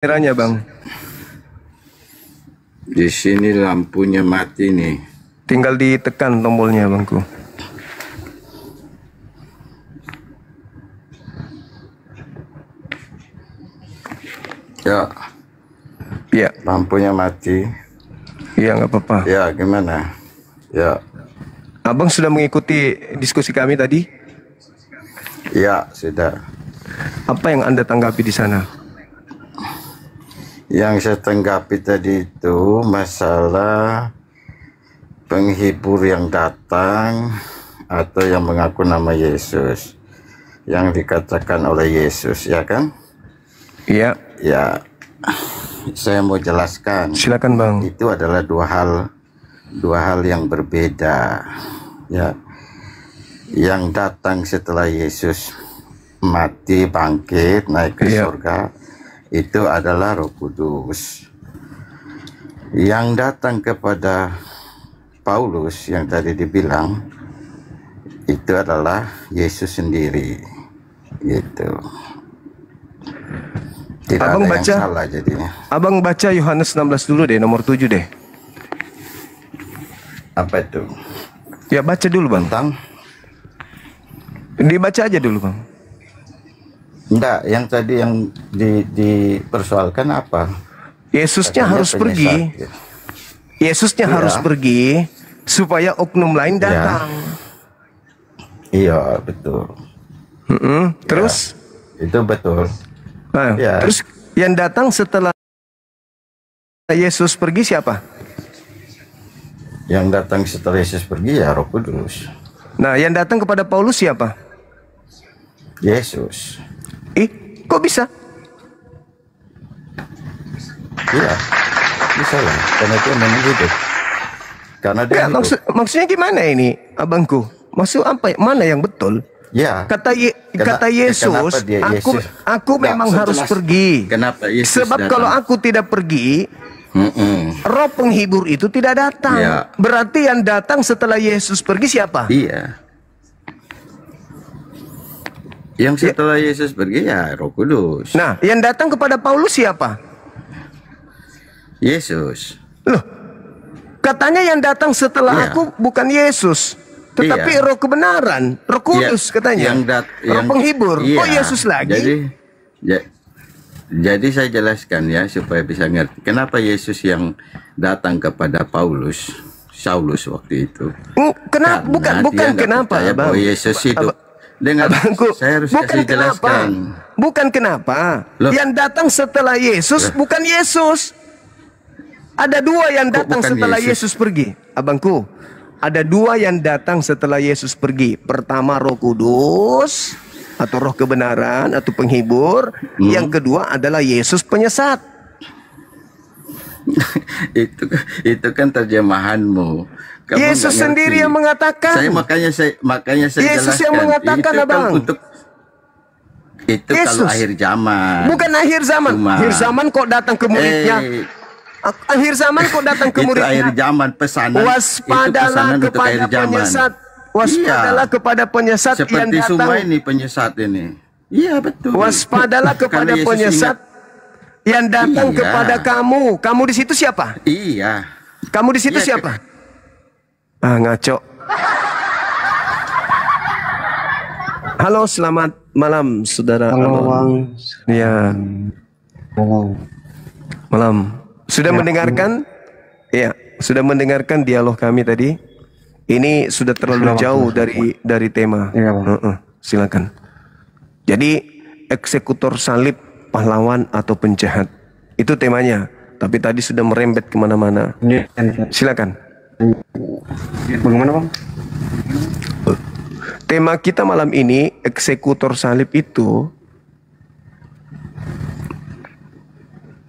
Merahnya bang, Di sini lampunya mati nih. tinggal ditekan tombolnya bangku. Ya, Iya, lampunya mati. iya nggak apa-apa. Ya, gimana? Ya, Abang sudah mengikuti diskusi kami tadi. ya sudah. Apa yang Anda tanggapi di sana? Yang saya tanggapi tadi itu masalah penghibur yang datang atau yang mengaku nama Yesus, yang dikatakan oleh Yesus, ya kan? Iya, Ya, saya mau jelaskan. silakan bang. Itu adalah dua hal yang berbeda. Ya, yang datang setelah Yesus mati, bangkit, naik ke Iya. surga, itu adalah Roh Kudus. Yang datang kepada Paulus yang tadi dibilang, itu adalah Yesus sendiri. Gitu. Tidak Abang ada baca. yang salah jadinya. Abang baca Yohanes 16 dulu deh, nomor 7 deh. Apa itu? Ya baca dulu bang. Tentang? Dibaca aja dulu bang. Enggak, yang tadi yang dipersoalkan apa? Yesusnya Katanya harus pergi. penyesat, ya. Yesusnya Iya. harus pergi supaya oknum lain Iya. datang. Iya, betul. Terus, Itu betul. nah, Ya. terus yang datang setelah Yesus pergi siapa? Yang datang setelah Yesus pergi ya Roh Kudus. Nah, yang datang kepada Paulus siapa? Yesus. Kok bisa? Iya. Bisa lah. Karena dia memang hidup. Karena dia Ya, hidup. maksudnya gimana ini, abangku? Maksud apa? Mana yang betul? Ya. Kata Kenapa Yesus, dia Yesus? aku Nggak, memang harus sejelas. pergi. Kenapa Yesus Sebab datang? kalau aku tidak pergi, roh penghibur itu tidak datang. Ya. Berarti yang datang setelah Yesus pergi siapa? Iya. Yang setelah Yesus pergi ya Roh Kudus. Nah, yang datang kepada Paulus siapa? Yesus. Loh, katanya yang datang setelah Iya. aku bukan Yesus, tetapi Iya. roh kebenaran, roh kudus katanya. Roh penghibur. Iya. Kok Yesus lagi? Jadi saya jelaskan ya supaya bisa ngerti. Kenapa Yesus yang datang kepada Saulus waktu itu? Kenapa? Karena Bukan dia nggak kenapa, percaya bahwa Bang. Yesus hidup. Dengan Abangku, saya harus bukan kasih kenapa. jelaskan. Bukan kenapa. Loh. Yang datang setelah Yesus bukan Yesus. Ada dua yang Kok datang bukan setelah Yesus? Yesus pergi. Abangku, ada dua yang datang setelah Yesus pergi. Pertama Roh Kudus atau Roh kebenaran atau penghibur. Yang kedua adalah Yesus penyesat. itu kan terjemahanmu. Kamu Yesus nggak sendiri ngerti. yang mengatakan. Makanya saya Yesus jelaskan. yang mengatakan, itu Abang. Itu kalau Yesus. akhir zaman. Bukan akhir zaman. Akhir zaman kok datang ke muridnya. Akhir zaman kok datang ke Itu muridnya. akhir zaman pesanan. Waspadalah kepada penyesat. Waspadalah kepada penyesat yang Seperti datang. semua ini penyesat ini. Iya betul. Waspadalah kepada Kalau Yesus penyesat yang datang Iya. kepada kamu. Kamu di situ siapa? Iya. Kamu di situ Iya, siapa? Ngaco. Halo, selamat malam, saudara. Halo, Alon. Bang. Ya, Halo. malam. Sudah mendengarkan? Ya, sudah mendengarkan dialog kami tadi. Ini sudah terlalu Sudah, jauh Bang. dari tema. Iya, Bang. Silakan. Jadi eksekutor salib, pahlawan atau penjahat, itu temanya. Tapi tadi sudah merembet kemana-mana. Ini Silakan. bagaimana, Bang? Tema kita malam ini eksekutor salib itu.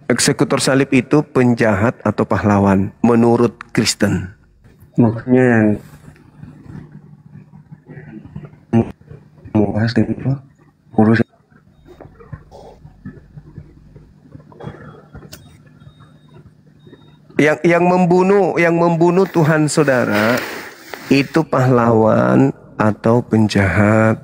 Eksekutor salib itu penjahat atau pahlawan menurut Kristen. Maksudnya yang mau bahas di apa? Urus Yang membunuh Tuhan saudara itu pahlawan atau penjahat.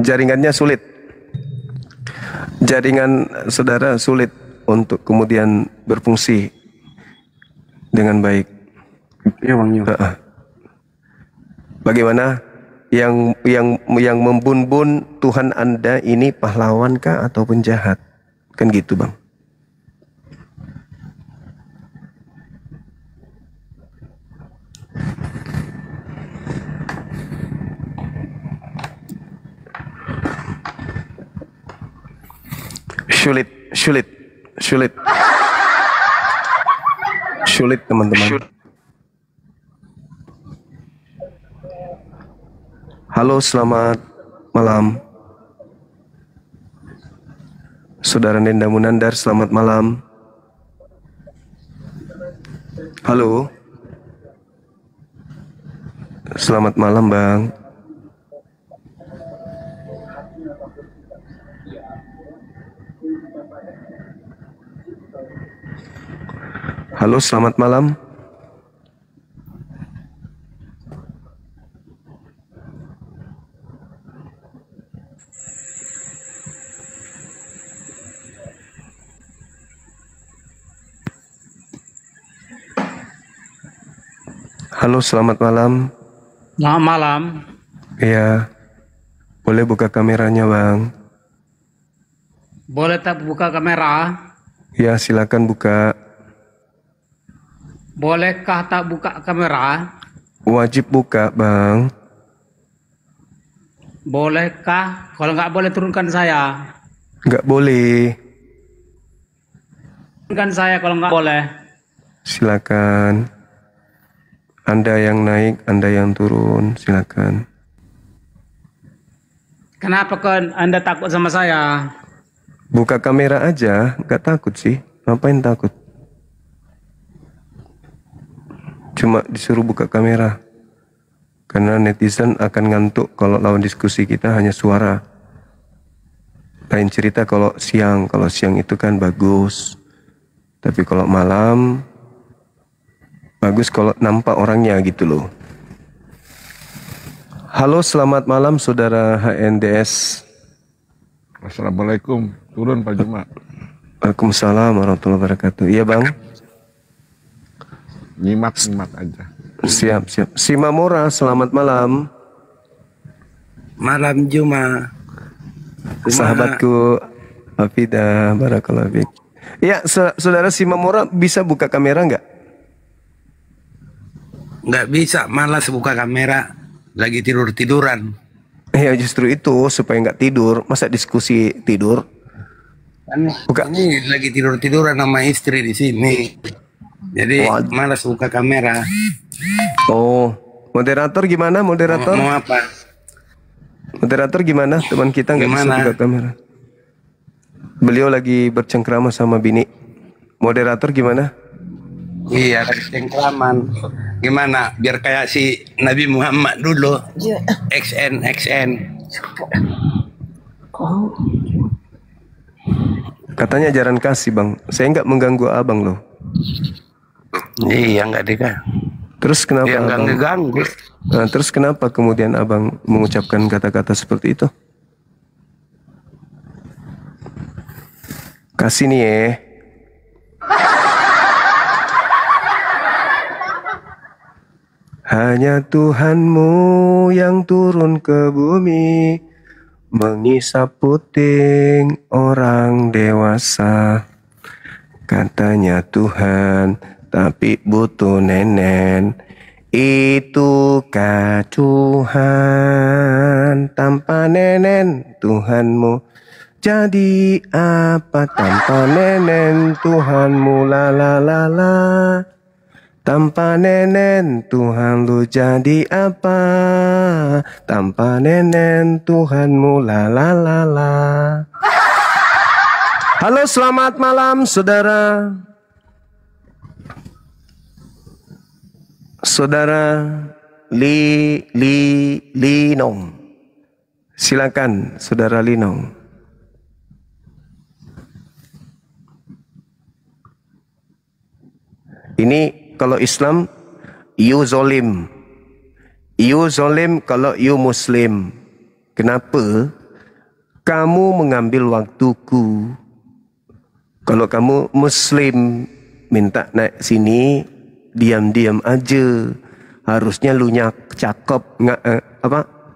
jaringannya sulit. Jaringan saudara sulit untuk kemudian berfungsi dengan baik. Iya bang, iya. Bagaimana yang membun-bun Tuhan Anda ini pahlawan kah atau penjahat? Kan gitu bang. Sulit teman-teman. Halo, selamat malam. Saudara Nenda Munandar, selamat malam. Halo. Selamat malam, Bang. Halo, selamat malam. Halo, selamat malam. Selamat malam. Iya. Boleh buka kameranya, Bang? Boleh tak buka kamera? Ya, silakan buka. Bolehkah tak buka kamera? Wajib buka, Bang. Bolehkah? Kalau nggak boleh turunkan saya. Nggak boleh. Turunkan saya kalau nggak boleh. Silakan. Anda yang naik, Anda yang turun, silakan. Kenapa kan Anda takut sama saya? Buka kamera aja, nggak takut sih. Ngapain takut? Cuma disuruh buka kamera. Karena netizen akan ngantuk kalau lawan diskusi kita hanya suara. Lain cerita kalau siang itu kan bagus. Tapi kalau malam, bagus kalau nampak orangnya gitu loh. Halo, selamat malam saudara HNDS. Assalamualaikum. Turun Pak Juma. Waalaikumsalam warahmatullahi wabarakatuh. Iya bang. Nyimak aja. Siap. Simamora, selamat malam. Malam Juma. Sahabatku Hafida, barakallahu fiik. Iya, saudara Simamora bisa buka kamera nggak? Nggak bisa, malas buka kamera. Lagi tiduran. Ya justru itu supaya nggak tidur. Masa diskusi tidur? Buka. Ini lagi tiduran sama istri di sini. Jadi malas buka kamera. Oh, moderator gimana? Moderator? Mau apa? Moderator gimana? Teman kita nggak bisa buka kamera. Beliau lagi bercengkrama sama bini. Moderator gimana? Iya, lagi cengkraman. Gimana? Biar kayak si Nabi Muhammad dulu. XN. Katanya jarang kasih bang. Saya nggak mengganggu abang loh. Iya, nggak diganggu. Terus kenapa? Iya, nggak ngeganggu. Nah, terus kenapa kemudian abang mengucapkan kata-kata seperti itu? Kasih nih ya. Hanya Tuhanmu yang turun ke bumi, mengisap puting orang dewasa. Katanya Tuhan, tapi butuh nenen. Itukah Tuhan? Tanpa nenen Tuhanmu jadi apa? Tanpa nenen Tuhanmu la la la la. Tanpa nenen Tuhan lu jadi apa? Tanpa nenen Tuhanmu la la la la. Halo, selamat malam saudara. Saudara Linong. Silakan saudara Linong. Ini kalau Islam, you zolim. You zolim kalau you Muslim. Kenapa? kamu mengambil waktuku. Kalau kamu Muslim minta naik sini, diam-diam aja. Harusnya lu cakep,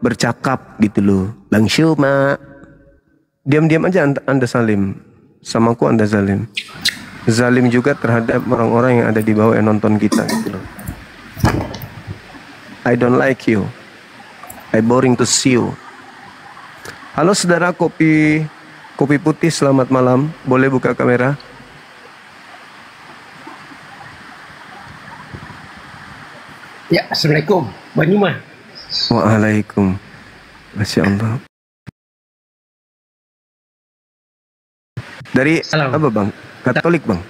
bercakap gitu loh. Bang Syuma, diam-diam aja anda salim. Samaku anda zalim. Zalim juga terhadap orang-orang yang ada di bawah yang nonton kita gitu loh. I don't like you. I boring to see you. Halo saudara kopi putih, selamat malam. Boleh buka kamera? Ya, Assalamualaikum, Bang Yuma. Waalaikum. Masya Allah. Dari Salam. apa bang? Katolik bang?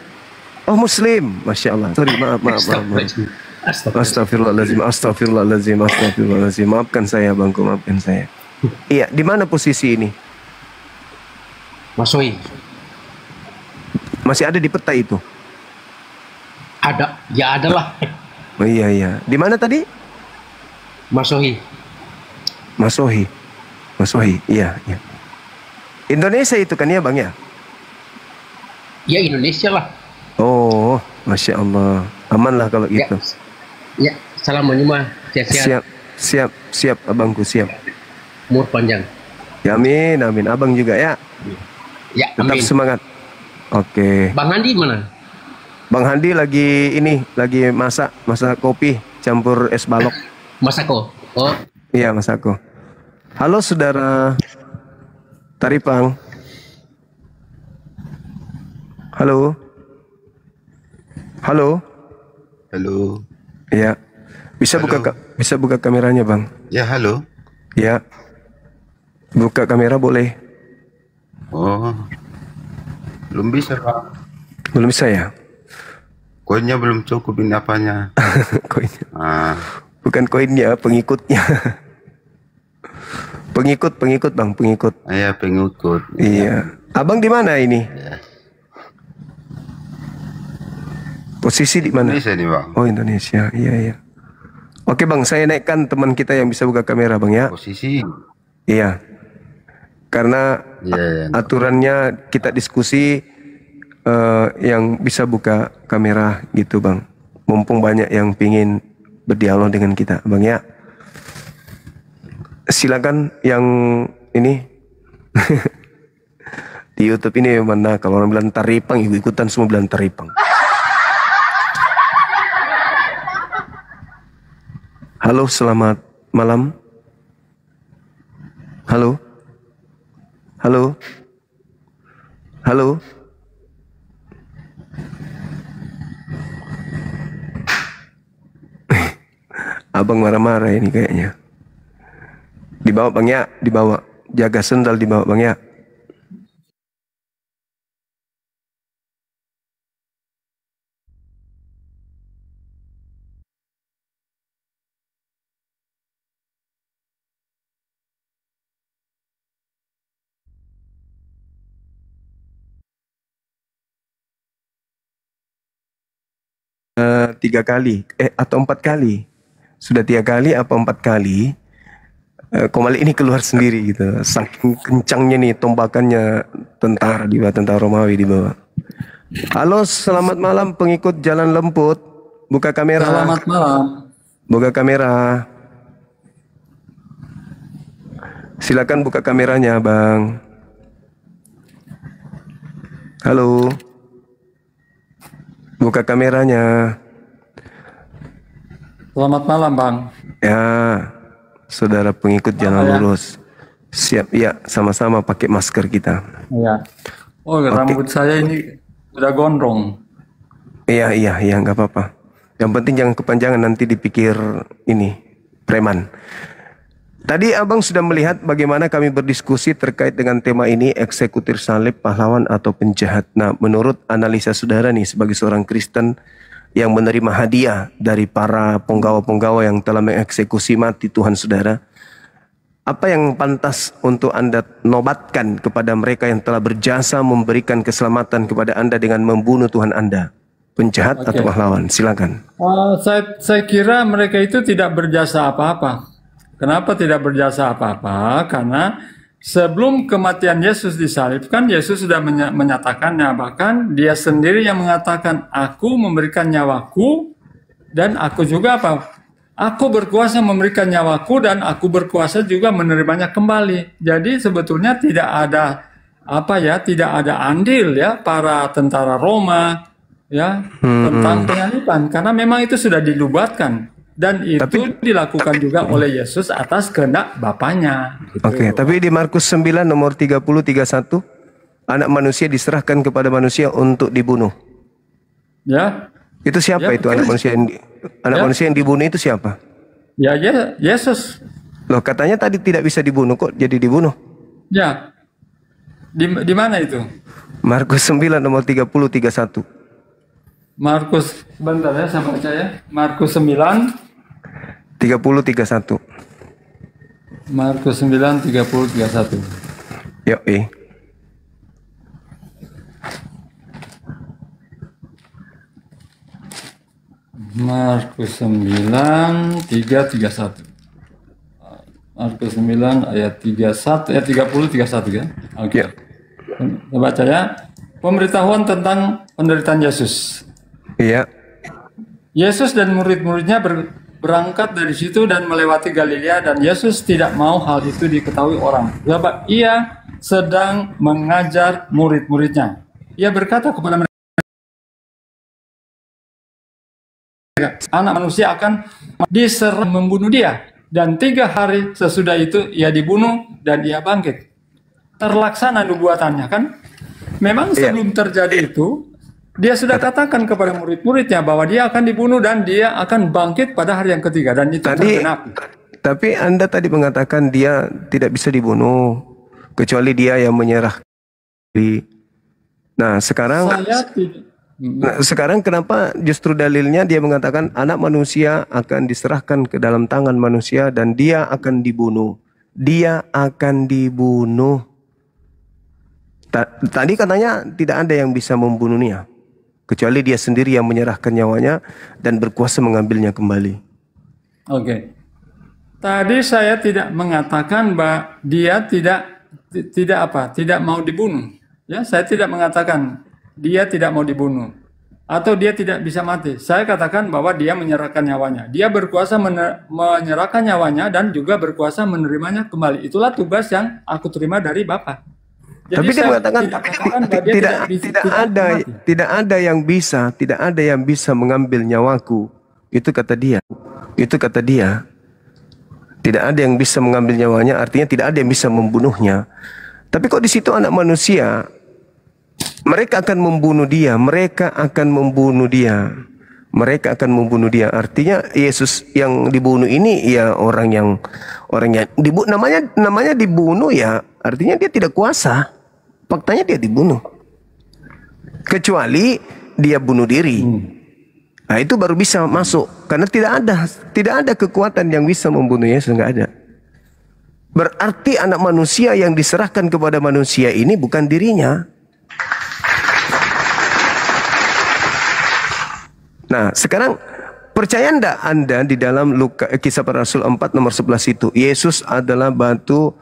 Oh Muslim. Masya Allah. Sorry, maaf. Astagfirullahaladzim. Maafkan saya bangku, maafkan saya. Iya, di mana posisi ini? Masoi. Masih ada di peta itu? Ada, ya ada lah. Oh iya. Di mana tadi? Masohi. Masohi. Iya. Indonesia itu kan ya bang ya? Ya Indonesia lah. Oh, Masya Allah. Aman lah kalau gitu. Ya, salam Bang Yuma. Sehat-sehat. Siap abangku, siap. Umur panjang. Ya amin. Abang juga ya. Ya, Tetap amin. semangat. Oke. Bang Andi mana? Bang Handi lagi masak kopi campur es balok. Masako. Oh, Iya, masako. Halo saudara Taripang. Halo. Halo. Iya. Bisa buka kameranya, Bang? Ya, halo. Ya. Buka kamera boleh. Oh. Belum bisa, Pak. Belum bisa ya? Koinnya belum cukup, ini apanya? Koinnya. Bukan koinnya, Pengikutnya. Pengikut Bang, pengikut. Iya, pengikut. Iya. Abang di mana ini? Ya. Posisi di mana? Indonesia nih, Bang. Oh, Indonesia. Iya. Oke, Bang, saya naikkan teman kita yang bisa buka kamera, Bang ya. Posisi. Iya. Karena Iya. aturannya kita diskusi yang bisa buka kamera gitu, Bang. Mumpung banyak yang pingin berdialog dengan kita, Bang ya. Silakan yang ini di YouTube ini mana kalau orang bilang taripang, ikutan semua bilang taripang. Halo, selamat malam. Halo. Abang marah-marah ini kayaknya. Dibawa Bang ya, dibawa. Jaga sendal dibawa Bang ya. Tiga kali atau 4 kali. Sudah 3 kali apa 4 kali. Komali ini keluar sendiri gitu. Saking kencangnya nih tombakannya tentara di bawah, tentara Romawi di bawah. Halo, selamat malam pengikut Jalan Lemput. Buka kamera. Selamat malam. Buka kamera. Silakan buka kameranya, Bang. Halo. Buka kameranya. Selamat malam, Bang. Ya, saudara pengikut Jalan Lurus. Siap, ya, sama-sama pakai masker kita. Iya. Oh, rambut saya ini udah gondrong. Iya, nggak apa-apa. Yang penting jangan kepanjangan, nanti dipikir ini preman. Tadi abang sudah melihat bagaimana kami berdiskusi terkait dengan tema ini, eksekutor salib, pahlawan atau penjahat. Nah, menurut analisa saudara nih sebagai seorang Kristen yang menerima hadiah dari para penggawa-penggawa yang telah mengeksekusi mati Tuhan saudara, apa yang pantas untuk Anda nobatkan kepada mereka yang telah berjasa memberikan keselamatan kepada Anda dengan membunuh Tuhan Anda? Penjahat atau pahlawan? Silakan. Saya kira mereka itu tidak berjasa apa-apa. Kenapa tidak berjasa apa-apa? Karena sebelum kematian Yesus disalibkan, Yesus sudah menyatakannya, bahkan dia sendiri yang mengatakan, aku memberikan nyawaku dan aku juga apa? Aku berkuasa memberikan nyawaku dan aku berkuasa juga menerimanya kembali. Jadi sebetulnya tidak ada tidak ada andil ya para tentara Roma ya tentang penyaliban, karena memang itu sudah dilubatkan dan itu dilakukan juga oleh Yesus atas kehendak Bapaknya. Oke, tapi di Markus 9 nomor 30-31, anak manusia diserahkan kepada manusia untuk dibunuh. Ya. Itu siapa itu anak manusia yang dibunuh itu siapa? Ya, Yesus. Loh, katanya tadi tidak bisa dibunuh, kok jadi dibunuh? Ya. Di mana itu? Markus 9 nomor 30-31. Markus, bentar ya saya baca ya. Markus 9 30-31. Markus 9 30-31. Yuk, Markus 9 3-31. Markus 9 ayat 31 ayat 30-31 ya. Oke. Kita baca ya. Pemberitahuan tentang penderitaan Yesus. Iya. Yesus dan murid-muridnya berangkat dari situ dan melewati Galilea, dan Yesus tidak mau hal itu diketahui orang, sebab ia sedang mengajar murid-muridnya. Ia berkata kepada mereka, anak manusia akan diserang membunuh dia, dan 3 hari sesudah itu ia dibunuh dan ia bangkit. Terlaksana nubuatannya kan? Memang sebelum terjadi itu, dia sudah katakan kepada murid-muridnya bahwa dia akan dibunuh dan dia akan bangkit pada hari yang ketiga, dan itu tergenapi. Tapi Anda tadi mengatakan dia tidak bisa dibunuh kecuali dia yang menyerah. Nah, sekarang kenapa justru dalilnya dia mengatakan anak manusia akan diserahkan ke dalam tangan manusia dan dia akan dibunuh. Dia akan dibunuh. Tadi katanya tidak ada yang bisa membunuhnya kecuali dia sendiri yang menyerahkan nyawanya dan berkuasa mengambilnya kembali. Oke. Tadi saya tidak mengatakan bahwa dia tidak mau dibunuh. Ya, saya tidak mengatakan dia tidak mau dibunuh atau dia tidak bisa mati. Saya katakan bahwa dia menyerahkan nyawanya. Dia berkuasa menyerahkan nyawanya dan juga berkuasa menerimanya kembali.Itulah tugas yang aku terima dari Bapa. Jadi tapi dia mengatakan tidak ada yang bisa mengambil nyawaku. Itu kata dia. Tidak ada yang bisa mengambil nyawanya, artinya tidak ada yang bisa membunuhnya. Tapi kok di situ anak manusia, mereka akan membunuh dia, mereka akan membunuh dia. Artinya Yesus yang dibunuh ini ya orang yang dibunuh, namanya dibunuh ya, artinya dia tidak kuasa. Faktanya dia dibunuh. Kecuali dia bunuh diri. Nah, itu baru bisa masuk, karena tidak ada kekuatan yang bisa membunuh Yesus, enggak ada. Berarti anak manusia yang diserahkan kepada manusia ini bukan dirinya. Nah, sekarang percaya enggak Anda di dalam Kisah Para Rasul 4 nomor 11 itu, Yesus adalah batu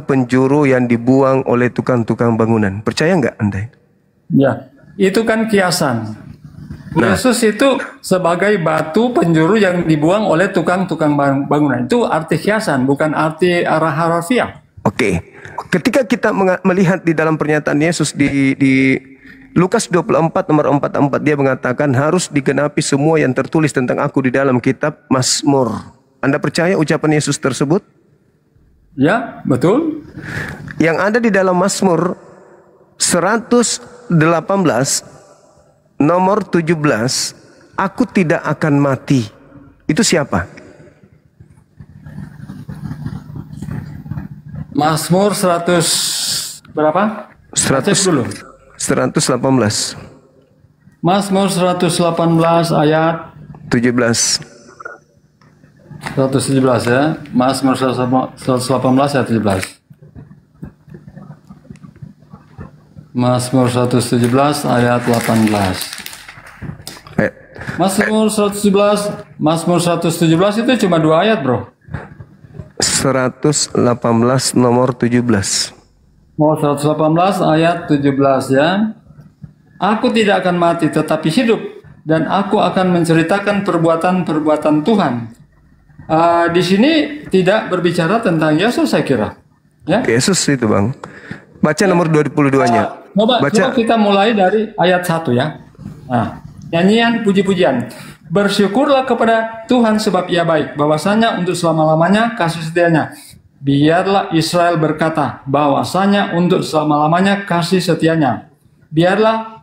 penjuru yang dibuang oleh tukang-tukang bangunan. Percaya enggak Anda? Ya, itu kan kiasan. Yesus itu sebagai batu penjuru yang dibuang oleh tukang-tukang bangunan. Itu arti kiasan, bukan arti arah harfiah. Oke. Ketika kita melihat di dalam pernyataan Yesus di Lukas 24 nomor 44, dia mengatakan harus digenapi semua yang tertulis tentang aku di dalam kitab Mazmur. Anda percaya ucapan Yesus tersebut? Ya, betul. Yang ada di dalam Mazmur 118 nomor 17, aku tidak akan mati. Itu siapa? Mazmur 100 berapa? 100 dulu. 118. Mazmur 118 ayat 17. 117 ya. Mazmur 118 ayat 17. Mazmur 117 ayat 18. Mazmur 117 itu cuma 2 ayat, Bro. 118 nomor 17. Oh, 118 ayat 17 ya. Aku tidak akan mati tetapi hidup, dan aku akan menceritakan perbuatan-perbuatan Tuhan. Di sini tidak berbicara tentang Yesus, saya kira. Ya. Yesus itu, Bang. Baca nomor 22-nya. Coba kita mulai dari ayat 1 ya. Nah, nyanyian puji-pujian. Bersyukurlah kepada Tuhan sebab Ia baik, bahwasanya untuk selama-lamanya kasih setianya. Biarlah Israel berkata, bahwasanya untuk selama-lamanya kasih setianya. Biarlah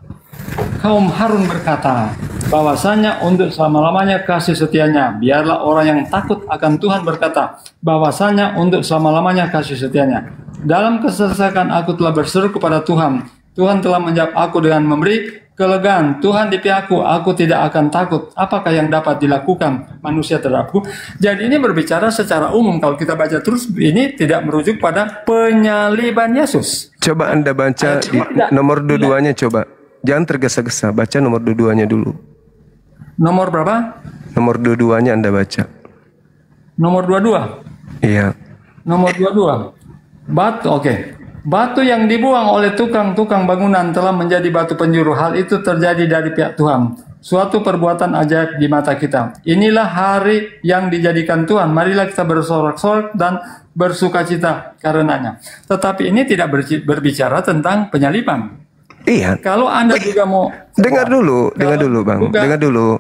kaum Harun berkata, bahwasanya untuk selama-lamanya kasih setianya. Biarlah orang yang takut akan Tuhan berkata, bahwasanya untuk selama-lamanya kasih setianya. Dalam kesesakan aku telah berseru kepada Tuhan. Tuhan telah menjawab aku dengan memberi kelegaan. Tuhan di pihakku, aku tidak akan takut. Apakah yang dapat dilakukan manusia terhadapku? Jadi ini berbicara secara umum. Kalau kita baca terus, ini tidak merujuk pada penyaliban Yesus. Coba Anda baca di nomor 22-nya coba. Jangan tergesa-gesa, baca nomor 22-nya dulu. Nomor berapa? Nomor 22-nya Anda baca. Nomor 22? Iya. Nomor 22. Batu, oke. Batu yang dibuang oleh tukang-tukang bangunan telah menjadi batu penjuru. Hal itu terjadi dari pihak Tuhan. Suatu perbuatan ajaib di mata kita. Inilah hari yang dijadikan Tuhan. Marilah kita bersorak-sorak dan bersukacita karenanya. Tetapi ini tidak berbicara tentang penyaliban. Iya. Kalau Anda juga mau dengar dulu, Bang. Dengar dulu.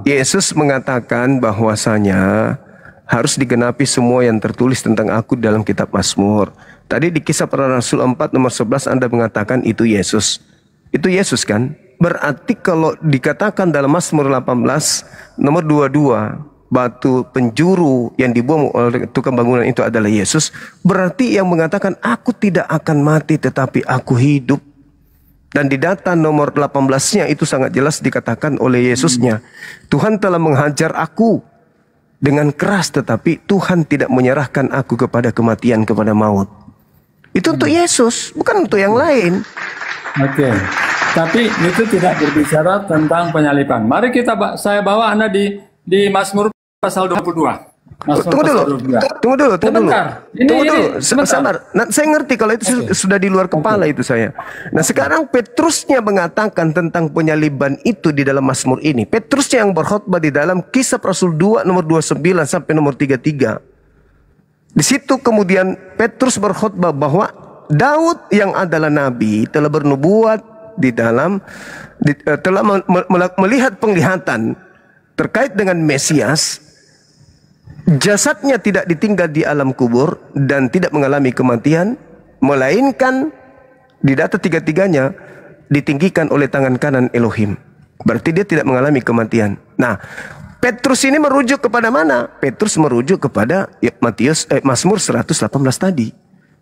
Yesus mengatakan bahwasanya harus digenapi semua yang tertulis tentang aku dalam kitab Mazmur. Tadi di Kisah Para Rasul 4 nomor 11 Anda mengatakan itu Yesus. Itu Yesus kan? Berarti kalau dikatakan dalam Mazmur 18 nomor 22, batu penjuru yang dibuang oleh tukang bangunan itu adalah Yesus, berarti yang mengatakan aku tidak akan mati tetapi aku hidup. Dan di data nomor 18-nya itu sangat jelas dikatakan oleh Yesusnya, Tuhan telah menghajar aku dengan keras tetapi Tuhan tidak menyerahkan aku kepada kematian, kepada maut. Itu untuk Yesus, bukan untuk yang lain. Oke. Tapi itu tidak berbicara tentang penyaliban. Mari saya bawa Anda di Mazmur pasal 22. Tunggu dulu. Sabar. Nah, saya ngerti kalau itu sudah di luar kepala itu saya. Nah, sekarang Petrusnya mengatakan tentang penyaliban itu di dalam Mazmur ini. Petrusnya yang berkhotbah di dalam Kisah Rasul 2 nomor 29 sampai nomor 33. Di situ kemudian Petrus berkhotbah bahwa Daud yang adalah nabi telah bernubuat di dalam telah melihat penglihatan terkait dengan Mesias. Jasadnya tidak ditinggal di alam kubur dan tidak mengalami kematian, melainkan di data tiga-tiganya ditinggikan oleh tangan kanan Elohim. Berarti dia tidak mengalami kematian. Nah, Petrus ini merujuk kepada mana? Petrus merujuk kepada Mazmur 118 tadi.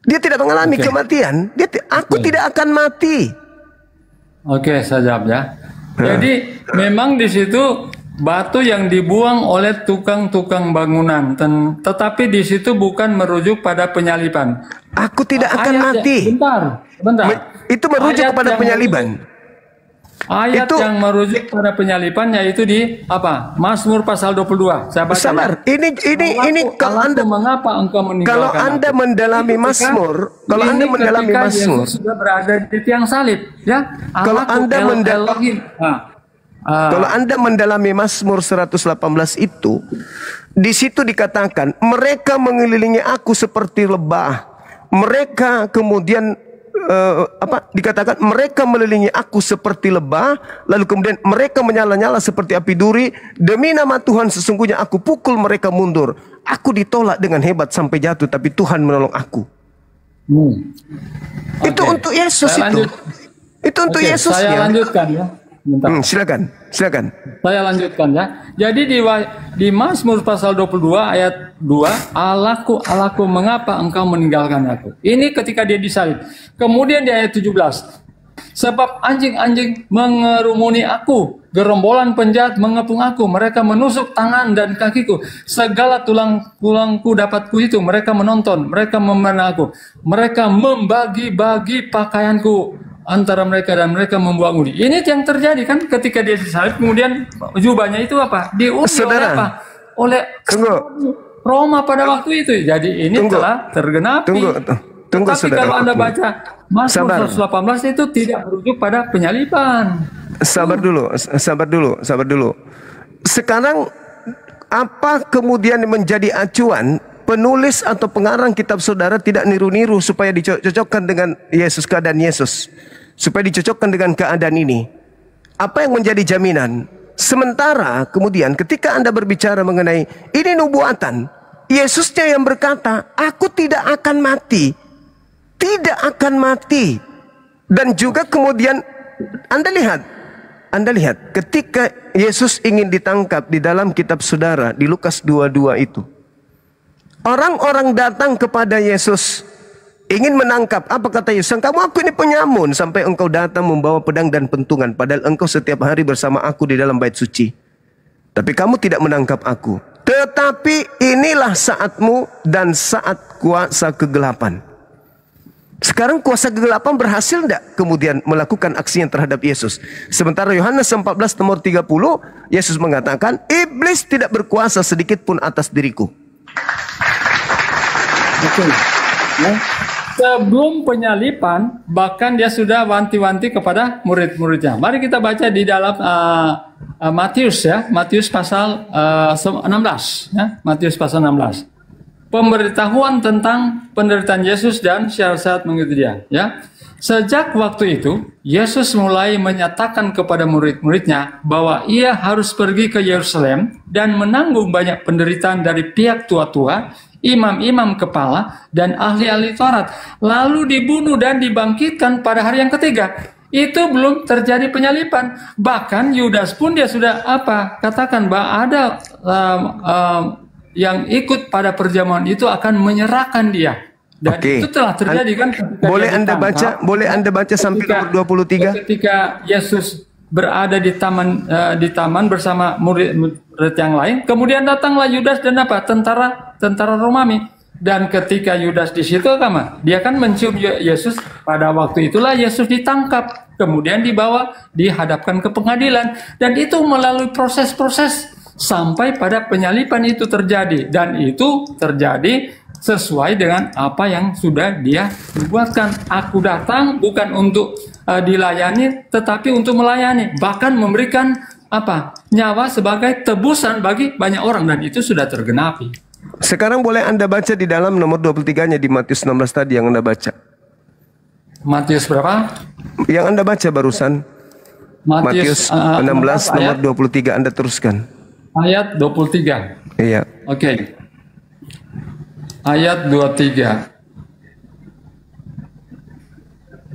Dia tidak mengalami kematian. Aku tidak akan mati. Oke, saya jawab ya. Jadi memang di situ batu yang dibuang oleh tukang-tukang bangunan, tetapi di situ bukan merujuk pada penyaliban. Aku tidak akan mati. Bentar. Itu merujuk kepada penyaliban. Ayat yang merujuk pada penyaliban yaitu di apa? Mazmur pasal 22. Saya baca. Sabar. Ini kalau Anda mengapa engkau meninggalkan kalau Anda aku? mendalami Mazmur, kalau Anda mendalami Mazmur, Yesus sudah berada di tiang salib, ya. Kalau Anda kalau Anda mendalami Mazmur 118 itu, di situ dikatakan mereka mengelilingi aku seperti lebah. Mereka kemudian dikatakan mereka mengelilingi aku seperti lebah, lalu kemudian mereka menyala-nyala seperti api duri. Demi nama Tuhan sesungguhnya aku pukul mereka mundur. Aku ditolak dengan hebat sampai jatuh, tapi Tuhan menolong aku. Itu untuk Yesus itu. Itu untuk Yesus. Saya lanjutkan ya. Silakan. Saya lanjutkan ya. Jadi di Mazmur pasal 22 ayat 2, Allahku, mengapa engkau meninggalkan aku? Ini ketika dia disalib. Kemudian di ayat 17, sebab anjing-anjing mengerumuni aku, gerombolan penjahat mengepung aku, mereka menusuk tangan dan kakiku, segala tulang-tulangku dapat kuhitung, mereka menonton, mereka memandang aku, mereka membagi-bagi pakaianku antara mereka dan mereka membuang udi. Ini yang terjadi kan ketika dia disalib, kemudian jubahnya itu apa? Diundi oleh apa? Roma pada waktu itu. Jadi ini telah tergenapi. Tunggu Tapi saudara. kalau Anda baca Mazmur 118 itu tidak merujuk pada penyaliban. Sabar dulu. Sekarang apa kemudian menjadi acuan penulis atau pengarang kitab saudara tidak niru-niru supaya dicocokkan dengan Yesus, keadaan Yesus, supaya dicocokkan dengan keadaan ini? Apa yang menjadi jaminan? Sementara kemudian ketika Anda berbicara mengenai ini nubuatan, Yesusnya yang berkata, aku tidak akan mati. Tidak akan mati. Dan juga kemudian Anda lihat ketika Yesus ingin ditangkap di dalam kitab saudara di Lukas 22 itu. Orang-orang datang kepada Yesus ingin menangkap. Apa kata Yesus? Kamu aku ini penyamun sampai engkau datang membawa pedang dan pentungan. Padahal engkau setiap hari bersama aku di dalam bait suci. Tapi kamu tidak menangkap aku. Tetapi inilah saatmu dan saat kuasa kegelapan. Sekarang kuasa kegelapan berhasil tidak kemudian melakukan aksinya terhadap Yesus? Sementara Yohanes 14 nomor 30, Yesus mengatakan, iblis tidak berkuasa sedikit pun atas diriku. Betul. Ya. Sebelum penyalipan, bahkan dia sudah wanti-wanti kepada murid-muridnya. Mari kita baca di dalam Matius ya, Matius pasal 16 ya, Matius pasal 16. Pemberitahuan tentang penderitaan Yesus dan syarat-syarat mengikuti dia ya. Sejak waktu itu Yesus mulai menyatakan kepada murid-muridnya bahwa ia harus pergi ke Yerusalem dan menanggung banyak penderitaan dari pihak tua-tua, imam-imam kepala dan ahli-ahli Taurat, lalu dibunuh dan dibangkitkan pada hari yang ketiga. Itu belum terjadi penyalipan. Bahkan Yudas pun dia sudah katakan bahwa ada yang ikut pada perjamuan itu akan menyerahkan dia. Dan itu telah terjadi kan. Boleh Anda baca sampai nomor 23? Ketika Yesus berada di taman bersama murid yang lain, kemudian datanglah Yudas dan tentara Romawi. Dan ketika Yudas di situ dia kan mencium Yesus. Pada waktu itulah Yesus ditangkap, kemudian dibawa dihadapkan ke pengadilan, dan itu melalui proses-proses sampai pada penyalipan itu terjadi, dan itu terjadi sesuai dengan apa yang sudah dia buatkan. Aku datang bukan untuk dilayani, tetapi untuk melayani, bahkan memberikan nyawa sebagai tebusan bagi banyak orang, dan itu sudah tergenapi. Sekarang boleh Anda baca di dalam nomor 23-nya di Matius 16 tadi yang Anda baca. Matius berapa? Yang Anda baca barusan. Matius 16 nomor 23, Anda teruskan. Ayat 23. Iya. Oke. Ayat 23.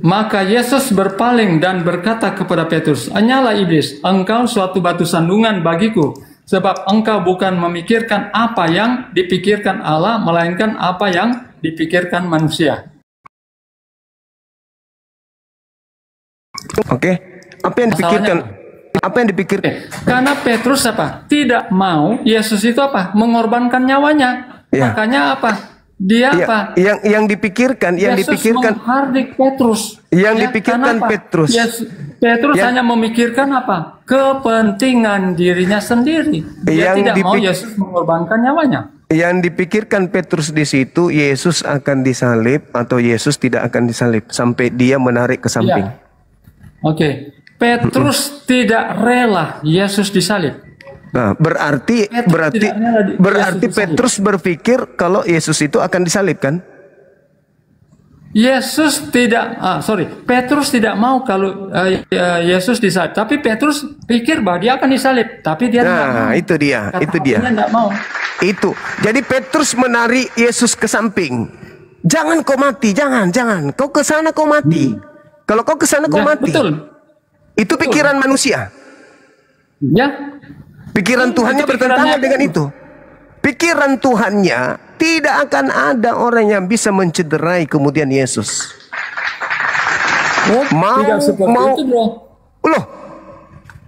Maka Yesus berpaling dan berkata kepada Petrus, "Hanyalah iblis, engkau suatu batu sandungan bagiku, sebab engkau bukan memikirkan apa yang dipikirkan Allah, melainkan apa yang dipikirkan manusia." Oke. Apa yang dipikirkan? Apa yang dipikirkan? Karena Petrus Tidak mau Yesus itu mengorbankan nyawanya. Ya. Makanya Dia Yang dipikirkan, Yesus menghardik Petrus. Yang dipikirkan Petrus. Petrus hanya memikirkan kepentingan dirinya sendiri. Dia tidak mau Yesus mengorbankan nyawanya. Yang dipikirkan Petrus di situ, Yesus akan disalib atau Yesus tidak akan disalib sampai dia menarik ke samping. Ya. Oke. Petrus tidak rela Yesus disalib. Nah, berarti Petrus berpikir kalau Yesus itu akan disalib kan? Petrus tidak mau kalau Yesus disalib, tapi Petrus pikir bahwa dia akan disalib, tapi dia tidak mau. Itu dia. Tidak mau. Itu. Jadi Petrus menarik Yesus ke samping. Jangan kau mati, jangan. Kau ke sana kau mati. Kalau kau ke sana kau mati. Betul. Itu pikiran manusia. Ya. Pikiran Tuhannya bertentangan dengan itu. Pikiran Tuhannya tidak akan ada orang yang bisa mencederai kemudian Yesus.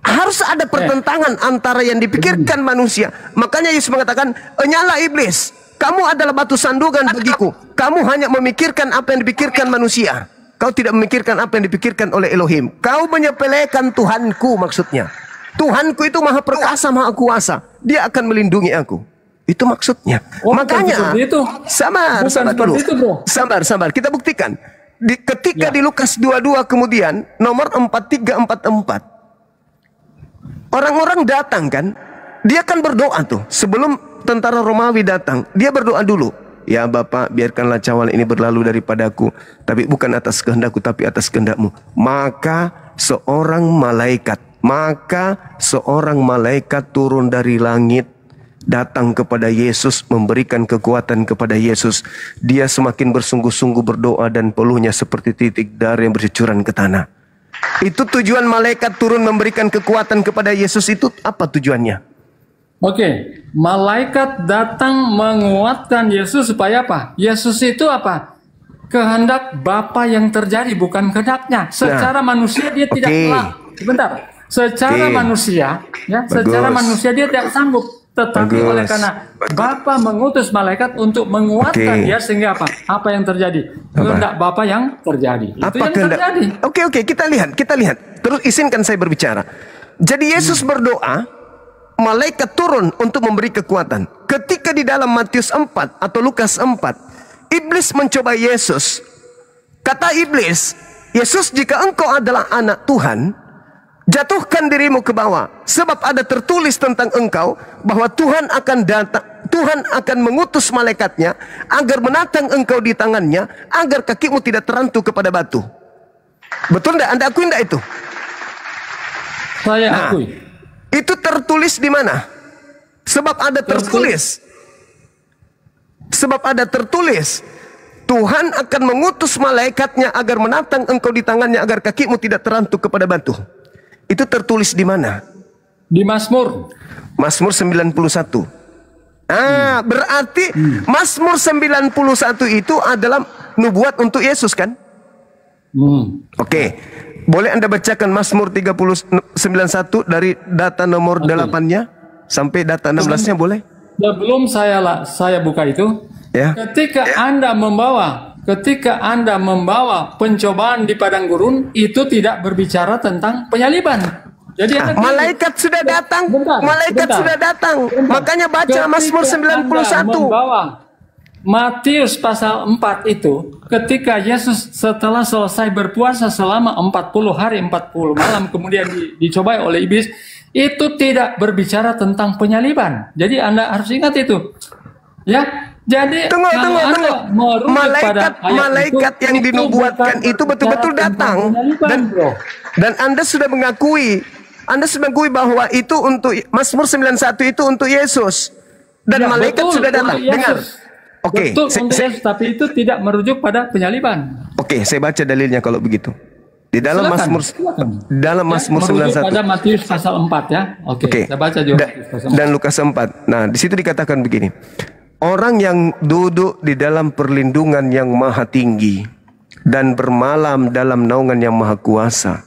Harus ada pertentangan antara yang dipikirkan manusia. Makanya Yesus mengatakan, "Nyala iblis, kamu adalah batu sandungan bagiku. Kamu hanya memikirkan apa yang dipikirkan manusia. Kau tidak memikirkan apa yang dipikirkan oleh Elohim. Kau menyepelekan Tuhanku," maksudnya. Tuhanku itu maha perkasa, maha kuasa. Dia akan melindungi aku. Itu maksudnya. Oh, bukan Makanya seperti itu. sabar Bukan dulu. seperti itu, bro. Sabar. Kita buktikan. Ketika Ya. di Lukas 22 kemudian nomor 4344. Orang-orang datang kan. Dia kan berdoa tuh. Sebelum tentara Romawi datang, dia berdoa dulu. Ya Bapak, biarkanlah cawan ini berlalu daripadaku, tapi bukan atas kehendakku, tapi atas kehendak-Mu. Maka seorang malaikat turun dari langit, datang kepada Yesus, memberikan kekuatan kepada Yesus. Dia semakin bersungguh-sungguh berdoa dan peluhnya seperti titik darah yang bercucuran ke tanah. Itu tujuan malaikat turun memberikan kekuatan kepada Yesus itu apa tujuannya? Oke, malaikat datang menguatkan Yesus supaya apa? Yesus itu apa? Kehendak Bapa yang terjadi, bukan kehendaknya. Secara manusia dia tidak sebentar. Secara manusia, ya, secara manusia dia tidak sanggup. Tetapi oleh karena Bapa mengutus malaikat untuk menguatkan dia, sehingga apa? Apa yang terjadi? Kehendak Bapa yang terjadi. Itu yang terjadi. Oke, kita lihat. Terus izinkan saya berbicara. Jadi Yesus berdoa, malaikat turun untuk memberi kekuatan. Ketika di dalam Matius 4 atau Lukas 4, iblis mencoba Yesus. Kata iblis, Yesus, jika engkau adalah anak Tuhan, jatuhkan dirimu ke bawah, sebab ada tertulis tentang engkau bahwa Tuhan akan datang, Tuhan akan mengutus malaikatnya agar menatang engkau di tangannya, agar kakimu tidak terantuk kepada batu. Betul enggak? Anda akui enggak itu? Saya akui. Itu tertulis di mana? Sebab ada tertulis. Sebab ada tertulis. Tuhan akan mengutus malaikatnya agar menatang engkau di tangannya, agar kakimu tidak terantuk kepada batu. Itu tertulis di mana? Di Mazmur. Mazmur 91. Berarti Mazmur 91 itu adalah nubuat untuk Yesus kan? Oke. Boleh Anda bacakan Mazmur 91 dari data nomor 8-nya sampai data 16-nya boleh? Sebelum saya buka itu, Ya. ketika Anda membawa pencobaan di padang gurun, itu tidak berbicara tentang penyaliban. Jadi malaikat sudah datang. Sudah datang. Makanya baca ketika Mazmur 91. Anda membawa Matius pasal 4 itu, ketika Yesus setelah selesai berpuasa selama 40 hari 40 malam kemudian dicobai oleh iblis, itu tidak berbicara tentang penyaliban. Jadi Anda harus ingat itu. Ya. Jadi Tunggu. Malaikat yang itu dinubuatkan itu betul-betul datang, dan Anda sudah mengakui bahwa itu untuk Mazmur 91 itu untuk Yesus, dan ya, malaikat betul, sudah datang. Dengar. Oke, betul, untuk Yesus, tapi itu tidak merujuk pada penyaliban. Oke, saya baca dalilnya kalau begitu. Di dalam Mazmur 91 pada Matius pasal 4 ya. Oke. Saya baca juga dan Lukas 4. Nah, di situ dikatakan begini. Orang yang duduk di dalam perlindungan yang maha tinggi dan bermalam dalam naungan yang maha kuasa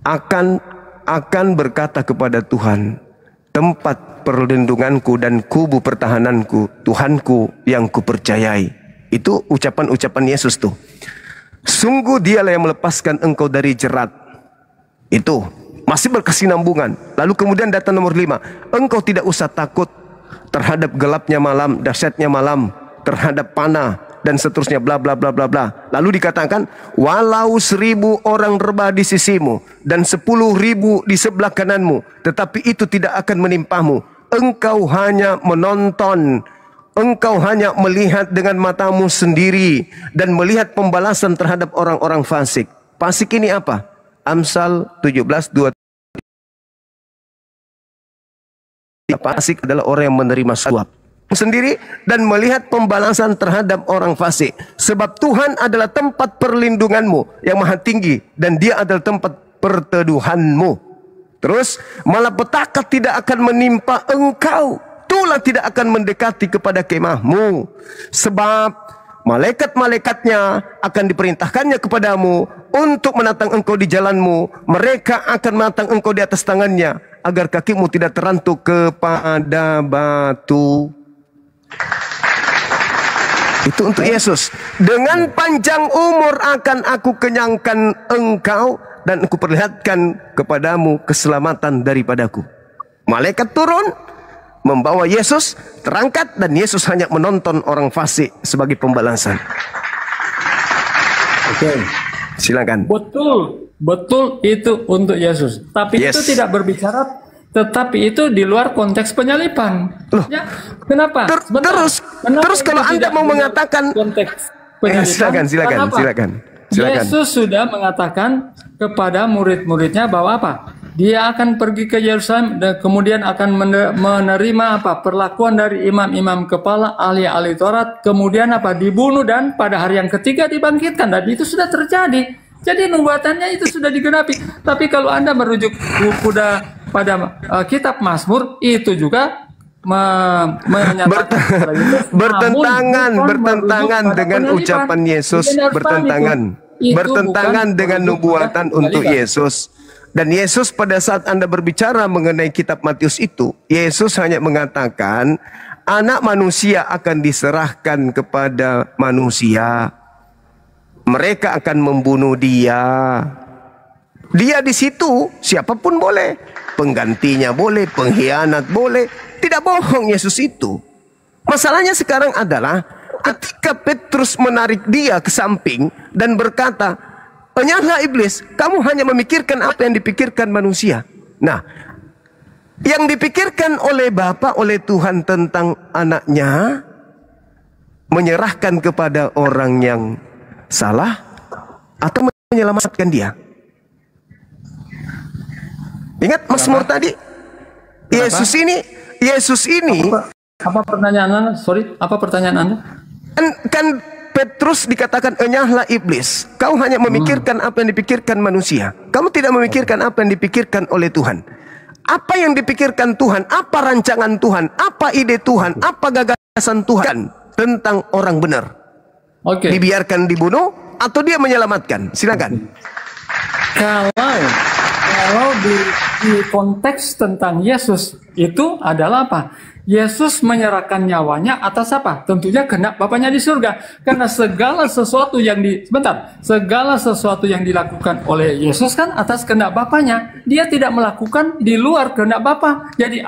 akan berkata kepada Tuhan, tempat perlindunganku dan kubu pertahananku, Tuhanku yang kupercayai. Itu ucapan-ucapan Yesus tuh. Sungguh dialah yang melepaskan engkau dari jerat. Itu masih berkesinambungan. Lalu kemudian data nomor 5, engkau tidak usah takut terhadap gelapnya malam, dahsyatnya malam, terhadap panah, dan seterusnya, bla bla bla bla bla. Lalu dikatakan, walau 1000 orang rebah di sisimu dan 10.000 di sebelah kananmu, tetapi itu tidak akan menimpamu. Engkau hanya menonton, engkau hanya melihat dengan matamu sendiri dan melihat pembalasan terhadap orang-orang fasik. Fasik ini apa? Amsal 17:2. Fasik adalah orang yang menerima suap sendiri dan melihat pembalasan terhadap orang fasik. Sebab Tuhan adalah tempat perlindunganmu yang maha tinggi, dan dia adalah tempat perteduhanmu. Terus, malapetaka tidak akan menimpa engkau, tulah tidak akan mendekati kepada kemahmu. Sebab malaikat-malaikatnya akan diperintahkannya kepadamu untuk menatang engkau di jalanmu. Mereka akan menatang engkau di atas tangannya, agar kakimu tidak terantuk kepada batu. Itu untuk Yesus. Dengan panjang umur akan aku kenyangkan engkau, dan aku perlihatkan kepadamu keselamatan daripadaku. Malaikat turun, membawa Yesus terangkat, dan Yesus hanya menonton orang fasik sebagai pembalasan. Oke. Silakan. Betul itu untuk Yesus. Tapi Yes. itu tidak berbicara, tetapi itu di luar konteks penyaliban. Loh. Ya, kenapa? Sebentar. Kenapa terus kalau itu Anda tidak mau di luar mengatakan konteks penyaliban? silakan. Yesus sudah mengatakan kepada murid-muridnya bahwa apa? Dia akan pergi ke Yerusalem dan kemudian akan menerima apa? Perlakuan dari imam-imam kepala, ahli-ahli Taurat, kemudian apa? Dibunuh dan pada hari yang ketiga dibangkitkan. Dan itu sudah terjadi. Jadi nubuatannya itu sudah digenapi. Tapi kalau Anda merujuk pada kitab Mazmur, itu juga menyatakan bertentangan dengan ucapan Yesus, bertentangan dengan nubuatan untuk Yesus. Dan Yesus pada saat Anda berbicara mengenai kitab Matius itu, Yesus hanya mengatakan anak manusia akan diserahkan kepada manusia. Mereka akan membunuh dia. Dia di situ siapapun boleh. Penggantinya boleh, pengkhianat boleh. Tidak bohong Yesus itu. Masalahnya sekarang adalah ketika Petrus menarik dia ke samping dan berkata, "Enyahlah iblis, kamu hanya memikirkan apa yang dipikirkan manusia." Nah, yang dipikirkan oleh Bapa, oleh Tuhan tentang anaknya, menyerahkan kepada orang yang salah atau menyelamatkan dia. Ingat Mazmur tadi? Yesus ini. Apa pertanyaan Anda? Sorry, apa pertanyaan Anda? Kan Petrus dikatakan, "Enyahlah iblis, kau hanya memikirkan apa yang dipikirkan manusia. Kamu tidak memikirkan apa yang dipikirkan oleh Tuhan." Apa yang dipikirkan Tuhan? Apa rancangan Tuhan? Apa ide Tuhan? Apa gagasan Tuhan tentang orang benar? Oke. Dibiarkan dibunuh atau dia menyelamatkan? Silakan. Kalau di konteks tentang Yesus itu adalah apa? Yesus menyerahkan nyawanya atas apa? Tentunya kehendak Bapaknya di surga. Karena segala sesuatu yang dilakukan oleh Yesus kan atas kehendak Bapaknya. Dia tidak melakukan di luar kehendak Bapa. Jadi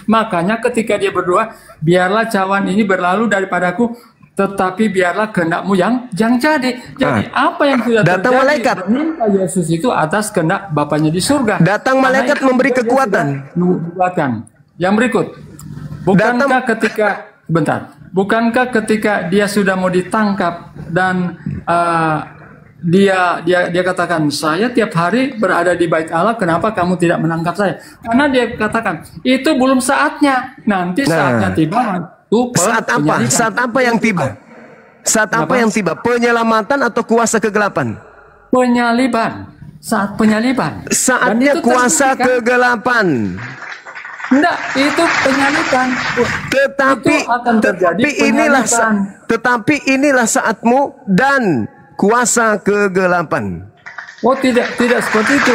makanya ketika dia berdoa, biarlah cawan ini berlalu daripadaku, tetapi biarlah kehendakmu yang jadi. Jadi apa yang sudah datang terjadi malaikat. meminta Yesus itu atas kehendak Bapaknya di surga. Datang malaikat memberi kekuatan. Yang berikut, bukankah ketika dia sudah mau ditangkap dan dia katakan, "Saya tiap hari berada di bait Allah, kenapa kamu tidak menangkap saya?" Karena dia katakan, "Itu belum saatnya. Nanti saatnya tiba." Saat apa yang tiba? Saat apa yang tiba? Penyelamatan atau kuasa kegelapan? Penyaliban. Saat penyaliban. Saatnya kuasa kegelapan. Enggak, itu penyaliban. Tetapi inilah saatmu dan kuasa kegelapan. Oh, tidak seperti itu.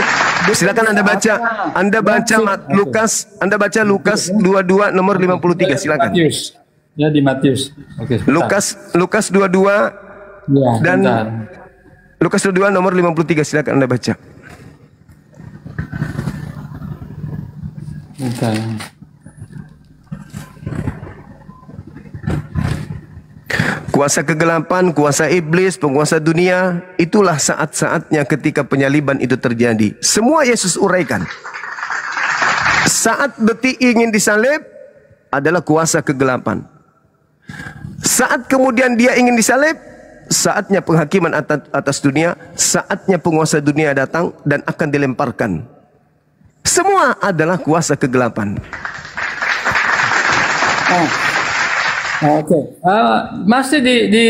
Silakan Anda baca Lukas 22 nomor 53, silakan. Matius. Ya, di Matius. Oke. Lukas 22 ya, dan bentar. Lukas 22 nomor 53, silakan Anda baca. Bentar. Kuasa kegelapan, kuasa iblis, penguasa dunia, itulah saat-saatnya ketika penyaliban itu terjadi. Semua Yesus uraikan. Saat detik ingin disalib adalah kuasa kegelapan. Saat kemudian dia ingin disalib, saatnya penghakiman atas dunia, saatnya penguasa dunia datang dan akan dilemparkan. Semua adalah kuasa kegelapan. Oke. Masih di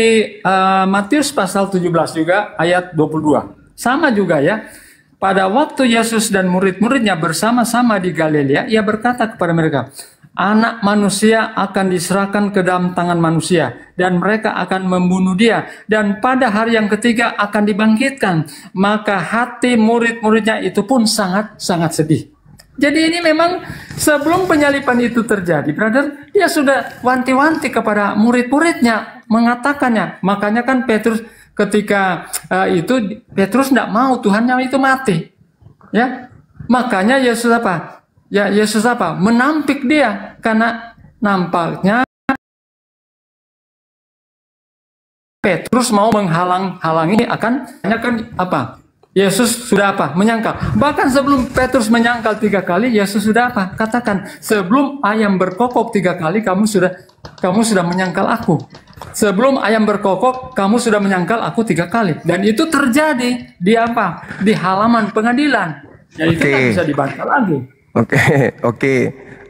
Matius pasal 17 juga ayat 22. Sama juga ya. Pada waktu Yesus dan murid-muridnya bersama-sama di Galilea, ia berkata kepada mereka, "Anak manusia akan diserahkan ke dalam tangan manusia, dan mereka akan membunuh dia, dan pada hari yang ketiga akan dibangkitkan." Maka hati murid-muridnya itu pun sangat-sangat sedih. Jadi ini memang sebelum penyaliban itu terjadi, brother, dia sudah wanti-wanti kepada murid-muridnya, mengatakannya. Makanya kan Petrus ketika Petrus tidak mau Tuhannya itu mati. Ya, makanya Yesus apa? ya Yesus apa? Menampik dia karena nampaknya Petrus mau menghalang-halangi akan apa? Yesus sudah apa? Menyangkal. Bahkan sebelum Petrus menyangkal 3 kali, Yesus sudah apa? Katakan, sebelum ayam berkokok 3 kali, kamu sudah menyangkal aku. Sebelum ayam berkokok, kamu sudah menyangkal aku 3 kali. Dan itu terjadi di apa? Di halaman pengadilan. Jadi itu tak bisa dibantah lagi. Oke.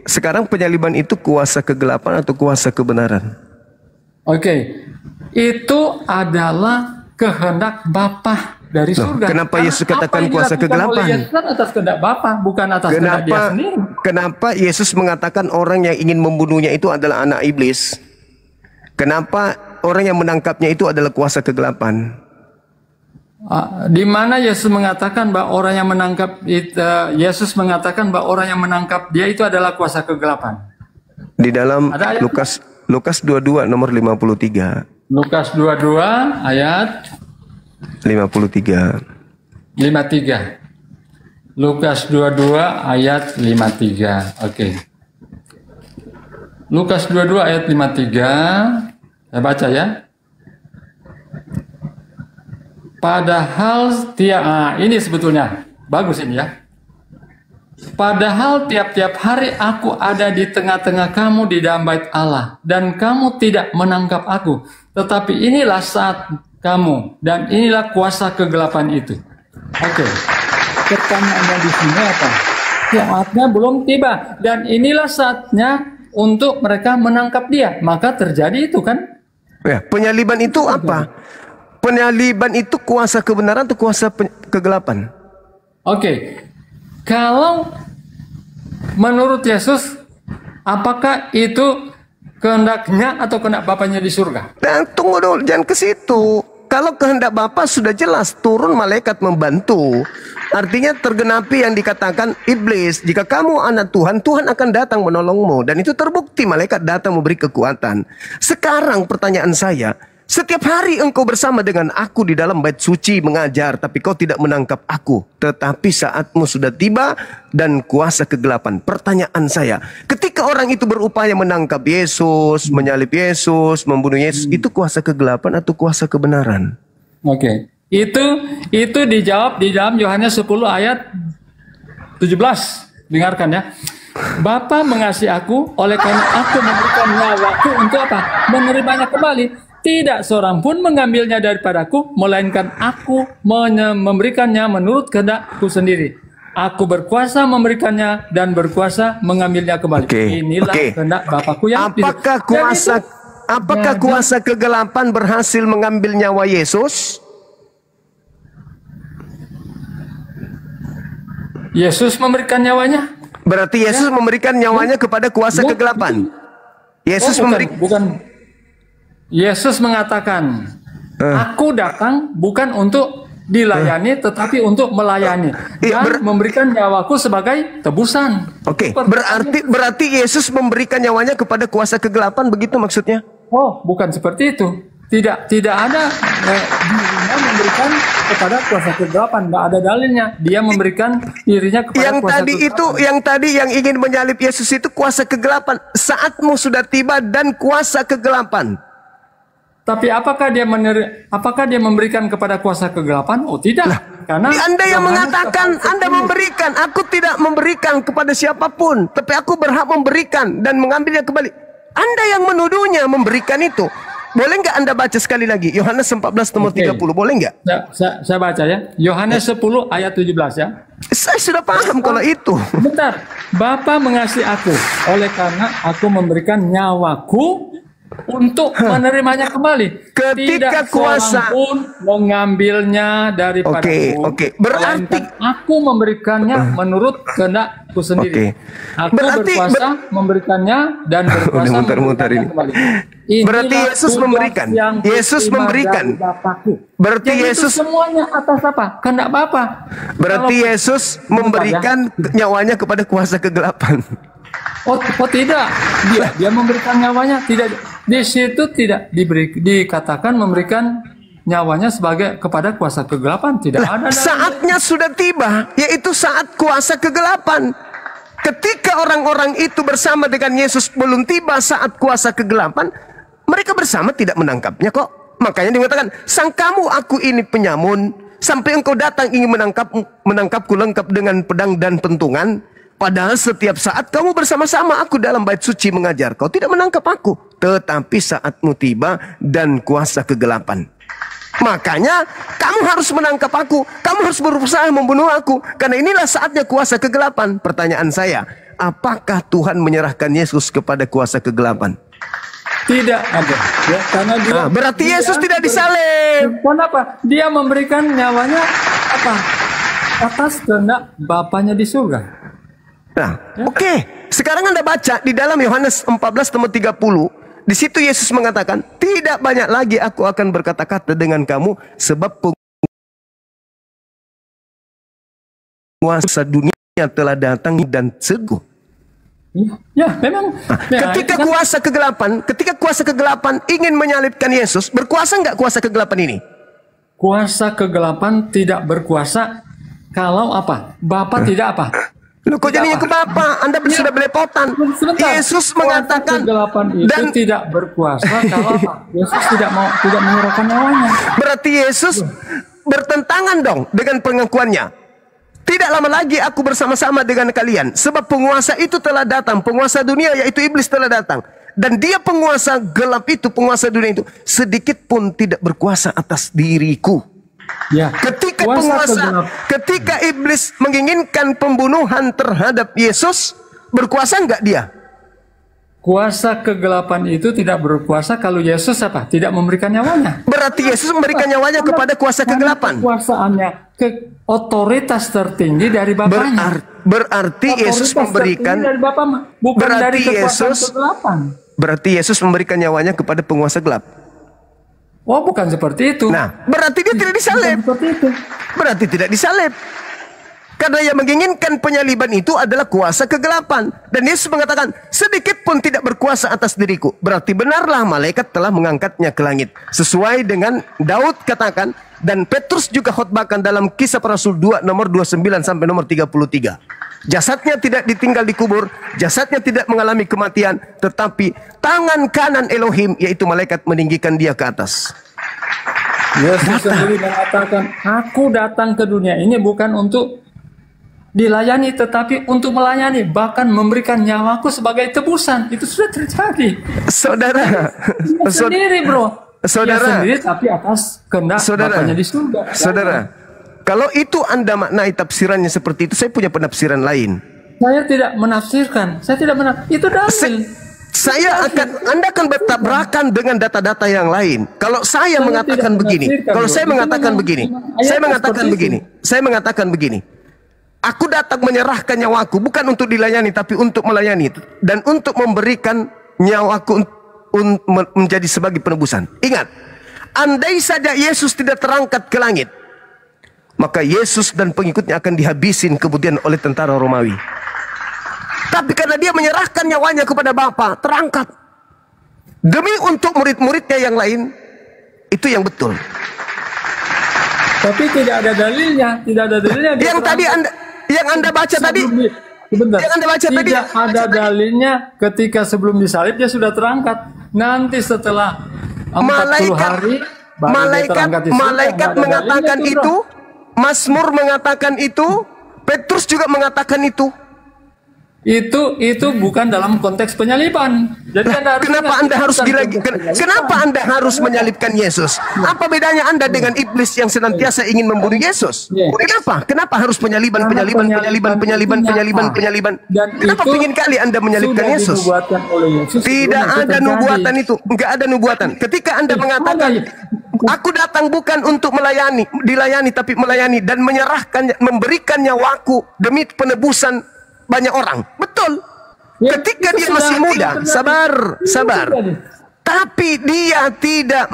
Sekarang penyaliban itu kuasa kegelapan atau kuasa kebenaran? Itu adalah kehendak Bapa dari surga. Kenapa Yesus katakan kuasa kegelapan? Yesus atas kehendak Bapa, bukan atas kehendak dia sendiri. Kenapa Yesus mengatakan orang yang ingin membunuhnya itu adalah anak iblis? Kenapa orang yang menangkapnya itu adalah kuasa kegelapan? Di mana Yesus mengatakan bahwa orang yang menangkap Yesus mengatakan bahwa orang yang menangkap dia itu adalah kuasa kegelapan? Di dalam Lukas 22 nomor 53. Lukas 22 ayat 53. Lukas 22 ayat 53. Lukas 22 ayat 53. Saya baca ya. Padahal ini sebetulnya bagus ini ya. Padahal tiap-tiap hari aku ada di tengah-tengah kamu di dalam bait Allah, dan kamu tidak menangkap aku. Tetapi inilah saat kamu, dan inilah kuasa kegelapan itu. Pertanyaannya di sini apa? Saatnya belum tiba, dan inilah saatnya untuk mereka menangkap dia. Maka terjadi itu kan? Ya, penyaliban itu apa? Penyaliban itu kuasa kebenaran atau kuasa kegelapan? Kalau menurut Yesus, apakah itu kehendaknya atau kehendak Bapaknya di surga? Dan tunggu dulu, jangan ke situ. Kalau kehendak Bapa sudah jelas, turun malaikat membantu. Artinya tergenapi yang dikatakan iblis, jika kamu anak Tuhan, Tuhan akan datang menolongmu. Dan itu terbukti, malaikat datang memberi kekuatan. Sekarang pertanyaan saya, setiap hari engkau bersama dengan aku di dalam bait suci mengajar, tapi kau tidak menangkap aku. Tetapi saatmu sudah tiba dan kuasa kegelapan. Pertanyaan saya, ketika orang itu berupaya menangkap Yesus, menyalib Yesus, membunuh Yesus, itu kuasa kegelapan atau kuasa kebenaran? Itu dijawab di dalam Yohanes 10 ayat 17. Dengarkan ya. Bapa mengasihi aku, oleh karena aku memberikan nyawaku untuk apa? Menerimanya kembali. Tidak seorang pun mengambilnya daripadaku, melainkan aku memberikannya menurut kehendakku sendiri. Aku berkuasa memberikannya dan berkuasa mengambilnya kembali. Inilah kehendak Bapakku yang Apakah kuasa kegelapan berhasil mengambil nyawa Yesus? Yesus memberikan nyawanya. Berarti Yesus memberikan nyawanya kepada kuasa kegelapan. Yesus mengatakan, aku datang bukan untuk dilayani, tetapi untuk melayani dan memberikan nyawaku sebagai tebusan. Berarti Yesus memberikan nyawanya kepada kuasa kegelapan, begitu maksudnya? Bukan seperti itu. Tidak ada dirinya memberikan kepada kuasa kegelapan. Tidak ada dalilnya. Dia memberikan dirinya kepada kuasa kegelapan. Yang tadi yang ingin menyalib Yesus itu kuasa kegelapan. Saatmu sudah tiba dan kuasa kegelapan. Tapi apakah dia memberikan kepada kuasa kegelapan? Tidak. Karena Anda yang mengatakan Anda memberikan. Aku tidak memberikan kepada siapapun, tapi aku berhak memberikan dan mengambilnya kembali. Anda yang menuduhnya memberikan itu. Boleh nggak Anda baca sekali lagi Yohanes 14 nomor 30? Boleh nggak? Saya baca ya. Yohanes 10 ayat 17 ya. Saya sudah paham kalau itu. Bentar. Bapa mengasihi aku, oleh karena aku memberikan nyawaku untuk menerimanya kembali. Ketika kuasa pun mengambilnya daripadaku. Berarti aku memberikannya menurut kehendakku sendiri. Aku berkuasa memberikannya dan berkuasa memberikannya kembali. Berarti Yesus memberikan. Yesus memberikan. Berarti Yesus semuanya atas apa? Kehendak Bapa. Berarti Yesus memberikan nyawanya kepada kuasa kegelapan. Tidak, dia memberikan nyawanya. Tidak, di situ tidak dikatakan memberikan nyawanya sebagai kepada kuasa kegelapan. Tidak ada. Saatnya sudah tiba, yaitu saat kuasa kegelapan. ketika orang-orang itu bersama dengan Yesus belum tiba saat kuasa kegelapan, mereka bersama tidak menangkapnya kok. Makanya dia mengatakan, sangkamu aku ini penyamun, sampai engkau datang ingin menangkapku lengkap dengan pedang dan pentungan. Padahal setiap saat kamu bersama-sama aku dalam bait suci mengajar. Kau tidak menangkap aku. Tetapi saatmu tiba dan kuasa kegelapan. Makanya kamu harus menangkap aku. Kamu harus berusaha membunuh aku. Karena inilah saatnya kuasa kegelapan. Pertanyaan saya, apakah Tuhan menyerahkan Yesus kepada kuasa kegelapan? Tidak ada. Ya, karena dia, berarti Yesus tidak disalib. Kenapa? Dia memberikan nyawanya apa? Atas kehendak Bapaknya di surga. Nah, oke. Sekarang Anda baca di dalam Yohanes 14:30. Di situ Yesus mengatakan, tidak banyak lagi aku akan berkata-kata dengan kamu, sebab penguasa dunia telah datang dan seguh. Ya, memang. Ketika kuasa kegelapan ingin menyalibkan Yesus, berkuasa nggak kuasa kegelapan ini? Kuasa kegelapan tidak berkuasa kalau apa? Bapa tidak apa? Loh, kok jadinya ke Bapa? Anda sudah belepotan. Yesus mengatakan kegelapan itu tidak berkuasa kalau apa? Yesus tidak menyerahkan nyawanya. Berarti Yesus bertentangan dong dengan pengakuannya. Tidak lama lagi aku bersama-sama dengan kalian, sebab penguasa itu telah datang, penguasa dunia yaitu iblis telah datang. Dan dia penguasa gelap itu, penguasa dunia itu, sedikit pun tidak berkuasa atas diriku. Ya, ketika iblis menginginkan pembunuhan terhadap Yesus, berkuasa enggak dia? Kuasa kegelapan itu tidak berkuasa kalau Yesus apa? Tidak memberikan nyawanya. Berarti Yesus memberikan nyawanya kepada kuasa kegelapan. Kekuasaannya ke otoritas tertinggi dari Bapaknya. Berarti Yesus memberikan dari Bapa, bukan dari kekuasaan kegelapan. Berarti Yesus memberikan nyawanya kepada penguasa gelap. Oh, bukan seperti itu. Nah, berarti dia tidak disalib. Berarti tidak disalib. Karena yang menginginkan penyaliban itu adalah kuasa kegelapan. Dan Yesus mengatakan, sedikit pun tidak berkuasa atas diriku. Berarti benarlah malaikat telah mengangkatnya ke langit. Sesuai dengan Daud katakan, dan Petrus juga khotbahkan dalam Kisah Para Rasul 2 nomor 29 sampai nomor 33. Jasadnya tidak ditinggal di kubur, jasadnya tidak mengalami kematian, tetapi tangan kanan Elohim, yaitu malaikat, meninggikan dia ke atas. Yesus sendiri mengatakan, aku datang ke dunia ini bukan untuk dilayani, tetapi untuk melayani, bahkan memberikan nyawaku sebagai tebusan. Itu sudah terjadi. Saudara, sendiri bro. Saudara, sendiri tapi atas kehendak Bapaknya di surga. Saudara, kalau itu Anda maknai tafsirannya seperti itu, saya punya penafsiran lain. Saya tidak menafsirkan. Saya tidak itu dalil. Anda akan bertabrakan dengan data-data yang lain. Kalau saya mengatakan begini, saya mengatakan begini. Aku datang menyerahkan nyawaku bukan untuk dilayani, tapi untuk melayani dan untuk memberikan nyawaku menjadi sebagai penebusan. Ingat, andai saja Yesus tidak terangkat ke langit, maka Yesus dan pengikutnya akan dihabisin kemudian oleh tentara Romawi. Tapi karena dia menyerahkan nyawanya kepada Bapa, terangkat demi untuk murid-muridnya yang lain. Itu yang betul. Tapi tidak ada dalilnya, Yang Anda baca tadi. Sebentar. Yang Anda baca tadi. Tidak ada dalilnya ketika sebelum disalib dia sudah terangkat. Nanti setelah 40 hari malaikat mengatakan itu, Mazmur mengatakan itu, Petrus juga mengatakan itu. Itu bukan dalam konteks penyaliban. Jadi Kenapa Anda harus menyalibkan Yesus? Apa bedanya Anda dengan iblis yang senantiasa ingin membunuh Yesus? Kenapa harus penyaliban? Kenapa ingin kali Anda menyalibkan Yesus? Tidak ada nubuatan itu, enggak ada nubuatan. Ketika Anda mengatakan, aku datang bukan untuk dilayani tapi melayani dan memberikan nyawaku demi penebusan banyak orang. Betul. Ketika dia masih muda, sabar. Tapi dia tidak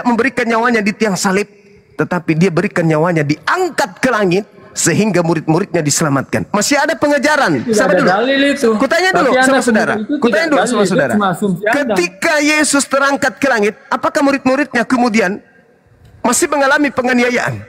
memberikan nyawanya di tiang salib, tetapi dia berikan nyawanya diangkat ke langit sehingga murid-muridnya diselamatkan. Masih ada pengejaran. Sabar dulu. Kutanya dulu sama saudara. Ketika Yesus terangkat ke langit, apakah murid-muridnya kemudian masih mengalami penganiayaan?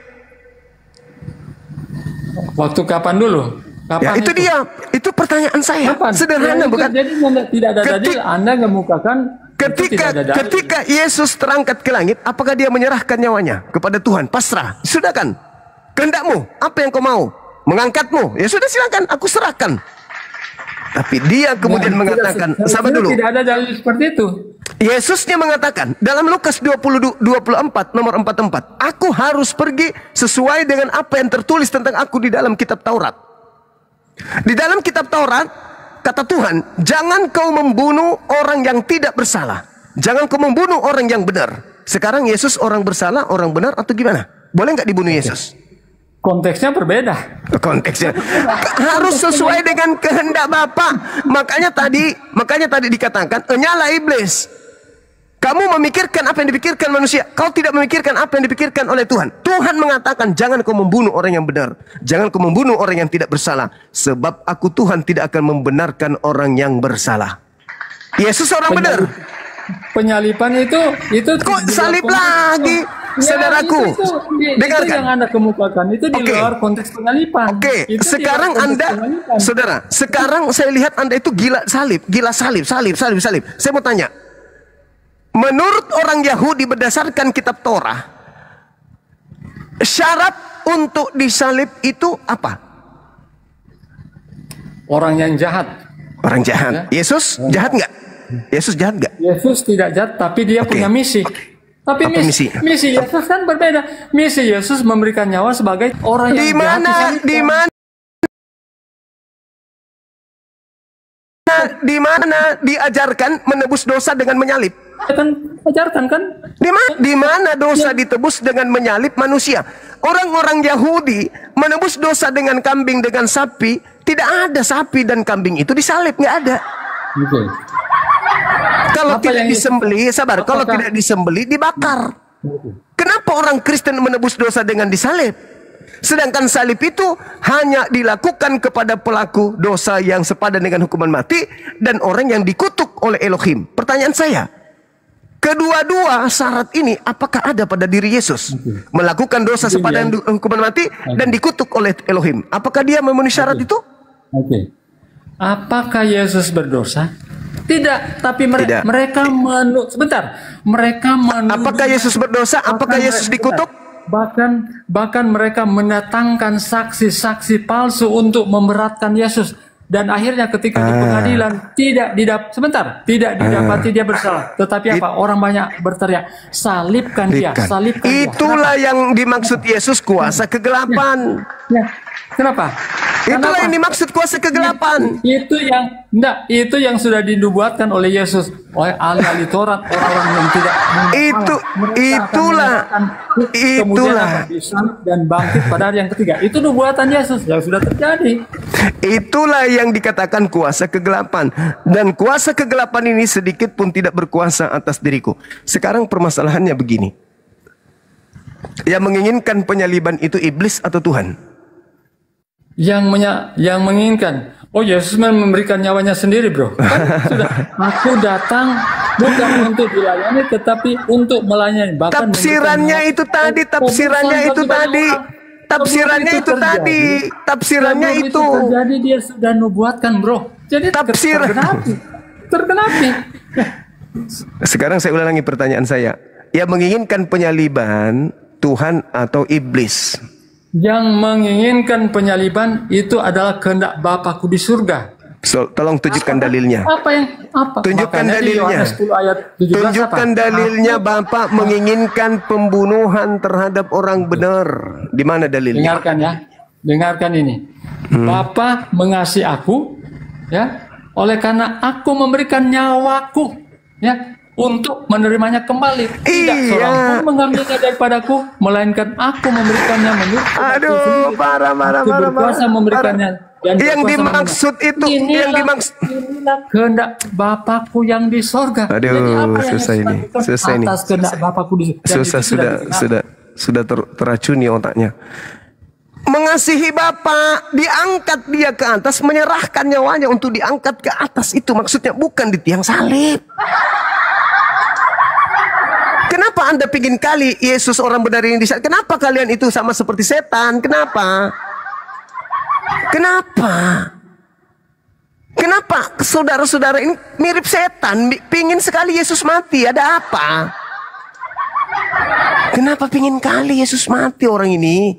Waktu kapan dulu? Kapan itu dia. Itu pertanyaan saya. Kapan? Sederhana, Ya, itu bukan? Jadi tidak ada dalil Ketik- Anda ngemukakan itu tidak ada dalil. Ketika Yesus terangkat ke langit, apakah dia menyerahkan nyawanya kepada Tuhan? Pasrah. Sudah kan? Kehendakmu, apa yang kau mau? Mengangkatmu. Ya sudah, silakan, aku serahkan. Tapi dia kemudian mengatakan, sabar dulu. Tidak ada dalil seperti itu. Yesusnya mengatakan dalam Lukas 24 nomor 44, aku harus pergi sesuai dengan apa yang tertulis tentang aku di dalam kitab Taurat. Di dalam kitab Taurat kata Tuhan, jangan kau membunuh orang yang tidak bersalah. Jangan kau membunuh orang yang benar. Sekarang Yesus orang bersalah, orang benar atau gimana? Boleh nggak dibunuh Yesus? Konteksnya berbeda. Konteksnya harus sesuai dengan kehendak Bapa. Makanya tadi dikatakan, nyala iblis. Kamu memikirkan apa yang dipikirkan manusia. Kau tidak memikirkan apa yang dipikirkan oleh Tuhan. Tuhan mengatakan, jangan kau membunuh orang yang benar. Jangan kau membunuh orang yang tidak bersalah. Sebab aku Tuhan tidak akan membenarkan orang yang bersalah. Yesus orang benar. Penyalipan itu Kok salib lagi? Saudaraku, itu dengarkan. yang Anda kemukakan itu di Oke. luar konteks penyalipan. Oke, Itu di sekarang luar konteks Anda, penyalipan. saudara, sekarang saya lihat Anda itu gila salib. Saya mau tanya, menurut orang Yahudi berdasarkan kitab Torah, syarat untuk disalib itu apa? Orang yang jahat. Orang jahat. Yesus jahat nggak? Yesus jahat nggak? Yesus tidak jahat, tapi dia Oke. punya misi. Tapi Apa misi? misi Yesus kan berbeda. Misi Yesus memberikan nyawa sebagai orang Di yang jahat disalibkan. di mana diajarkan menebus dosa dengan menyalib? Kan ajarkan kan? Di mana dosa ditebus dengan menyalib manusia? Orang-orang Yahudi menebus dosa dengan kambing, dengan sapi. Tidak ada sapi dan kambing itu disalib, nggak ada. Oke. Kalau Apa tidak yang- disembeli, sabar. Kalau Apakah- tidak disembeli, dibakar. Kenapa orang Kristen menebus dosa dengan disalib? Sedangkan salib itu hanya dilakukan kepada pelaku dosa yang sepadan dengan hukuman mati dan orang yang dikutuk oleh Elohim. Pertanyaan saya, kedua-dua syarat ini apakah ada pada diri Yesus? Melakukan dosa sepadan dengan hukuman mati dan dikutuk oleh Elohim. Apakah dia memenuhi syarat itu? Oke. Apakah Yesus berdosa? Tidak, tapi Tidak. mereka sebentar. Mereka Apakah Yesus berdosa? Apakah Yesus dikutuk? Bahkan mereka mendatangkan saksi-saksi palsu untuk memberatkan Yesus, dan akhirnya ketika di pengadilan tidak didapati dia bersalah, tetapi apa? Orang banyak berteriak, salibkan dia, salibkan dia. Itulah yang dimaksud Yesus kuasa kegelapan. Ya. Kenapa? Itulah yang dimaksud kuasa kegelapan. Itu yang sudah dinubuatkan oleh Yesus, oleh ahli-ahli Taurat, orang-orang yang tidak Itulah dan bangkit pada hari yang ketiga. Itu nubuatan Yesus yang sudah terjadi. Itulah yang dikatakan kuasa kegelapan. Dan kuasa kegelapan ini sedikit pun tidak berkuasa atas diriku. Sekarang permasalahannya begini. Yang menginginkan penyaliban itu iblis atau Tuhan? Yang menginginkan. Oh, Yesus memberikan nyawanya sendiri, bro. Kan sudah. Aku datang bukan untuk dilayani, tetapi untuk melayani. Bahkan Tafsirannya itu tadi. Jadi dia sudah nubuatkan, bro. Jadi tergenapi. Sekarang saya ulangi pertanyaan saya. Yang menginginkan penyaliban Tuhan atau iblis? Yang menginginkan penyaliban itu adalah kehendak Bapakku di surga. Tolong tunjukkan dalilnya. Tunjukkan Makanya di dalilnya. Yohanes 10 ayat 17 Tunjukkan apa? dalilnya. Bapak menginginkan pembunuhan terhadap orang benar. Di mana dalilnya? Dengarkan ini. Bapa mengasihi aku, ya, oleh karena aku memberikan nyawaku, ya, untuk menerimanya kembali. Tidak seorang pun mengambilnya daripadaku, melainkan aku memberikannya menurut Aduh, parah. berkuasa memberikannya. Dan Yang berkuasa dimaksud itu, yang dimaksud. inilah kehendak Bapakku yang di sorga. Aduh, Jadi apa yang susah ini, dilakukan susah ini. atas kehendak Bapakku di sorga. Dan Susah, itu sudah teracuni otaknya. Mengasihi Bapa, diangkat dia ke atas, menyerahkan nyawanya untuk diangkat ke atas. Itu maksudnya, bukan di tiang salib. Kenapa Anda pingin kali Yesus orang benar ini disalib? Kenapa kalian itu sama seperti setan? Kenapa? Kenapa? Kenapa saudara-saudara ini mirip setan, pingin sekali Yesus mati? Ada apa? Kenapa pingin kali Yesus mati orang ini?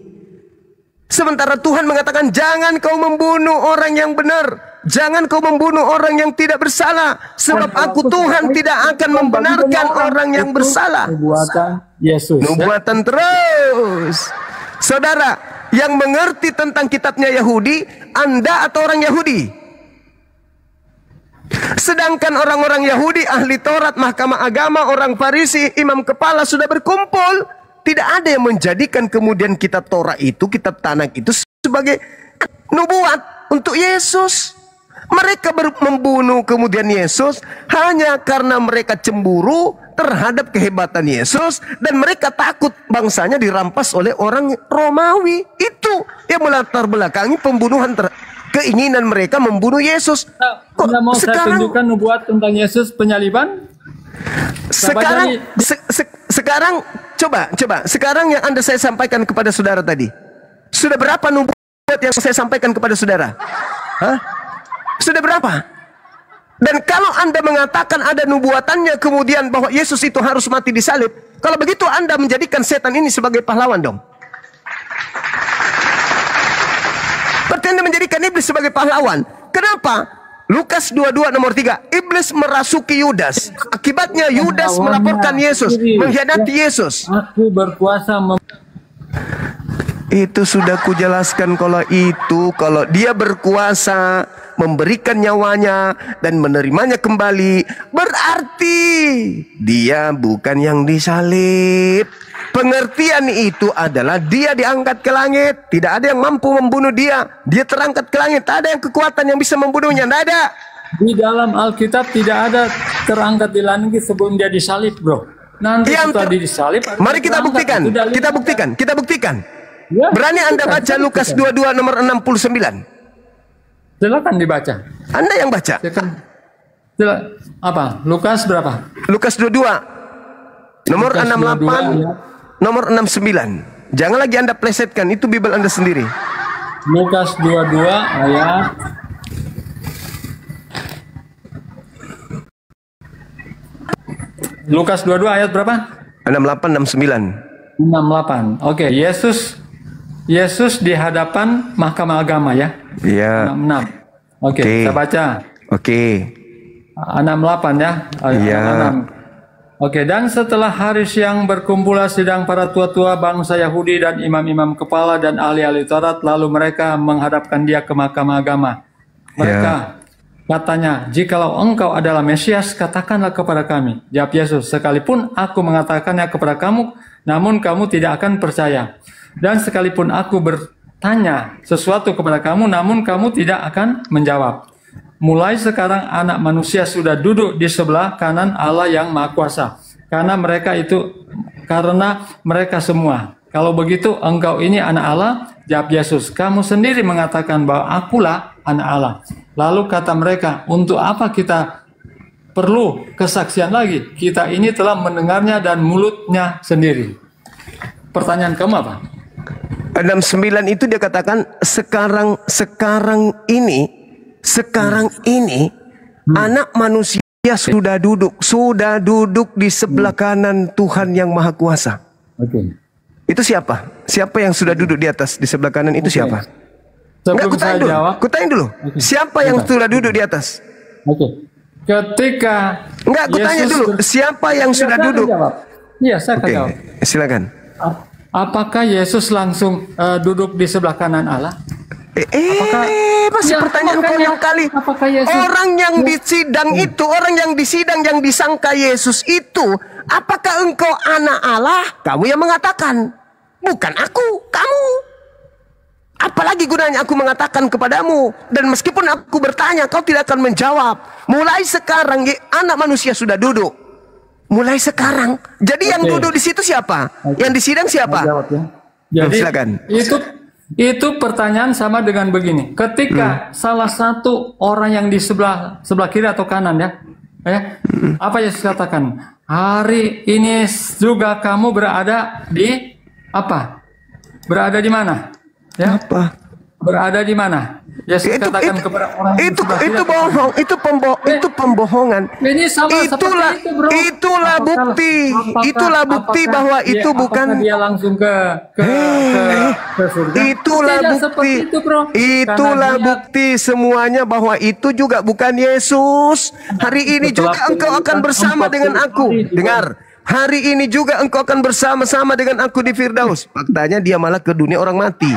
Sementara Tuhan mengatakan, jangan kau membunuh orang yang benar, jangan kau membunuh orang yang tidak bersalah, sebab aku Tuhan tidak akan membenarkan orang yang bersalah. Nubuatan Yesus. Nubuatan terus. Saudara yang mengerti tentang kitabnya Yahudi, Anda atau orang Yahudi? Sedangkan orang-orang Yahudi, ahli Taurat, mahkamah agama, orang Farisi, imam kepala sudah berkumpul. Tidak ada yang menjadikan kemudian kitab Taurat itu, kitab Tanakh itu sebagai nubuat untuk Yesus. Mereka membunuh kemudian Yesus hanya karena mereka cemburu terhadap kehebatan Yesus, dan mereka takut bangsanya dirampas oleh orang Romawi. Itu yang melatar belakangi pembunuhan keinginan mereka membunuh Yesus. Anda mau saya tunjukkan nubuat tentang Yesus penyaliban? Sekarang coba sekarang yang saya sampaikan kepada saudara tadi, sudah berapa nubuat yang saya sampaikan kepada saudara? Hah? Sudah berapa? Dan kalau Anda mengatakan ada nubuatannya kemudian bahwa Yesus itu harus mati disalib, kalau begitu Anda menjadikan setan ini sebagai pahlawan dong. Berarti Anda menjadikan iblis sebagai pahlawan. Kenapa? Lukas 22 nomor 3. Iblis merasuki Yudas. Akibatnya Yudas melaporkan Yesus, mengkhianati Yesus. Aku berkuasa itu sudah kujelaskan, kalau dia berkuasa memberikan nyawanya dan menerimanya kembali, berarti dia bukan yang disalib. Pengertian itu adalah dia diangkat ke langit. Tidak ada yang mampu membunuh dia. Dia terangkat ke langit. Tak ada yang kekuatan yang bisa membunuhnya. Tidak ada. Di dalam Alkitab tidak ada terangkat di langit sebelum dia disalib, bro. Nanti setelah disalib, mari kita buktikan. Kita buktikan. Ya, berani Anda baca Lukas 22 nomor 69? Silakan dibaca. Anda yang baca. Apa? Lukas berapa? Lukas 22 nomor Lukas 68 nomor 69. Jangan lagi Anda plesetkan, itu Bible Anda sendiri. Lukas 22 ayat Lukas 22 ayat berapa? 68 69. 68. Oke, Yesus di hadapan mahkamah agama ya. Iya. 66. Oke, kita baca. Oke. 68 ya. Iya. 66. Oke, dan setelah hari siang berkumpullah sidang para tua-tua bangsa Yahudi dan imam-imam kepala dan ahli-ahli Taurat, lalu mereka menghadapkan dia ke mahkamah agama. Mereka katanya, jikalau engkau adalah Mesias, katakanlah kepada kami. Jawab Yesus, sekalipun aku mengatakannya kepada kamu, namun kamu tidak akan percaya. Dan sekalipun aku bertanya sesuatu kepada kamu, namun kamu tidak akan menjawab. Mulai sekarang anak manusia sudah duduk di sebelah kanan Allah yang Maha Kuasa. Karena mereka semua. Kalau begitu engkau ini anak Allah? Jawab Yesus, kamu sendiri mengatakan bahwa akulah anak Allah. Lalu kata mereka, untuk apa kita perlu kesaksian lagi? Kita ini telah mendengarnya dan mulutnya sendiri. Pertanyaan kamu apa? 69 itu dia katakan sekarang ini anak manusia sudah duduk di sebelah kanan Tuhan yang Maha Kuasa. Oke. Itu siapa? Siapa yang sudah duduk di atas di sebelah kanan itu siapa? Enggak, kutanya dulu. Siapa yang sudah duduk di atas? Oke. Ketika kutanya dulu. Siapa yang sudah duduk? Iya, saya akan jawab. Silakan. Apakah Yesus langsung duduk di sebelah kanan Allah? Masih pertanyaan konyol kali. Orang yang disidang itu, orang yang disidang yang disangka Yesus itu, apakah engkau anak Allah? Kamu yang mengatakan, bukan aku, kamu. Apalagi gunanya aku mengatakan kepadamu, dan meskipun aku bertanya, kau tidak akan menjawab. Mulai sekarang anak manusia sudah duduk. Mulai sekarang. Jadi yang duduk di situ siapa? Yang disidang siapa? Jadi silakan. Itu pertanyaan sama dengan begini. Ketika salah satu orang yang di sebelah kiri atau kanan apa Yesus katakan? Hari ini juga kamu berada di apa? Berada di mana? Ya. Apa? berada di mana? Yesus katakan kepada orang yang itu sudah itu tidak bohong, itu pembohongan. Ini sama Itulah seperti itu, bro. itulah bukti, itulah bukti bahwa itu bukan. Apakah dia langsung ke surga? Itulah Tidak bukti. seperti itu, bro. Itulah Karena dia- bukti semuanya bahwa itu juga bukan Yesus. Hari ini Setelah juga engkau akan penyebutan bersama 40 dengan aku. hari di Dengar. Hari ini juga engkau akan bersama-sama dengan aku di Firdaus. Faktanya dia malah ke dunia orang mati.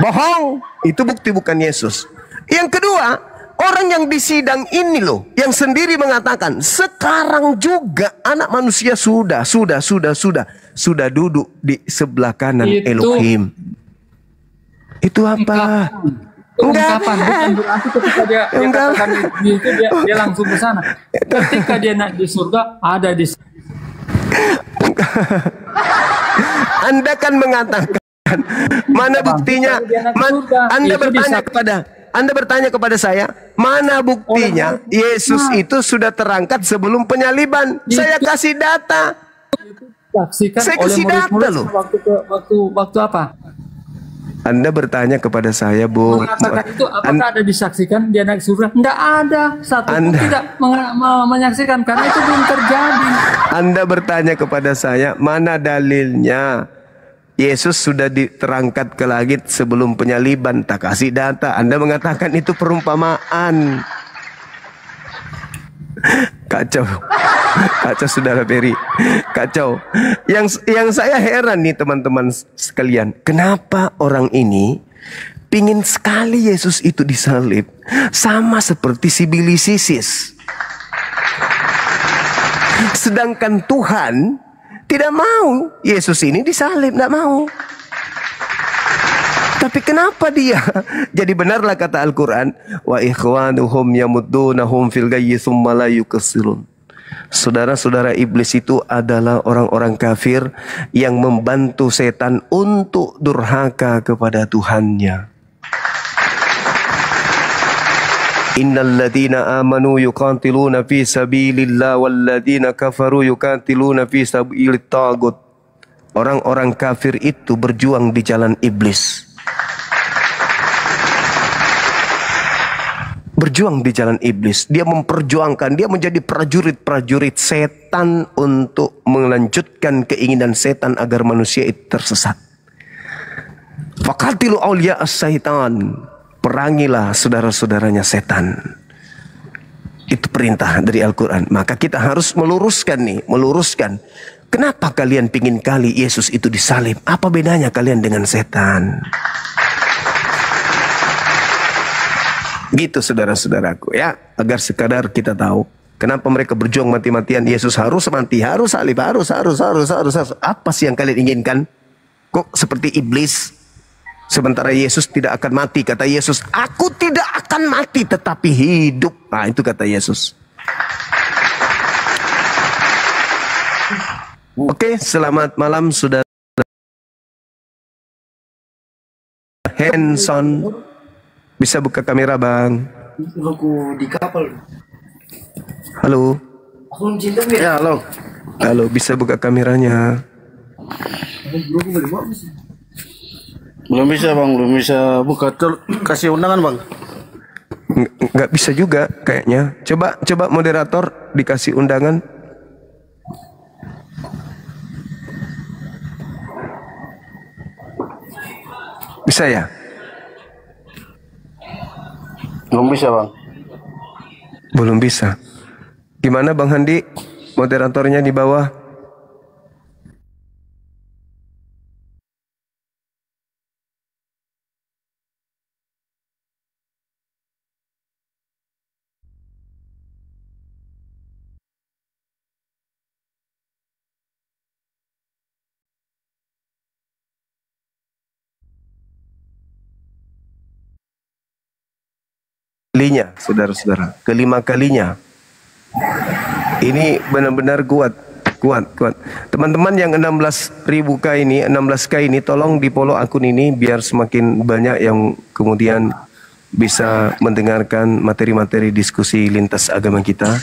Bohong. Itu bukti bukan Yesus. Yang kedua, orang yang di sidang ini loh, yang sendiri mengatakan, sekarang juga anak manusia sudah duduk di sebelah kanan Itu- Elohim. Itu apa? Ungkapan, bukan berarti ketika dia Enggak. katakan itu dia langsung ke sana. Ketika dia naik di surga, ada di Anda kan mengatakan, mana buktinya? Anda bertanya kepada saya, mana buktinya Yesus itu sudah terangkat sebelum penyaliban? Saya kasih data. saksikan Saya oleh kasih data murid-murid loh. waktu apa? Anda bertanya kepada saya, Bu. Mengatakan itu apakah ada disaksikan dia naik surga? Tidak ada, satu pun Anda- tidak menyaksikan karena itu belum terjadi. Anda bertanya kepada saya, mana dalilnya Yesus sudah diterangkat ke langit sebelum penyaliban? Tak kasih data. Anda mengatakan itu perumpamaan. Kacau. Kacau saudara Peri. Kacau. Yang saya heran nih teman-teman sekalian. Kenapa orang ini pingin sekali Yesus itu disalib? Sama seperti si Billy Sisis. Sedangkan Tuhan tidak mau Yesus ini disalib, tidak mau. Tapi kenapa dia? Jadi benarlah kata Al-Quran, wa ikhwanuhum yamuddunahum fil gayyi tsumma la yuqsirun. Saudara-saudara iblis itu adalah orang-orang kafir yang membantu setan untuk durhaka kepada Tuhannya. Innal ladzina amanu yuqatiluna fi sabilillah wal ladzina kafaru yuqatiluna fi sabilit tagut. Orang-orang kafir itu berjuang di jalan iblis. Berjuang di jalan iblis. Dia memperjuangkan, dia menjadi prajurit-prajurit setan untuk melanjutkan keinginan setan agar manusia itu tersesat. Faqatilu awliya as-syaitan. Perangilah saudara-saudaranya setan. Itu perintah dari Al-Quran. Maka kita harus meluruskan. Kenapa kalian pingin kali Yesus itu disalib? Apa bedanya kalian dengan setan? Gitu saudara-saudaraku ya. Agar sekadar kita tahu kenapa mereka berjuang mati-matian. Yesus harus mati, harus salib, harus. Apa sih yang kalian inginkan? Kok seperti iblis? Sementara Yesus tidak akan mati. Kata Yesus, aku tidak akan mati tetapi hidup. Nah itu kata Yesus. Oke, selamat malam saudara Hanson. Bisa buka kamera bang. Aku di kapal. Halo. Aku cinta Ya, halo. Halo, bisa buka kameranya. Belum bisa bang, belum bisa buka. Kasih undangan bang. Nggak bisa juga kayaknya. Coba moderator dikasih undangan. Bisa ya? Belum bisa bang. Belum bisa. Gimana Bang Handi? Moderatornya di bawah. Kalinya, saudara-saudara, kelima kalinya. Ini benar-benar kuat. Teman-teman yang 16.000k ini, 16k ini, tolong di follow akun ini biar semakin banyak yang kemudian bisa mendengarkan materi-materi diskusi lintas agama kita,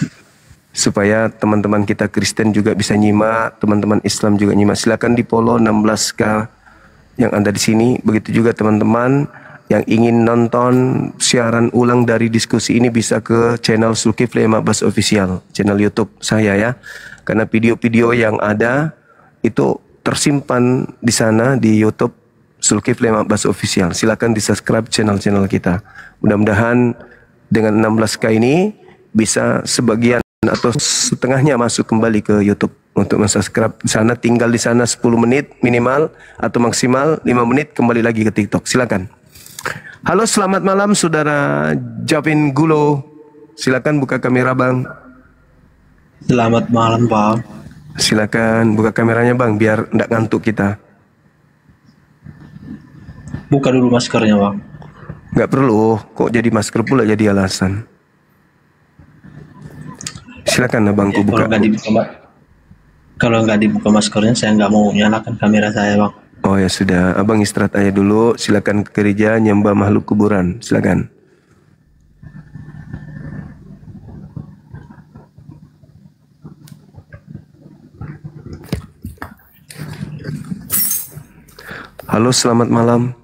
supaya teman-teman kita Kristen juga bisa nyimak, teman-teman Islam juga nyimak. Silakan di follow 16k yang ada di sini. Begitu juga teman-teman Yang ingin nonton siaran ulang dari diskusi ini bisa ke channel Zulkifli Ma'bas Official, channel YouTube saya ya. Karena video-video yang ada itu tersimpan di sana di YouTube Zulkifli Ma'bas Official. Silakan di-subscribe channel-channel kita. Mudah-mudahan dengan 16K ini bisa sebagian atau setengahnya masuk kembali ke YouTube untuk mensubscribe di sana. Tinggal di sana 10 menit minimal atau maksimal 5 menit kembali lagi ke TikTok. Silakan. Halo, selamat malam saudara Javin Gulo. Silakan buka kamera bang. Selamat malam bang. Silakan buka kameranya bang, biar tidak ngantuk kita. Buka dulu maskernya bang. Nggak perlu, kok jadi masker pula jadi alasan. Silakan abangku buka. Kalau nggak dibuka maskernya, saya nggak mau nyalakan kamera saya bang. Oh ya sudah, abang istirahat aja dulu. Silakan ke gereja nyembah makhluk kuburan. Silakan. Halo, selamat malam.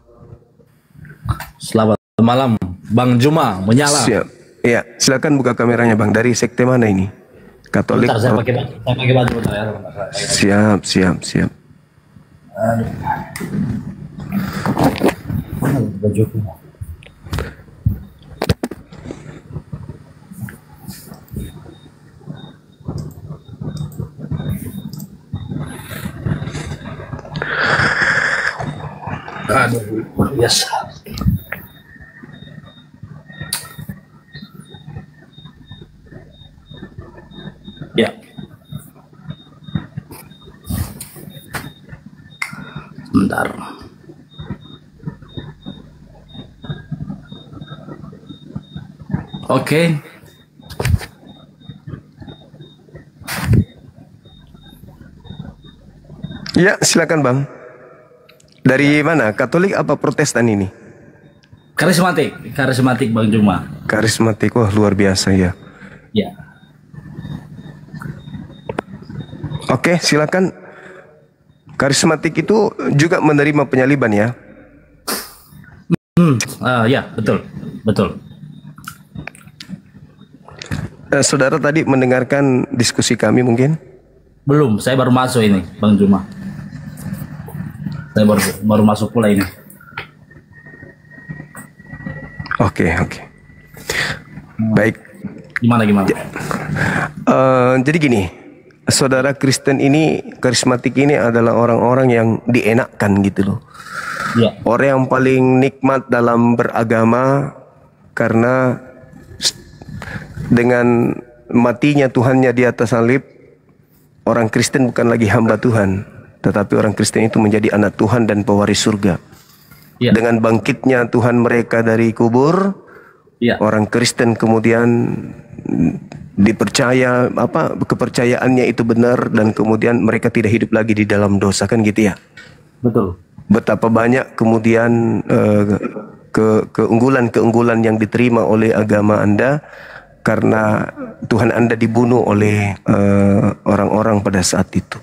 Selamat malam, Bang Juma menyala. Siap. Ya, silakan buka kameranya bang. Dari sekte mana ini? Katolik. Bentar, saya pakai baju bentar ya. Siap. Bajuku. Aduh, luar biasa. Ya. Sebentar. Oke. Ya, silakan bang. Dari mana? Katolik apa Protestan ini? Karismatik Bang Juma. Karismatik, wah luar biasa ya. Ya. Oke, silakan. Karismatik itu juga menerima penyaliban ya? Ya, betul. Saudara tadi mendengarkan diskusi kami mungkin? Belum, saya baru masuk ini, Bang Juma. Saya baru masuk pula ini. Oke. Baik. Gimana? Jadi gini, saudara Kristen ini, karismatik ini adalah orang-orang yang dienakkan gitu loh. Ya. Orang yang paling nikmat dalam beragama karena dengan matinya Tuhannya di atas salib, orang Kristen bukan lagi hamba Tuhan, tetapi orang Kristen itu menjadi anak Tuhan dan pewaris surga. Ya. Dengan bangkitnya Tuhan mereka dari kubur, orang Kristen kemudian dipercaya kepercayaannya itu benar dan kemudian mereka tidak hidup lagi di dalam dosa, kan gitu ya. Betul. Betapa banyak kemudian keunggulan-keunggulan yang diterima oleh agama Anda karena Tuhan Anda dibunuh oleh orang-orang pada saat itu.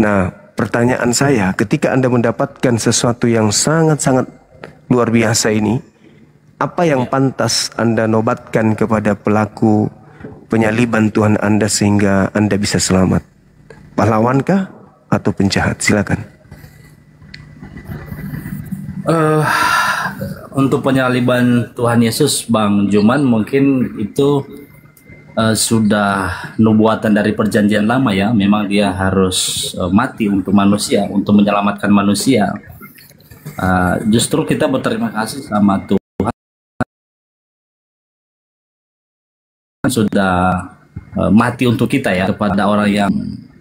Nah, pertanyaan saya, ketika Anda mendapatkan sesuatu yang sangat-sangat luar biasa ini, apa yang pantas Anda nobatkan kepada pelaku penyaliban Tuhan Anda sehingga Anda bisa selamat? Pahlawankah atau penjahat? Silakan. Untuk penyaliban Tuhan Yesus, Bang Juman, mungkin itu sudah nubuatan dari perjanjian lama ya. Memang dia harus mati untuk manusia, untuk menyelamatkan manusia. Justru kita berterima kasih sama Tuhan sudah mati untuk kita ya, kepada orang yang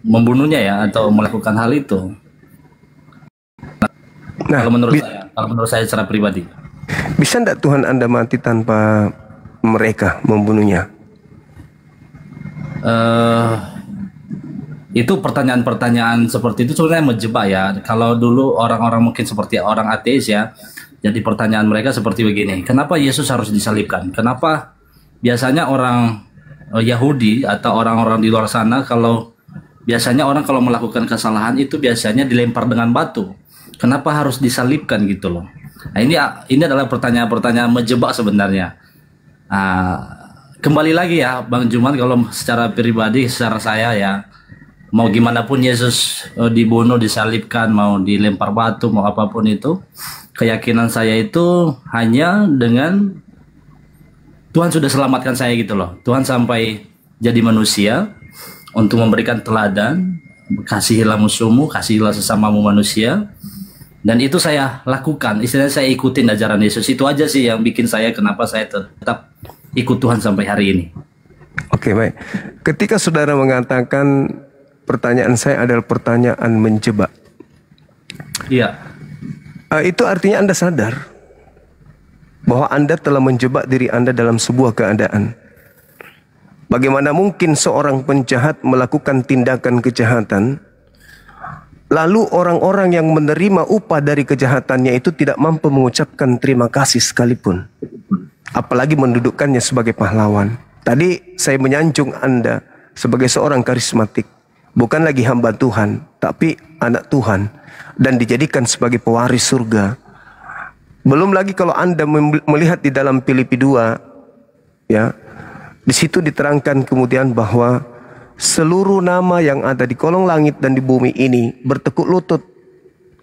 membunuhnya ya, atau melakukan hal itu. Nah, kalau menurut saya secara pribadi, bisa tidak Tuhan Anda mati tanpa mereka membunuhnya? Itu pertanyaan-pertanyaan seperti itu sebenarnya menjebak ya. Kalau dulu orang-orang mungkin seperti orang ateis ya, jadi pertanyaan mereka seperti begini: kenapa Yesus harus disalibkan? Kenapa biasanya orang Yahudi atau orang-orang di luar sana, kalau biasanya orang kalau melakukan kesalahan itu biasanya dilempar dengan batu, kenapa harus disalibkan gitu loh? Nah, ini adalah pertanyaan-pertanyaan menjebak sebenarnya. Kembali lagi ya Bang Juman, kalau secara pribadi, secara saya ya, mau gimana pun Yesus dibunuh, disalibkan, mau dilempar batu, mau apapun itu, keyakinan saya itu hanya dengan Tuhan sudah selamatkan saya gitu loh. Tuhan sampai jadi manusia untuk memberikan teladan, kasihilah musuhmu, kasihilah sesamamu manusia. Dan itu saya lakukan, istilahnya saya ikutin ajaran Yesus. Itu aja sih yang bikin saya, kenapa saya tetap ikut Tuhan sampai hari ini. Oke, baik. Ketika saudara mengatakan pertanyaan saya adalah pertanyaan menjebak. Iya. Itu artinya Anda sadar bahwa Anda telah menjebak diri Anda dalam sebuah keadaan. Bagaimana mungkin seorang penjahat melakukan tindakan kejahatan, lalu orang-orang yang menerima upah dari kejahatannya itu tidak mampu mengucapkan terima kasih sekalipun, apalagi mendudukkannya sebagai pahlawan. Tadi saya menyanjung Anda sebagai seorang karismatik, bukan lagi hamba Tuhan, tapi anak Tuhan, dan dijadikan sebagai pewaris surga. Belum lagi kalau Anda melihat di dalam Filipi 2, ya, di situ diterangkan kemudian bahwa seluruh nama yang ada di kolong langit dan di bumi ini bertekuk lutut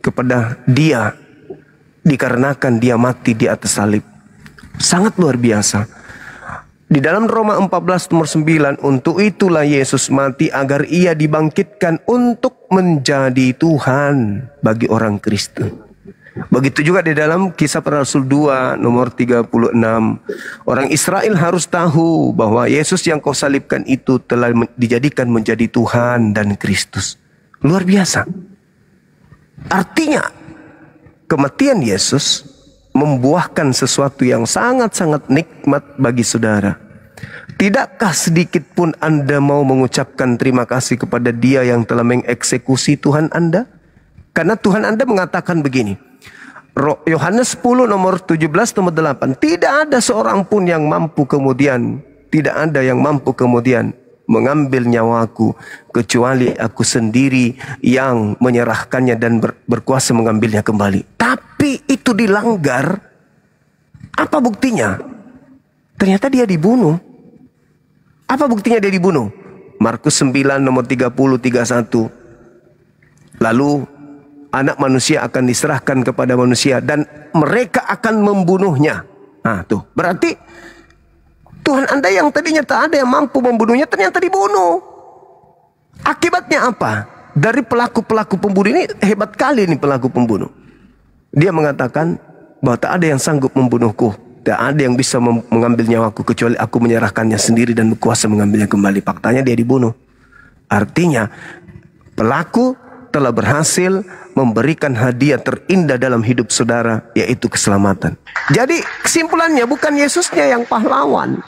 kepada Dia dikarenakan Dia mati di atas salib. Sangat luar biasa. Di dalam Roma 14 nomor 9, untuk itulah Yesus mati agar Ia dibangkitkan untuk menjadi Tuhan bagi orang Kristen. Begitu juga di dalam Kisah Para Rasul 2 nomor 36. Orang Israel harus tahu bahwa Yesus yang kau salibkan itu telah dijadikan menjadi Tuhan dan Kristus. Luar biasa. Artinya kematian Yesus membuahkan sesuatu yang sangat-sangat nikmat bagi saudara. Tidakkah sedikit pun Anda mau mengucapkan terima kasih kepada Dia yang telah mengeksekusi Tuhan Anda? Karena Tuhan Anda mengatakan begini, Yohanes 10 nomor 17 nomor 8, tidak ada seorang pun yang mampu kemudian, tidak ada yang mampu kemudian mengambil nyawaku kecuali aku sendiri yang menyerahkannya dan berkuasa mengambilnya kembali. Tapi itu dilanggar. Apa buktinya? Ternyata Dia dibunuh. Apa buktinya Dia dibunuh? Markus 9 nomor 30 31. Lalu Anak manusia akan diserahkan kepada manusia dan mereka akan membunuhnya. Nah, tuh, berarti Tuhan Anda yang tadinya tak ada yang mampu membunuhnya ternyata dibunuh. Akibatnya apa? Dari pelaku-pelaku pembunuh ini, hebat kali ini pelaku pembunuh. Dia mengatakan bahwa tak ada yang sanggup membunuhku, tak ada yang bisa mengambil nyawaku kecuali aku menyerahkannya sendiri dan berkuasa mengambilnya kembali. Faktanya dia dibunuh. Artinya pelaku telah berhasil memberikan hadiah terindah dalam hidup saudara, yaitu keselamatan. Jadi kesimpulannya bukan Yesusnya yang pahlawan,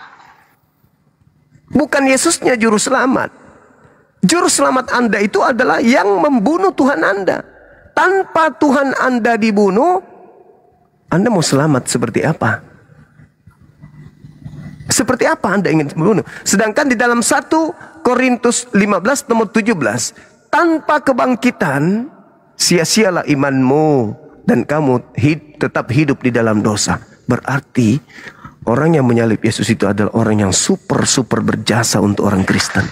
bukan Yesusnya juru selamat. Juru selamat Anda itu adalah yang membunuh Tuhan Anda. Tanpa Tuhan Anda dibunuh, Anda mau selamat seperti apa? Seperti apa Anda ingin membunuh? Sedangkan di dalam 1 Korintus 15 nomor 17, tanpa kebangkitan, sia-sialah imanmu dan kamu tetap hidup di dalam dosa. Berarti orang yang menyalib Yesus itu adalah orang yang super berjasa untuk orang Kristen.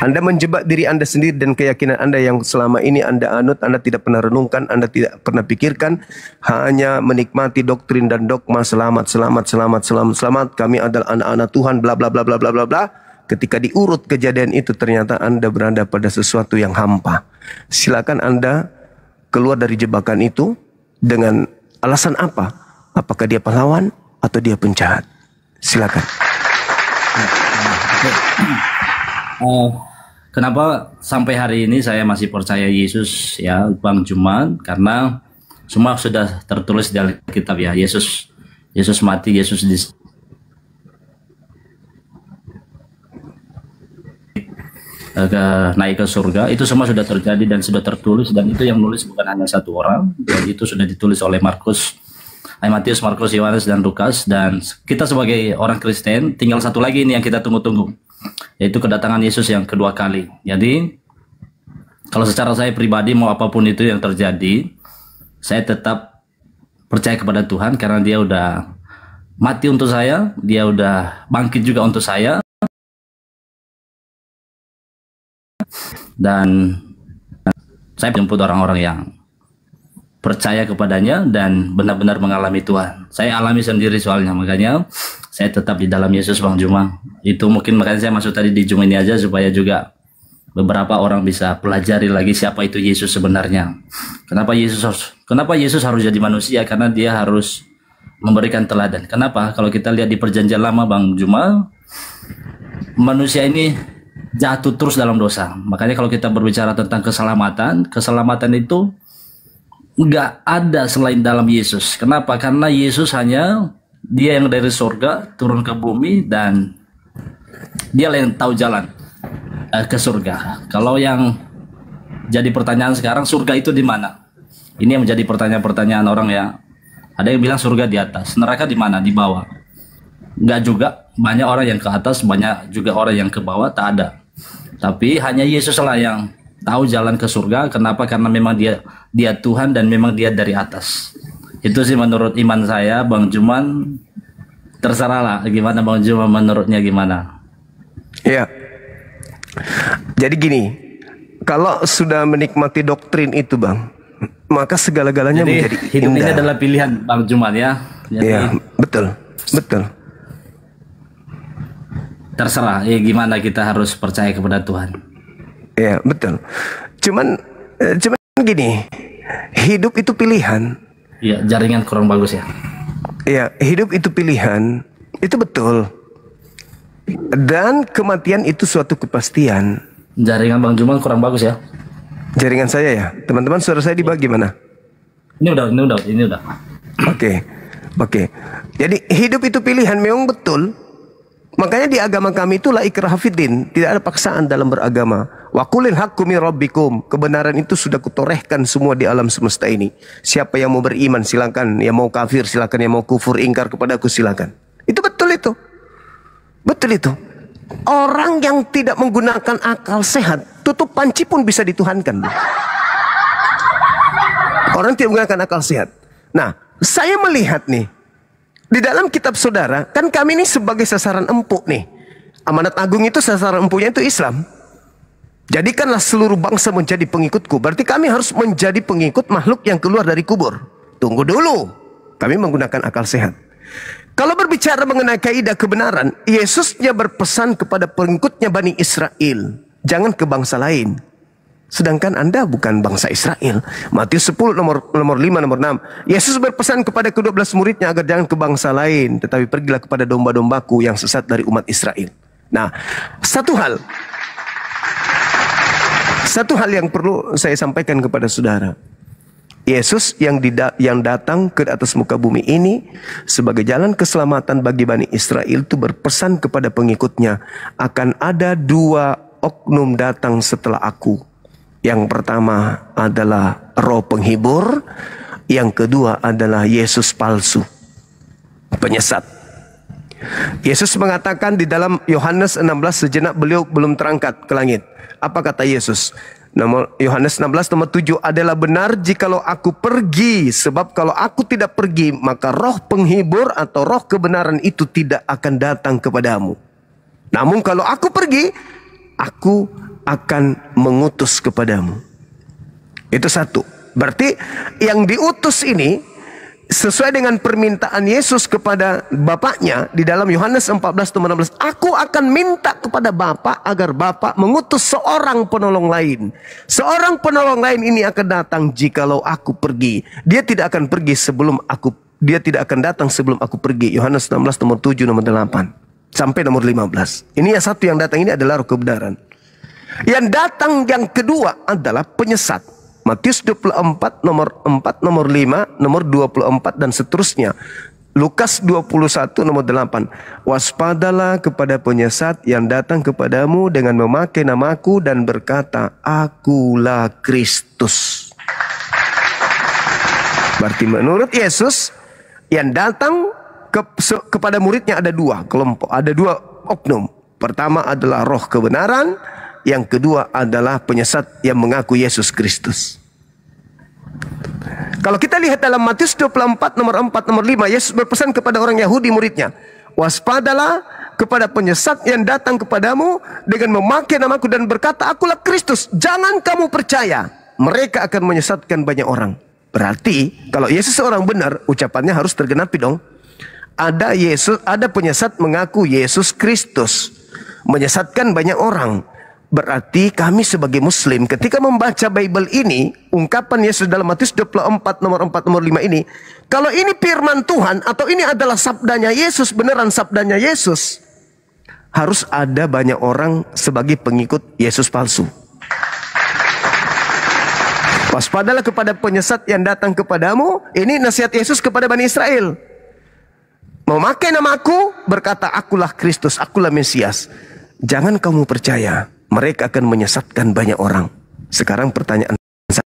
Anda menjebak diri Anda sendiri dan keyakinan Anda yang selama ini Anda anut, Anda tidak pernah renungkan, Anda tidak pernah pikirkan, hanya menikmati doktrin dan dogma selamat, kami adalah anak-anak Tuhan, bla bla bla bla bla bla bla. Ketika diurut kejadian itu ternyata Anda berada pada sesuatu yang hampa. Silakan Anda keluar dari jebakan itu dengan alasan apa? Apakah dia pahlawan atau dia penjahat? Silakan. Kenapa sampai hari ini saya masih percaya Yesus ya Bang Juman? Karena semua sudah tertulis dalam kitab ya. Yesus mati, Yesus naik ke surga, itu semua sudah terjadi dan sudah tertulis, dan itu yang nulis bukan hanya satu orang, dan itu sudah ditulis oleh Matius, Markus, Yohanes, dan Lukas. Dan kita sebagai orang Kristen tinggal satu lagi ini yang kita tunggu-tunggu, yaitu kedatangan Yesus yang kedua kali. Jadi kalau secara saya pribadi mau apapun itu yang terjadi, saya tetap percaya kepada Tuhan karena dia udah mati untuk saya, dia udah bangkit juga untuk saya. Dan saya jemput orang-orang yang percaya kepadanya dan benar-benar mengalami Tuhan. Saya alami sendiri soalnya, makanya saya tetap di dalam Yesus, Bang Juma. Itu mungkin makanya saya masuk tadi di Juma ini aja supaya juga beberapa orang bisa pelajari lagi siapa itu Yesus sebenarnya. Kenapa Yesus harus jadi manusia? Karena dia harus memberikan teladan. Kenapa? Kalau kita lihat di Perjanjian Lama, Bang Juma, manusia ini jatuh terus dalam dosa. Makanya kalau kita berbicara tentang keselamatan itu nggak ada selain dalam Yesus. Kenapa? Karena Yesus hanya dia yang dari surga turun ke bumi dan dia yang tahu jalan ke surga. Kalau yang jadi pertanyaan sekarang, surga itu di mana? Ini yang menjadi pertanyaan orang ya. Ada yang bilang surga di atas, neraka di mana? Di bawah. Enggak juga, banyak orang yang ke atas, banyak juga orang yang ke bawah, tak ada. Tapi hanya Yesus lah yang tahu jalan ke surga. Kenapa? Karena memang dia Tuhan dan memang dia dari atas. Itu sih menurut iman saya, Bang Juman. Terserah lah gimana Bang Juman, menurutnya gimana? Ya. Jadi gini, kalau sudah menikmati doktrin itu, Bang, maka segala-galanya menjadi hidup indah. ini adalah pilihan, Bang Juman ya. Jadi, ya, betul. Terserah, gimana kita harus percaya kepada Tuhan. Ya, betul. Cuman gini, hidup itu pilihan. Iya, jaringan kurang bagus ya. Ya, hidup itu pilihan, itu betul. Dan kematian itu suatu kepastian. Jaringan Bang Juman kurang bagus ya. Jaringan saya ya, teman-teman, suara saya dibagi mana? Ini udah. Oke. Jadi hidup itu pilihan, memang betul. Makanya di agama kami itulah ikrah fiddin, tidak ada paksaan dalam beragama. Wa qulil haqqu min rabbikum, kebenaran itu sudah kutorehkan semua di alam semesta ini. Siapa yang mau beriman silakan, yang mau kafir silakan, yang mau kufur ingkar kepadaku silakan. Itu betul itu. Orang yang tidak menggunakan akal sehat, tutup panci pun bisa dituhankan. Orang tidak menggunakan akal sehat. Nah, saya melihat nih, di dalam kitab saudara, kan kami ini sebagai sasaran empuk nih. Amanat agung itu sasaran empuknya itu Islam. Jadikanlah seluruh bangsa menjadi pengikutku. Berarti kami harus menjadi pengikut makhluk yang keluar dari kubur. Tunggu dulu. Kami menggunakan akal sehat. Kalau berbicara mengenai kaidah kebenaran, Yesusnya berpesan kepada pengikutnya Bani Israel, jangan ke bangsa lain. Sedangkan Anda bukan bangsa Israel. Matius 10 nomor 5 nomor 6. Yesus berpesan kepada ke-12 muridnya agar jangan ke bangsa lain, tetapi pergilah kepada domba-dombaku yang sesat dari umat Israel. Nah, satu hal yang perlu saya sampaikan kepada saudara. Yesus yang datang ke atas muka bumi ini sebagai jalan keselamatan bagi Bani Israel itu berpesan kepada pengikutnya, akan ada dua oknum datang setelah aku. Yang pertama adalah roh penghibur, yang kedua adalah Yesus palsu, penyesat. Yesus mengatakan di dalam Yohanes 16, sejenak beliau belum terangkat ke langit. Apa kata Yesus? Yohanes 16 nomor 7, adalah benar jikalau aku pergi, sebab kalau aku tidak pergi, maka roh penghibur atau roh kebenaran itu tidak akan datang kepadamu. Namun kalau aku pergi, aku akan mengutus kepadamu. Itu satu. Berarti yang diutus ini sesuai dengan permintaan Yesus kepada Bapaknya di dalam Yohanes 14 nomor 16. Aku akan minta kepada Bapa agar Bapa mengutus seorang penolong lain. Seorang penolong lain ini akan datang jikalau aku pergi. Dia tidak akan datang sebelum aku pergi. Yohanes 16 nomor 7 nomor 8 sampai nomor 15. Ini yang satu yang datang ini adalah roh kebenaran. Yang datang yang kedua adalah penyesat. Matius 24 nomor 4 nomor 5 nomor 24 dan seterusnya. Lukas 21 nomor 8. Waspadalah kepada penyesat yang datang kepadamu dengan memakai namaku dan berkata, akulah Kristus. Berarti menurut Yesus yang datang kepada muridnya ada dua kelompok, ada dua oknum. Pertama adalah roh kebenaran, yang kedua adalah penyesat yang mengaku Yesus Kristus. Kalau kita lihat dalam Matius 24 nomor 4 nomor 5, Yesus berpesan kepada orang Yahudi muridnya, waspadalah kepada penyesat yang datang kepadamu dengan memakai namaku dan berkata, akulah Kristus. Jangan kamu percaya, mereka akan menyesatkan banyak orang. Berarti kalau Yesus seorang benar, ucapannya harus tergenapi dong. Ada penyesat mengaku Yesus Kristus, menyesatkan banyak orang. Berarti kami sebagai Muslim ketika membaca Bible ini, ungkapan Yesus dalam Matius 24 nomor 4 nomor 5 ini, kalau ini firman Tuhan atau ini adalah sabdanya Yesus, beneran sabdanya Yesus, harus ada banyak orang sebagai pengikut Yesus palsu. Waspadalah kepada penyesat yang datang kepadamu. Ini nasihat Yesus kepada Bani Israel. Memakai namaku, berkata akulah Kristus, akulah Mesias. Jangan kamu percaya, mereka akan menyesatkan banyak orang. Sekarang pertanyaan saya,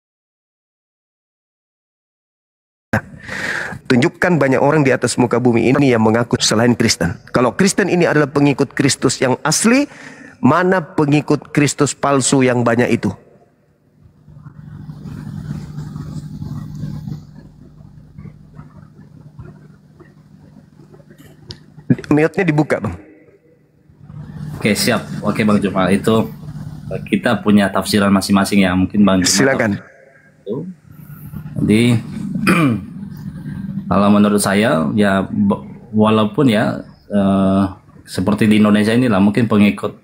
tunjukkan banyak orang di atas muka bumi ini yang mengaku selain Kristen. Kalau Kristen ini adalah pengikut Kristus yang asli, mana pengikut Kristus palsu yang banyak itu? Mute-nya dibuka, Bang. Oke, siap. Oke, Bang Juma, itu kita punya tafsiran masing-masing ya. Mungkin Bang Juma silakan. Jadi kalau menurut saya ya, walaupun ya seperti di Indonesia inilah, mungkin pengikut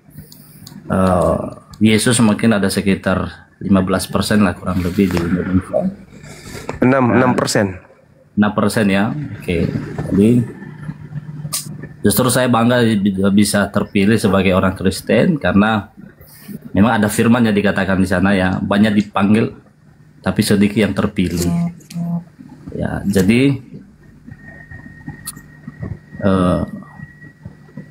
Yesus mungkin ada sekitar 15% lah kurang lebih di Indonesia. 6% ya. Oke. Jadi justru saya bangga bisa terpilih sebagai orang Kristen karena memang ada firman yang dikatakan di sana ya, banyak dipanggil tapi sedikit yang terpilih. Ya, jadi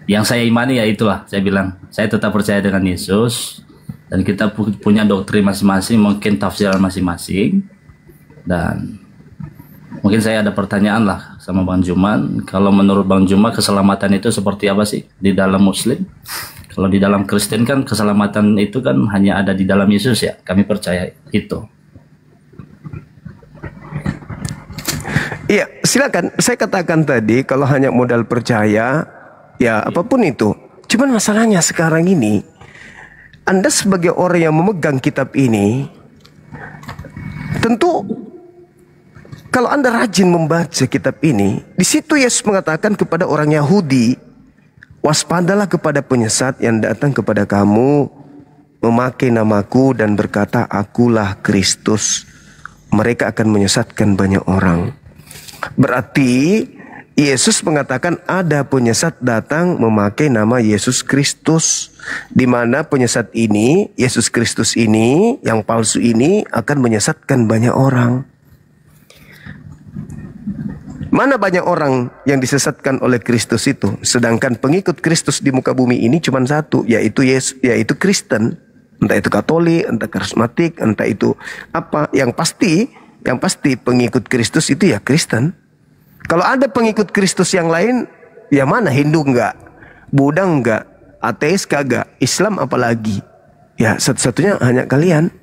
yang saya imani ya itulah, saya bilang saya tetap percaya dengan Yesus dan kita punya doktrin masing-masing, mungkin tafsiran masing-masing. Dan mungkin saya ada pertanyaan lah sama Bang Juman. Kalau menurut Bang Juma, keselamatan itu seperti apa sih di dalam Muslim? Kalau di dalam Kristen kan keselamatan itu kan hanya ada di dalam Yesus ya. Kami percaya itu. Iya, silakan. Saya katakan tadi kalau hanya modal percaya, ya apapun itu. Cuman masalahnya sekarang ini, Anda sebagai orang yang memegang kitab ini, tentu kalau Anda rajin membaca kitab ini, di situ Yesus mengatakan kepada orang Yahudi, waspadalah kepada penyesat yang datang kepada kamu, memakai namaku dan berkata, akulah Kristus. Mereka akan menyesatkan banyak orang. Berarti Yesus mengatakan ada penyesat datang memakai nama Yesus Kristus, di mana penyesat ini, Yesus Kristus ini, yang palsu ini akan menyesatkan banyak orang. Mana banyak orang yang disesatkan oleh Kristus itu, sedangkan pengikut Kristus di muka bumi ini cuma satu, yaitu Yesus, yaitu Kristen. Entah itu Katolik, entah karismatik, entah itu apa. Yang pasti pengikut Kristus itu ya Kristen. Kalau ada pengikut Kristus yang lain, ya mana, Hindu enggak, Buddha enggak, ateis kagak, Islam apalagi. Ya satu-satunya hanya kalian.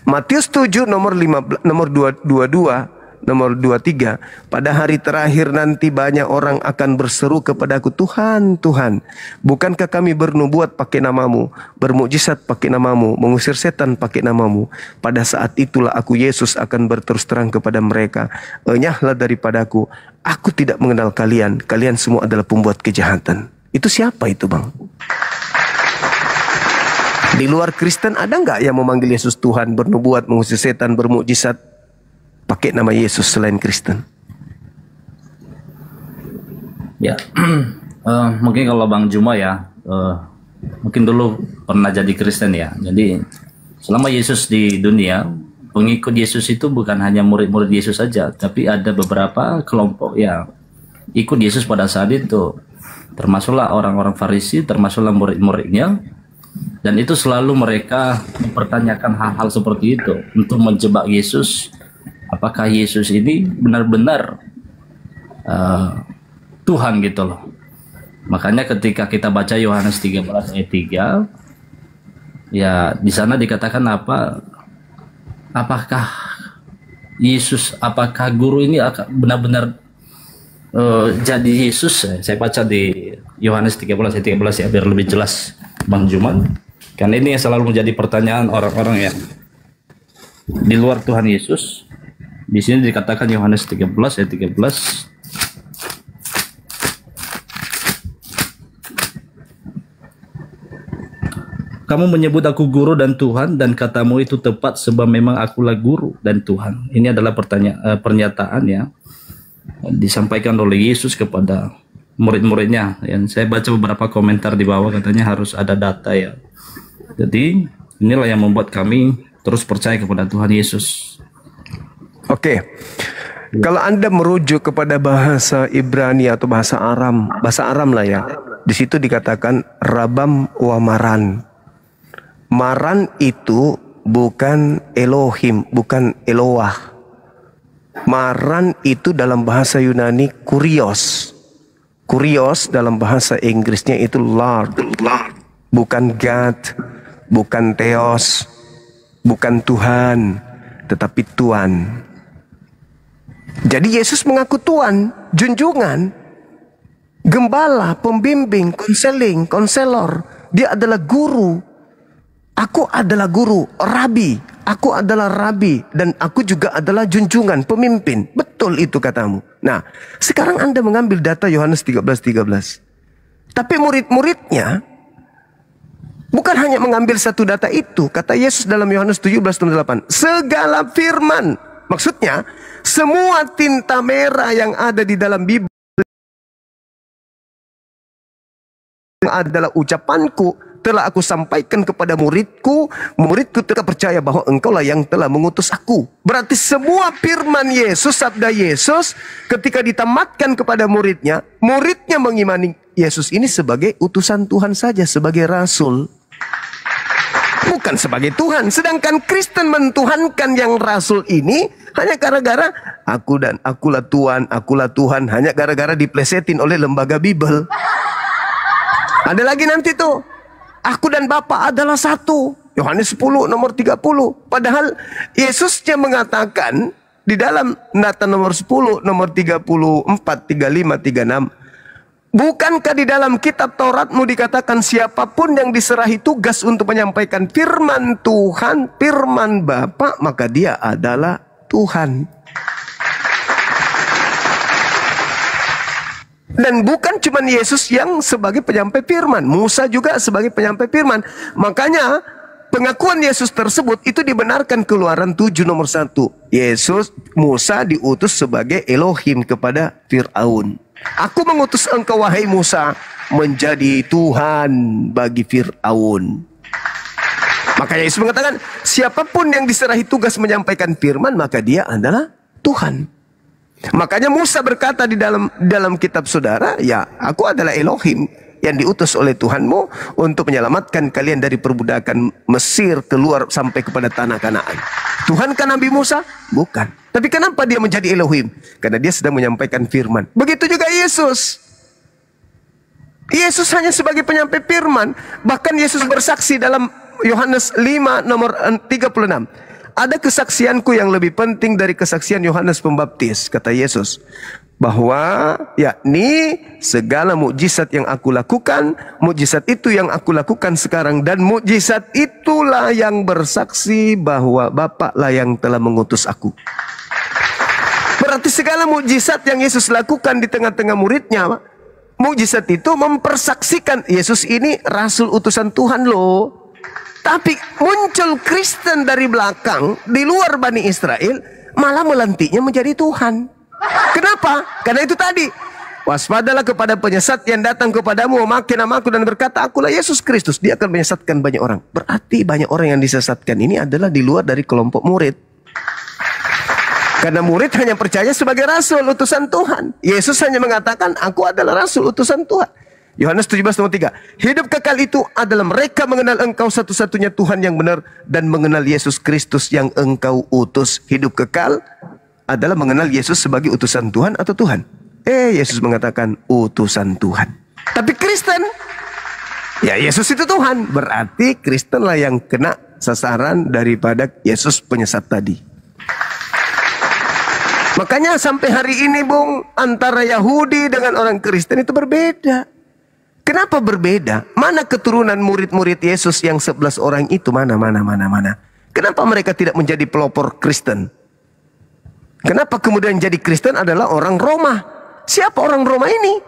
Matius 7 nomor 15, nomor 22, nomor 23, pada hari terakhir nanti banyak orang akan berseru kepadaku, Tuhan, Tuhan, bukankah kami bernubuat pakai namamu, bermukjizat pakai namamu, mengusir setan pakai namamu? Pada saat itulah aku Yesus akan berterus terang kepada mereka, enyahlah daripadaku, aku tidak mengenal kalian, kalian semua adalah pembuat kejahatan. Itu siapa itu, Bang? Di luar Kristen ada nggak yang memanggil Yesus Tuhan, bernubuat, mengusir setan, bermukjizat pakai nama Yesus selain Kristen? Ya, mungkin kalau Bang Juma ya, mungkin dulu pernah jadi Kristen ya. Jadi selama Yesus di dunia, pengikut Yesus itu bukan hanya murid-murid Yesus saja, tapi ada beberapa kelompok yang ikut Yesus pada saat itu. Termasuklah orang-orang Farisi, termasuklah murid-muridnya. Dan itu selalu mereka mempertanyakan hal-hal seperti itu untuk menjebak Yesus. Apakah Yesus ini benar-benar Tuhan gitu loh. Makanya ketika kita baca Yohanes 13 ayat 3, ya di sana dikatakan apakah Yesus, apakah guru ini akan benar-benar jadi Yesus? Saya baca di Yohanes 13 ayat 13 ya, biar lebih jelas Bang Juman. Karena ini yang selalu menjadi pertanyaan orang-orang yang di luar Tuhan Yesus. Di sini dikatakan Yohanes 13 ayat 13. Kamu menyebut aku guru dan Tuhan, dan katamu itu tepat sebab memang akulah guru dan Tuhan. Ini adalah pernyataan ya disampaikan oleh Yesus kepada murid-muridnya. Yang saya baca beberapa komentar di bawah, katanya harus ada data ya. Jadi inilah yang membuat kami terus percaya kepada Tuhan Yesus. Oke. Kalau Anda merujuk kepada bahasa Ibrani atau bahasa Aram lah ya. Di situ dikatakan Rabam wa Maran. Maran itu bukan Elohim, bukan Eloah. Maran itu dalam bahasa Yunani Kurios. Kurios dalam bahasa Inggrisnya itu Lord. Bukan God, bukan Theos, bukan Tuhan, tetapi Tuan. Jadi Yesus mengaku Tuan, junjungan, gembala, pembimbing, konselor. Dia adalah guru. Aku adalah guru, rabi. Aku adalah rabi. Dan aku juga adalah junjungan, pemimpin. Betul itu katamu. Nah, sekarang Anda mengambil data Yohanes 13:13. Tapi murid-muridnya bukan hanya mengambil satu data itu. Kata Yesus dalam Yohanes 17:8. Segala firman. Maksudnya, semua tinta merah yang ada di dalam Bibel adalah ucapanku, telah aku sampaikan kepada muridku. Muridku telah percaya bahwa engkaulah yang telah mengutus aku. Berarti semua firman Yesus, sabda Yesus, ketika ditamatkan kepada muridnya, muridnya mengimani Yesus ini sebagai utusan Tuhan saja, sebagai rasul, bukan sebagai Tuhan. Sedangkan Kristen mentuhankan yang rasul ini hanya gara-gara aku dan akulah Tuhan, hanya gara-gara diplesetin oleh lembaga Bible. Ada lagi nanti tuh, aku dan Bapa adalah satu. Yohanes 10 nomor 30. Padahal Yesusnya mengatakan di dalam Nata nomor 10 nomor 34, 35, 36. Bukankah di dalam kitab Tauratmu dikatakan siapapun yang diserahi tugas untuk menyampaikan firman Tuhan, firman Bapa, maka dia adalah Tuhan. Dan bukan cuma Yesus yang sebagai penyampai firman, Musa juga sebagai penyampai firman. Makanya pengakuan Yesus tersebut itu dibenarkan Keluaran 7 nomor 1. Musa diutus sebagai Elohim kepada Fir'aun. Aku mengutus engkau wahai Musa menjadi Tuhan bagi Fir'aun. Makanya Yesus mengatakan siapapun yang diserahi tugas menyampaikan firman, maka dia adalah Tuhan. Makanya Musa berkata di dalam kitab saudara, ya aku adalah Elohim yang diutus oleh Tuhanmu untuk menyelamatkan kalian dari perbudakan Mesir keluar sampai kepada tanah Kanaan. Tuhan kan Nabi Musa? Bukan. Tapi kenapa dia menjadi Elohim? Karena dia sedang menyampaikan firman. Begitu juga Yesus. Yesus hanya sebagai penyampai firman. Bahkan Yesus bersaksi dalam Yohanes 5 nomor 36. Ada kesaksianku yang lebih penting dari kesaksian Yohanes Pembaptis, kata Yesus, bahwa yakni segala mukjizat yang aku lakukan, mukjizat itu yang aku lakukan sekarang, dan mukjizat itulah yang bersaksi bahwa Bapa-lah yang telah mengutus aku. Berarti segala mukjizat yang Yesus lakukan di tengah-tengah muridnya, mukjizat itu mempersaksikan Yesus ini rasul utusan Tuhan loh. Tapi muncul Kristen dari belakang, di luar Bani Israel, malah melantiknya menjadi Tuhan. Kenapa? Karena itu tadi. Waspadalah kepada penyesat yang datang kepadamu, memakai namaku dan berkata, akulah Yesus Kristus. Dia akan menyesatkan banyak orang. Berarti banyak orang yang disesatkan ini adalah di luar dari kelompok murid. Karena murid hanya percaya sebagai rasul, utusan Tuhan. Yesus hanya mengatakan, aku adalah rasul, utusan Tuhan. Yohanes 17 nomor 3. Hidup kekal itu adalah mereka mengenal engkau satu-satunya Tuhan yang benar dan mengenal Yesus Kristus yang engkau utus. Hidup kekal adalah mengenal Yesus sebagai utusan Tuhan atau Tuhan. Yesus mengatakan utusan Tuhan. Tapi Kristen, ya Yesus itu Tuhan. Berarti Kristen lah yang kena sasaran daripada Yesus penyesat tadi. Makanya sampai hari ini, Bung, antara Yahudi dengan orang Kristen itu berbeda. Kenapa berbeda? Mana keturunan murid-murid Yesus yang 11 orang itu? Mana? Kenapa mereka tidak menjadi pelopor Kristen? Kenapa kemudian jadi Kristen adalah orang Roma? Siapa orang Roma ini?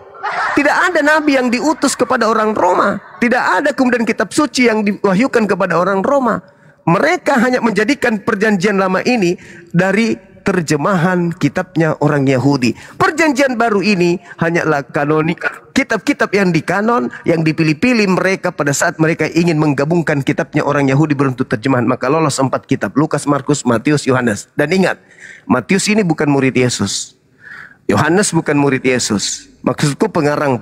Tidak ada nabi yang diutus kepada orang Roma. Tidak ada kemudian kitab suci yang diwahyukan kepada orang Roma. Mereka hanya menjadikan perjanjian lama ini dari terjemahan kitabnya orang Yahudi. Perjanjian baru ini hanyalah kanonik, kitab-kitab yang dikanon, yang dipilih-pilih mereka pada saat mereka ingin menggabungkan kitabnya orang Yahudi beruntuk terjemahan. Maka lolos 4 kitab, Lukas, Markus, Matius, Yohanes. Dan ingat, Matius ini bukan murid Yesus. Yohanes bukan murid Yesus. Maksudku pengarang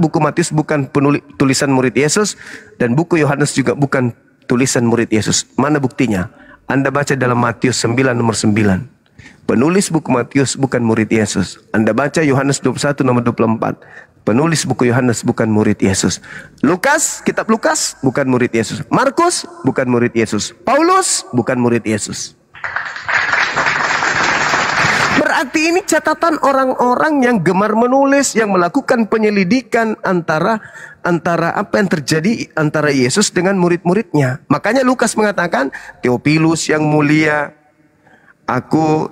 buku Matius bukan tulisan murid Yesus, dan buku Yohanes juga bukan tulisan murid Yesus. Mana buktinya? Anda baca dalam Matius 9 nomor 9. Penulis buku Matius bukan murid Yesus. Anda baca Yohanes 21 nomor 24. Penulis buku Yohanes bukan murid Yesus. Lukas, kitab Lukas bukan murid Yesus. Markus bukan murid Yesus. Paulus bukan murid Yesus. Berarti ini catatan orang-orang yang gemar menulis, yang melakukan penyelidikan antara apa yang terjadi antara Yesus dengan murid-muridnya. Makanya Lukas mengatakan, Theophilus yang mulia, aku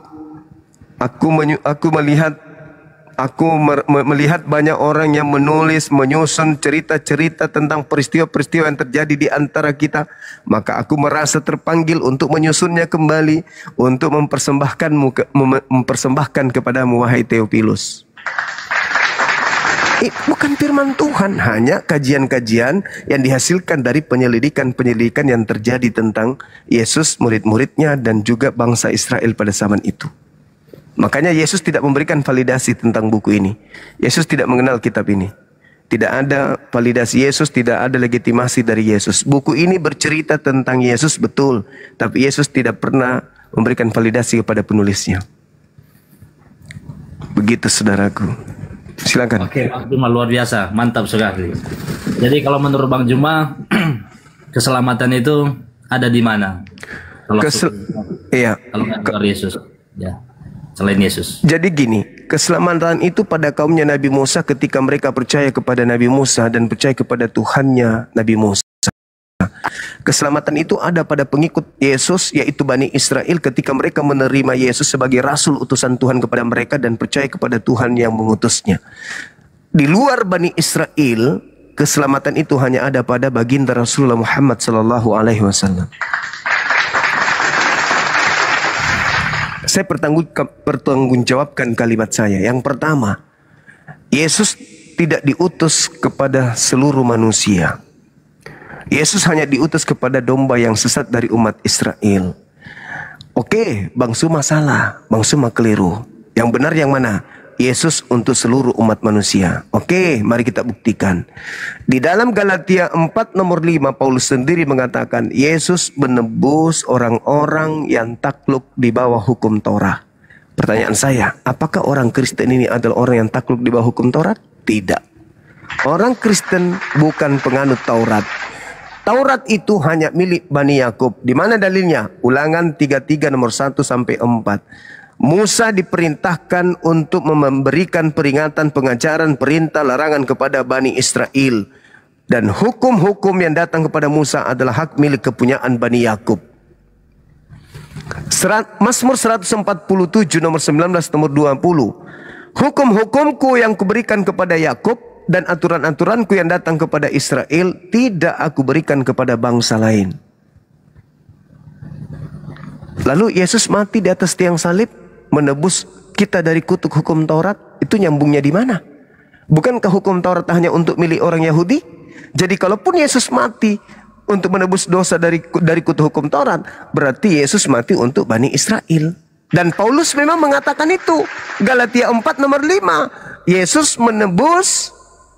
melihat banyak orang yang menulis, menyusun cerita-cerita tentang peristiwa-peristiwa yang terjadi di antara kita. Maka aku merasa terpanggil untuk menyusunnya kembali, untuk mempersembahkan kepadamu, wahai Theophilus. Bukan firman Tuhan, hanya kajian-kajian yang dihasilkan dari penyelidikan-penyelidikan yang terjadi tentang Yesus, murid-muridnya, dan juga bangsa Israel pada zaman itu. Makanya Yesus tidak memberikan validasi tentang buku ini. Yesus tidak mengenal kitab ini. Tidak ada validasi Yesus, tidak ada legitimasi dari Yesus. Buku ini bercerita tentang Yesus betul, tapi Yesus tidak pernah memberikan validasi kepada penulisnya. Begitu, saudaraku. Silakan. Oke, Bang Juma, luar biasa, mantap sekali. Jadi kalau menurut Bang Juma, keselamatan itu ada di mana? Kalau kalau Yesus, ya, selain Yesus. Jadi gini, keselamatan itu pada kaumnya Nabi Musa ketika mereka percaya kepada Nabi Musa dan percaya kepada Tuhannya Nabi Musa. Keselamatan itu ada pada pengikut Yesus, yaitu Bani Israel, ketika mereka menerima Yesus sebagai rasul utusan Tuhan kepada mereka dan percaya kepada Tuhan yang mengutusnya. Di luar Bani Israel, keselamatan itu hanya ada pada baginda Rasulullah Muhammad SAW. Saya pertanggungjawabkan kalimat saya. Yang pertama, Yesus tidak diutus kepada seluruh manusia. Yesus hanya diutus kepada domba yang sesat dari umat Israel. Oke, Bang Suma salah, Bang Suma keliru. Yang benar yang mana? Yesus untuk seluruh umat manusia. Oke, mari kita buktikan. Di dalam Galatia 4 nomor 5, Paulus sendiri mengatakan Yesus menebus orang-orang yang takluk di bawah hukum Taurat. Pertanyaan saya, apakah orang Kristen ini adalah orang yang takluk di bawah hukum Taurat? Tidak. Orang Kristen bukan penganut Taurat. Taurat itu hanya milik Bani Yakub. Di mana dalilnya? Ulangan 33 nomor 1 sampai 4. Musa diperintahkan untuk memberikan peringatan, pengajaran, perintah, larangan kepada Bani Israel. Dan hukum-hukum yang datang kepada Musa adalah hak milik kepunyaan Bani Yakub. Mazmur 147 nomor 19 nomor 20. Hukum-hukumku yang kuberikan kepada Yakub dan aturan-aturanku yang datang kepada Israel tidak aku berikan kepada bangsa lain. Lalu Yesus mati di atas tiang salib menebus kita dari kutuk hukum Taurat. Itu nyambungnya di mana? Bukankah hukum Taurat hanya untuk milik orang Yahudi? Jadi kalaupun Yesus mati untuk menebus dosa dari kutuk hukum Taurat, berarti Yesus mati untuk Bani Israel. Dan Paulus memang mengatakan itu. Galatia 4 nomor 5. Yesus menebus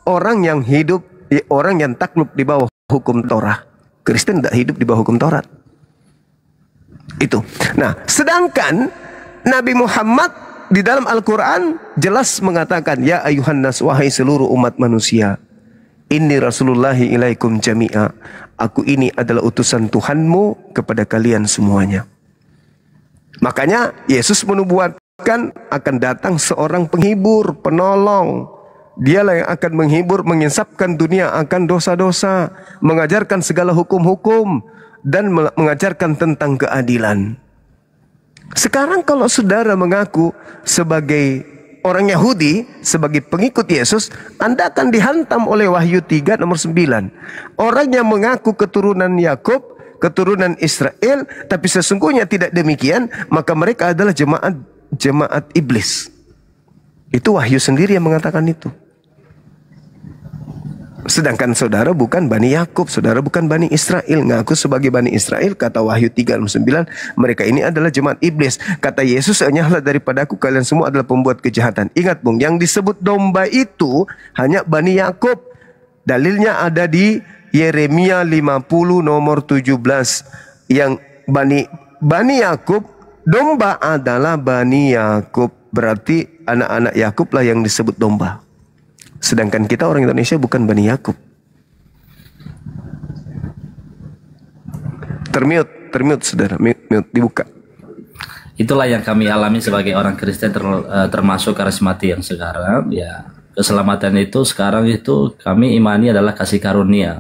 orang yang hidup, orang yang takluk di bawah hukum Taurat. Kristen tidak hidup di bawah hukum Taurat. Itu. Nah, sedangkan Nabi Muhammad di dalam Al-Quran jelas mengatakan, ya ayuhan nas, wahai seluruh umat manusia, inni rasulullahi ilaikum jami'a. Aku ini adalah utusan Tuhanmu kepada kalian semuanya. Makanya Yesus menubuat akan datang seorang penghibur, penolong. Dialah yang akan menghibur, menginsafkan dunia akan dosa-dosa, mengajarkan segala hukum-hukum, dan mengajarkan tentang keadilan. Sekarang kalau saudara mengaku sebagai orang Yahudi, sebagai pengikut Yesus, Anda akan dihantam oleh Wahyu 3 nomor 9. Orang yang mengaku keturunan Yakub, keturunan Israel, tapi sesungguhnya tidak demikian, maka mereka adalah jemaat iblis. Itu Wahyu sendiri yang mengatakan itu. Sedangkan saudara bukan Bani Yakub, saudara bukan Bani Israel. Ngaku sebagai Bani Israel, kata Wahyu 3:9, mereka ini adalah jemaat iblis. Kata Yesus, enyahlah daripadaku, kalian semua adalah pembuat kejahatan. Ingat bung, yang disebut domba itu hanya Bani Yakub. Dalilnya ada di Yeremia 50 nomor 17. Yang Bani Yakub, domba adalah Bani Yakub. Berarti anak-anak Yakub lah yang disebut domba. Sedangkan kita orang Indonesia bukan Bani Yakub. Termute saudara, mute, dibuka. Itulah yang kami alami sebagai orang Kristen, termasuk karismati yang sekarang. Ya, keselamatan itu sekarang itu kami imani adalah kasih karunia.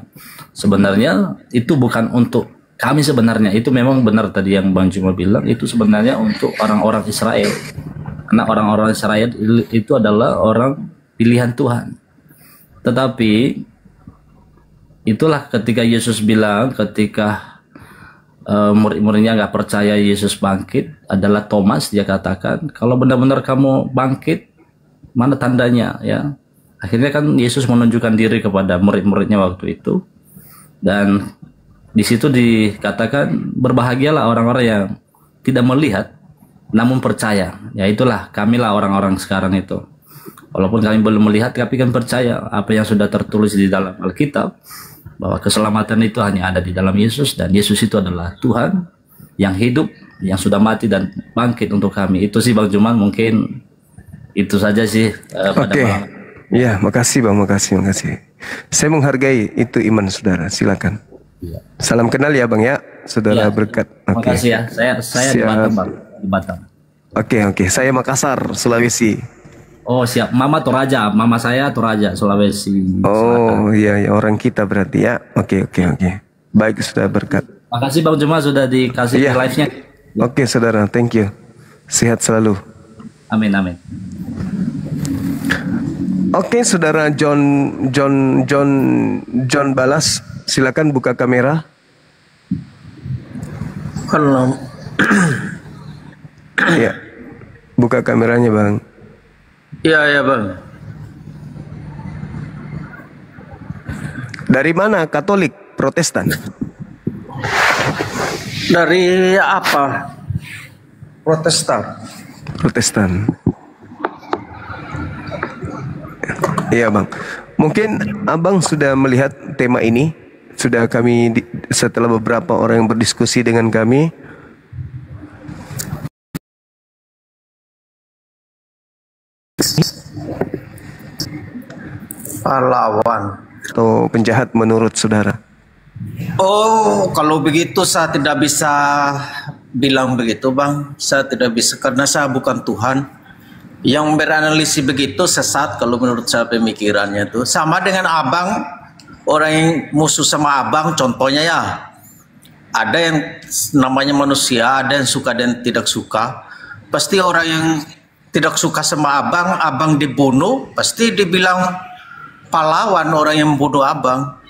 Sebenarnya itu bukan untuk kami sebenarnya, itu memang benar tadi yang Bang Juma bilang, itu sebenarnya untuk orang-orang Israel. Karena orang-orang Israel itu adalah orang pilihan Tuhan. Tetapi itulah ketika Yesus bilang, ketika murid-muridnya nggak percaya Yesus bangkit, adalah Thomas, dia katakan, kalau benar-benar kamu bangkit, mana tandanya ya? Akhirnya kan Yesus menunjukkan diri kepada murid-muridnya waktu itu, dan di situ dikatakan berbahagialah orang-orang yang tidak melihat namun percaya. Ya itulah kamilah orang-orang sekarang itu. Walaupun kami belum melihat, tapi kan percaya apa yang sudah tertulis di dalam Alkitab, bahwa keselamatan itu hanya ada di dalam Yesus, dan Yesus itu adalah Tuhan yang hidup, yang sudah mati dan bangkit untuk kami. Itu sih Bang Juman, mungkin itu saja sih. Oke. Ya, makasih Bang, makasih. Saya menghargai itu iman saudara. Silakan. Ya. Salam kenal ya Bang ya, saudara Ya, berkat. Makasih ya. Saya di Batam Bang, di Batam. Oke. Saya Makassar, Sulawesi. Oh siap, Mama Toraja, mama saya Toraja, Sulawesi. Oh iya, orang kita berarti ya. Oke. Baik, sudah berkat. Makasih Bang Juma sudah dikasih live-nya. Oke saudara, thank you. Sehat selalu. Amin. Oke saudara John Balas, silakan buka kamera. Halo. Ya, buka kameranya Bang. Iya Bang. Dari mana? Katolik, Protestan? Dari apa? Protestan. Iya Bang. Mungkin Abang sudah melihat tema ini. Sudah setelah beberapa orang yang berdiskusi dengan kami. Pahlawan atau penjahat menurut saudara? Oh, kalau begitu saya tidak bisa bilang begitu Bang. Saya tidak bisa, karena saya bukan Tuhan. Yang beranalisis begitu sesat kalau menurut saya pemikirannya itu. Sama dengan Abang, orang yang musuh sama Abang, contohnya ya. Ada yang namanya manusia, ada yang suka dan tidak suka. Pasti orang yang tidak suka sama Abang dibunuh, pasti dibilang pahlawan orang yang membunuh Abang.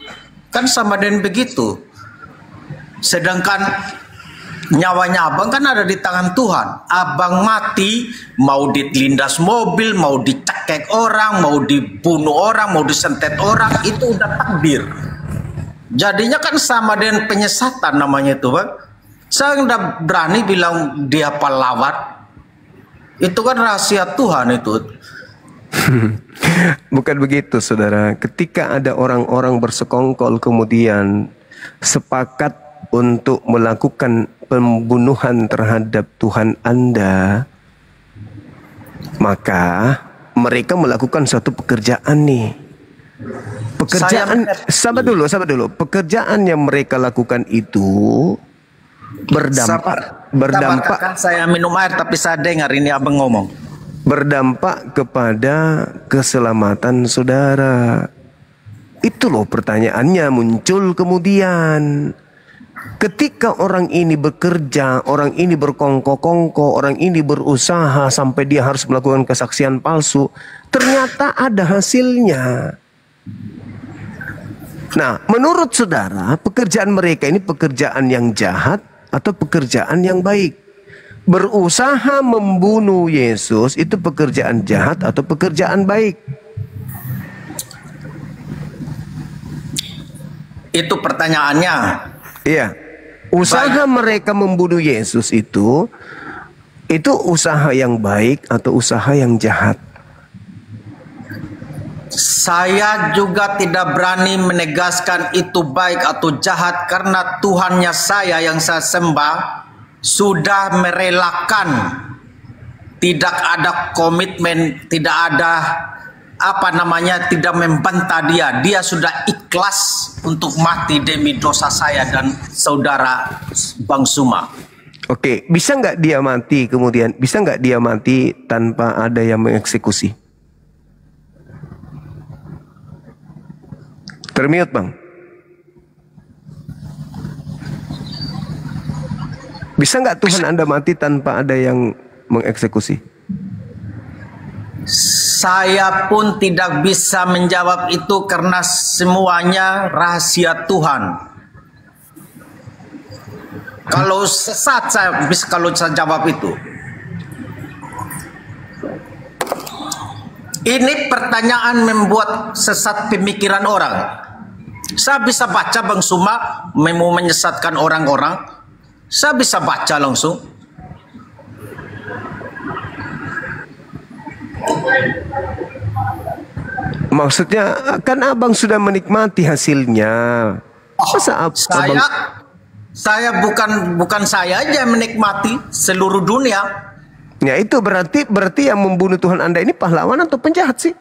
Kan sama dengan begitu. Sedangkan nyawanya Abang kan ada di tangan Tuhan. Abang mati, mau dilindas mobil, mau dicekek orang, mau dibunuh orang, mau disentet orang, itu udah takdir. Jadinya kan sama dengan penyesatan namanya itu Bang. Saya nggak berani bilang dia pahlawan. Itu kan rahasia Tuhan itu. Bukan begitu saudara. Ketika ada orang-orang bersekongkol kemudian sepakat untuk melakukan pembunuhan terhadap Tuhan Anda, maka mereka melakukan suatu pekerjaan nih. Sabar dulu. Pekerjaan yang mereka lakukan itu berdampak berdampak. Kan saya minum air tapi saya dengar ini abang ngomong. Berdampak kepada keselamatan saudara. Itu loh pertanyaannya muncul kemudian. Ketika orang ini bekerja, orang ini berkongko-kongko, orang ini berusaha sampai dia harus melakukan kesaksian palsu, ternyata ada hasilnya. Nah, menurut saudara, pekerjaan mereka ini pekerjaan yang jahat atau pekerjaan yang baik? Berusaha membunuh Yesus itu pekerjaan jahat atau pekerjaan baik? Itu pertanyaannya. Iya. Usaha mereka membunuh Yesus itu usaha yang baik atau usaha yang jahat? Saya juga tidak berani menegaskan itu baik atau jahat karena Tuhannya saya yang saya sembah sudah merelakan, tidak ada komitmen, tidak ada tidak membantah dia. Dia sudah ikhlas untuk mati demi dosa saya dan saudara Bang Suma. Oke, bisa nggak dia mati kemudian? Bisa nggak dia mati tanpa ada yang mengeksekusi? Termute, Bang. Bisa nggak Tuhan Anda mati tanpa ada yang mengeksekusi? Saya pun tidak bisa menjawab itu karena semuanya rahasia Tuhan. Kalau sesat saya bisa kalau saya jawab itu. Ini pertanyaan membuat sesat pemikiran orang. Saya bisa baca Bang Suma mau menyesatkan orang-orang. Saya bisa baca langsung. Maksudnya kan abang sudah menikmati hasilnya. Masa saya bukan saya aja yang menikmati, seluruh dunia. Ya itu berarti yang membunuh Tuhan Anda ini pahlawan atau penjahat sih?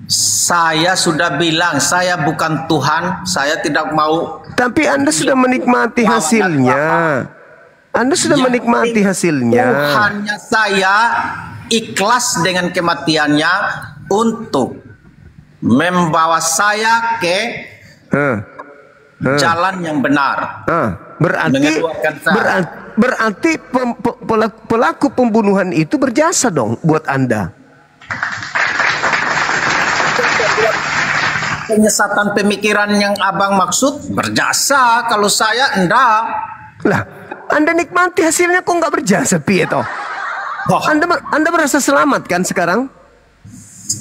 Saya sudah bilang saya bukan Tuhan, saya tidak mau. Tapi Anda sudah menikmati hasilnya. Anda sudah menikmati hasilnya. Tuhannya saya ikhlas dengan kematiannya untuk membawa saya ke jalan yang benar. Berarti pelaku pembunuhan itu berjasa dong buat Anda. Penyesatan pemikiran yang abang maksud berjasa, kalau saya enggak. Lah, Anda nikmati hasilnya kok nggak berjasa, Pietro? Anda merasa selamat kan sekarang?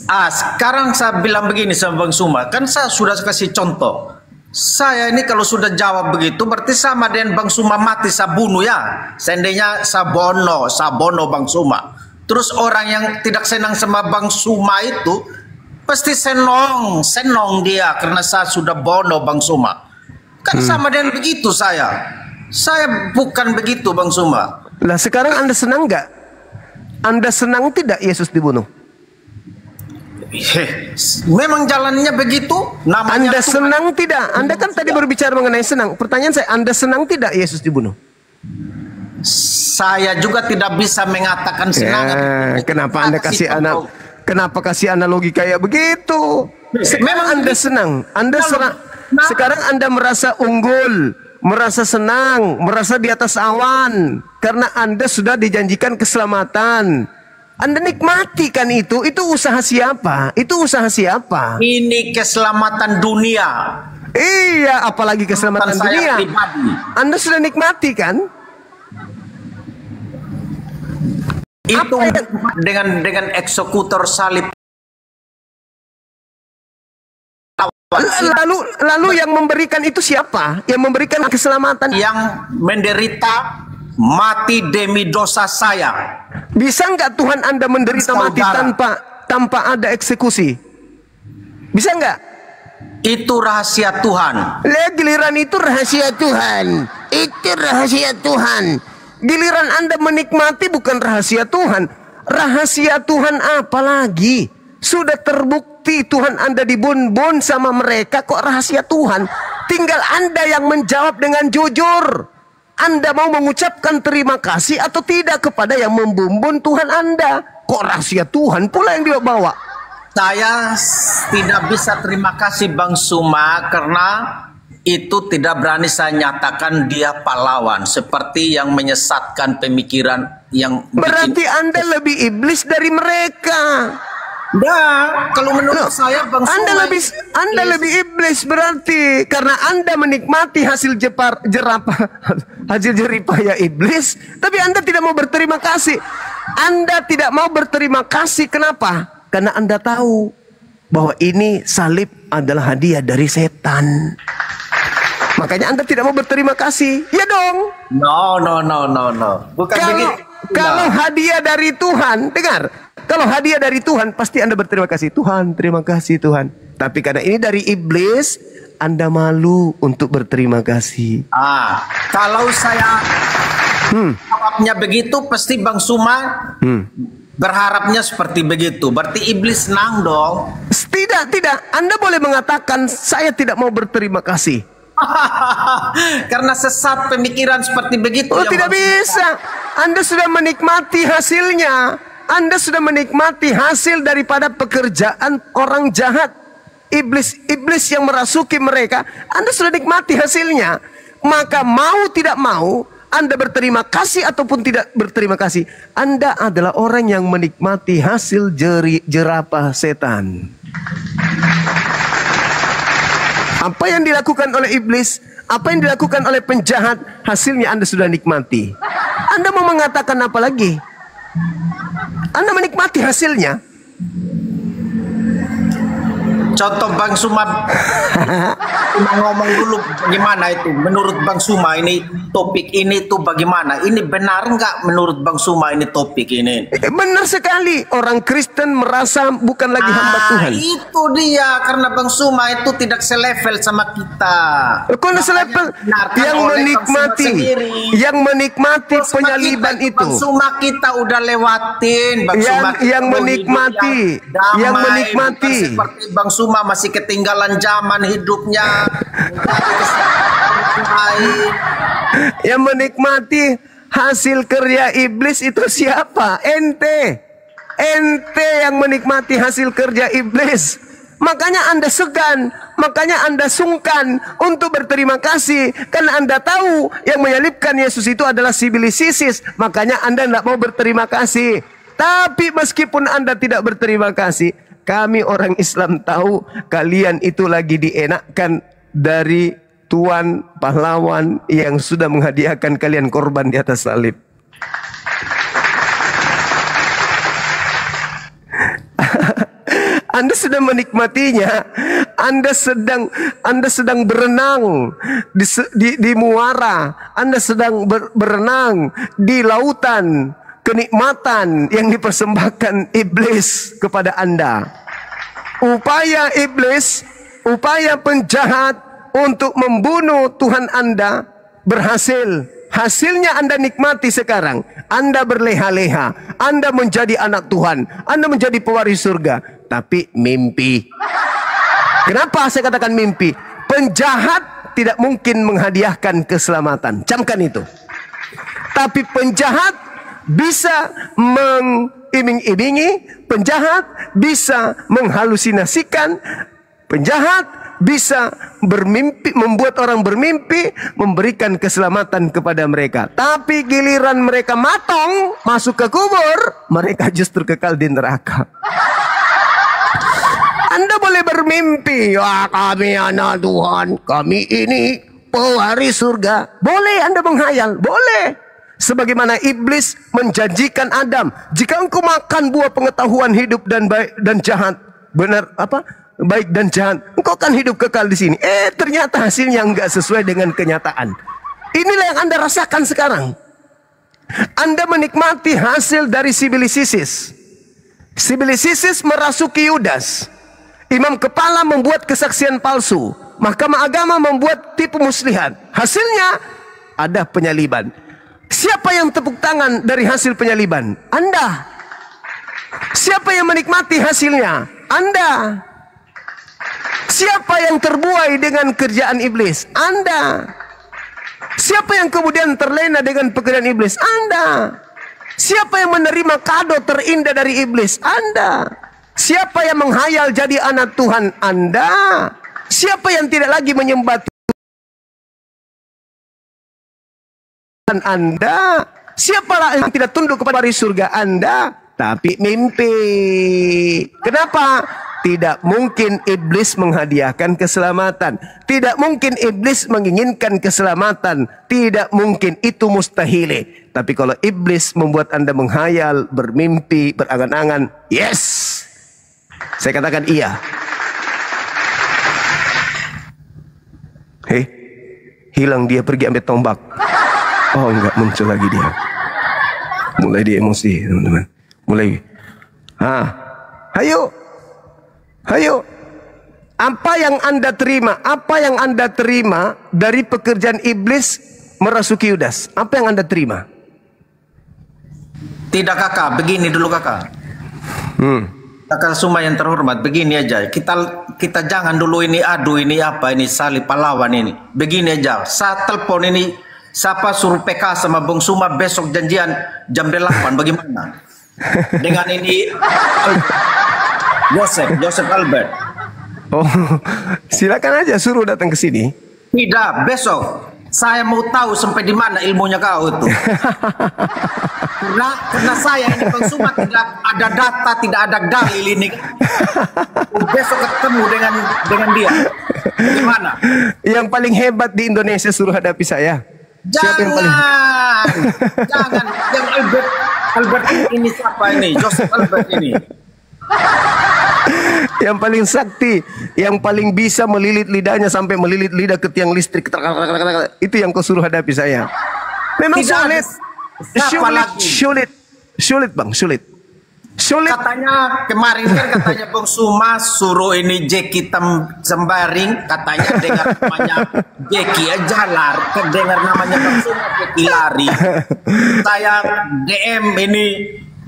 Sekarang saya bilang begini sama Bang Suma, kan saya sudah kasih contoh. Saya ini kalau sudah jawab begitu berarti sama dengan Bang Suma mati saya bunuh ya. Seandainya saya bono Bang Suma. Terus orang yang tidak senang sama Bang Suma itu pasti senong dia karena saya sudah bono Bang Suma. Kan sama dengan begitu saya. Saya bukan begitu Bang Suma. Lah sekarang Anda senang nggak? Anda senang tidak Yesus dibunuh? Memang jalannya begitu. Namanya Anda senang tidak? Anda kan tadi berbicara mengenai senang. Pertanyaan saya, Anda senang tidak Yesus dibunuh? Saya juga tidak bisa mengatakan senang. Kenapa Anda kasih analogi kayak begitu? Memang Anda senang. Sekarang Anda merasa unggul, merasa senang, merasa di atas awan karena Anda sudah dijanjikan keselamatan. Anda nikmati kan itu usaha siapa? Itu usaha siapa? Ini keselamatan dunia. Iya, apalagi keselamatan dunia. Anda sudah nikmati kan? Itu dengan eksekutor salib. Lalu yang memberikan itu siapa? Yang memberikan keselamatan? Yang menderita mati demi dosa saya. Bisa nggak Tuhan Anda menderita mati tanpa ada eksekusi? Bisa nggak? Itu rahasia Tuhan. Giliran itu rahasia Tuhan. Itu rahasia Tuhan. Giliran Anda menikmati bukan rahasia Tuhan. Rahasia Tuhan apa lagi? Sudah terbukti Tuhan Anda dibun-bun sama mereka, kok rahasia Tuhan? Tinggal Anda yang menjawab dengan jujur. Anda mau mengucapkan terima kasih atau tidak kepada yang membumbun Tuhan Anda? Kok rahasia Tuhan pula yang dia bawa? Saya tidak bisa terima kasih Bang Suma karena itu tidak berani saya nyatakan dia pahlawan seperti yang menyesatkan pemikiran yang berarti Anda lebih iblis dari mereka. Nah, kalau menurut saya Bang Suma Anda lebih iblis berarti karena Anda menikmati hasil jeripah ya iblis, tapi Anda tidak mau berterima kasih. Anda tidak mau berterima kasih kenapa? Karena Anda tahu bahwa ini salib adalah hadiah dari setan. Makanya Anda tidak mau berterima kasih. Ya dong. No. Bukan begitu. Kalau hadiah dari Tuhan, dengar. Kalau hadiah dari Tuhan, pasti Anda berterima kasih. Tuhan, terima kasih Tuhan. Tapi karena ini dari iblis, Anda malu untuk berterima kasih. Kalau saya jawabnya begitu, pasti Bang Suma berharapnya seperti begitu. Berarti iblis senang dong. Tidak. Anda boleh mengatakan, saya tidak mau berterima kasih. Karena sesat pemikiran seperti begitu. Oh, tidak bisa. Anda sudah menikmati hasilnya. Anda sudah menikmati hasil daripada pekerjaan orang jahat. Iblis yang merasuki mereka. Anda sudah nikmati hasilnya. Maka mau tidak mau, Anda berterima kasih ataupun tidak berterima kasih, Anda adalah orang yang menikmati hasil jerapah setan. Apa yang dilakukan oleh iblis, apa yang dilakukan oleh penjahat, hasilnya Anda sudah nikmati. Anda mau mengatakan apa lagi? Anda menikmati hasilnya. Contoh Bang Suma ngomong dulu bagaimana itu menurut Bang Suma ini topik ini tuh bagaimana? Ini benar nggak menurut Bang Suma ini topik ini? Benar sekali. Orang Kristen merasa bukan lagi hamba Tuhan. Itu dia karena Bang Suma itu tidak selevel sama kita. Kalau selevel yang menikmati penyaliban itu. Bang Suma kita udah lewatin. Bang Suma yang menikmati. Seperti Bang Suma masih ketinggalan zaman hidupnya. Yang menikmati hasil kerja iblis itu siapa? Ente yang menikmati hasil kerja iblis. Makanya Anda segan, makanya Anda sungkan untuk berterima kasih karena Anda tahu yang menyalibkan Yesus itu adalah si iblis sisis. Makanya Anda tidak mau berterima kasih. Tapi meskipun Anda tidak berterima kasih, kami orang Islam tahu kalian itu lagi dienakkan dari Tuan pahlawan yang sudah menghadiahkan kalian korban di atas salib. Anda sedang menikmatinya. Anda sedang berenang di muara. Anda sedang berenang di lautan kenikmatan yang dipersembahkan iblis kepada Anda. Upaya iblis, upaya penjahat untuk membunuh Tuhan Anda berhasil. Hasilnya Anda nikmati sekarang. Anda berleha-leha. Anda menjadi anak Tuhan. Anda menjadi pewaris surga. Tapi mimpi. Kenapa saya katakan mimpi? Penjahat tidak mungkin menghadiahkan keselamatan. Camkan itu. Tapi penjahat bisa mengiming-imingi, penjahat bisa menghalusinasikan, penjahat bisa bermimpi, membuat orang bermimpi, memberikan keselamatan kepada mereka. Tapi giliran mereka matang, masuk ke kubur, mereka justru kekal di neraka. Anda boleh bermimpi, ya kami anak Tuhan, kami ini pewaris surga. Boleh Anda menghayal, boleh. Sebagaimana iblis menjanjikan Adam, jika engkau makan buah pengetahuan hidup dan baik dan jahat, benar apa? Baik dan jahat, engkau akan hidup kekal di sini. Ternyata hasilnya enggak sesuai dengan kenyataan. Inilah yang Anda rasakan sekarang. Anda menikmati hasil dari sibilisisis. Sibilisisis merasuki Yudas. Imam kepala membuat kesaksian palsu. Mahkamah agama membuat tipu muslihat. Hasilnya ada penyaliban. Siapa yang tepuk tangan dari hasil penyaliban? Anda. Siapa yang menikmati hasilnya? Anda. Siapa yang terbuai dengan kerjaan iblis? Anda. Siapa yang kemudian terlena dengan pekerjaan iblis? Anda. Siapa yang menerima kado terindah dari iblis? Anda. Siapa yang menghayal jadi anak Tuhan? Anda. Siapa yang tidak lagi menyembah Tuhan? Anda. Siapalah yang tidak tunduk kepada surga? Anda. Tapi mimpi. Kenapa? Tidak mungkin iblis menghadiahkan keselamatan. Tidak mungkin iblis menginginkan keselamatan. Tidak mungkin, itu mustahil. Tapi kalau iblis membuat Anda menghayal, bermimpi, berangan-angan, yes, saya katakan iya. Hilang dia, pergi ambil tombak. Oh, enggak, muncul lagi dia. Mulai dia emosi, teman-teman. Mulai. Ayo. Apa yang Anda terima? Apa yang Anda terima dari pekerjaan iblis merasuki Yudas? Apa yang Anda terima? Tidak kakak, begini dulu kakak. Kakak semua yang terhormat, begini aja. Kita jangan dulu ini adu, ini apa, ini salib pahlawan ini. Begini aja, saat telepon ini, siapa suruh PK sama Bung Suma besok janjian jam 8, bagaimana? Dengan ini Joseph Albert. Oh, silakan aja suruh datang ke sini. Tidak, besok saya mau tahu sampai di mana ilmunya kau itu. karena saya ini Bang Suma tidak ada data, tidak ada dalil ini. Besok ketemu dengan dia. Gimana? Yang paling hebat di Indonesia suruh hadapi saya. Siapa yang paling? Jangan. Yang Albert ini siapa ini? Joseph Albert ini. Yang paling sakti, yang paling bisa melilit lidahnya sampai melilit lidah ke tiang listrik. Itu yang kau suruh hadapi saya. Memang sulit bang, sulit. Katanya kemarin kan katanya Bang Suma suruh ini Jeki Sembaring, katanya dengar namanya Jeki aja dengar namanya Bang Suma Jeki lari. Saya DM ini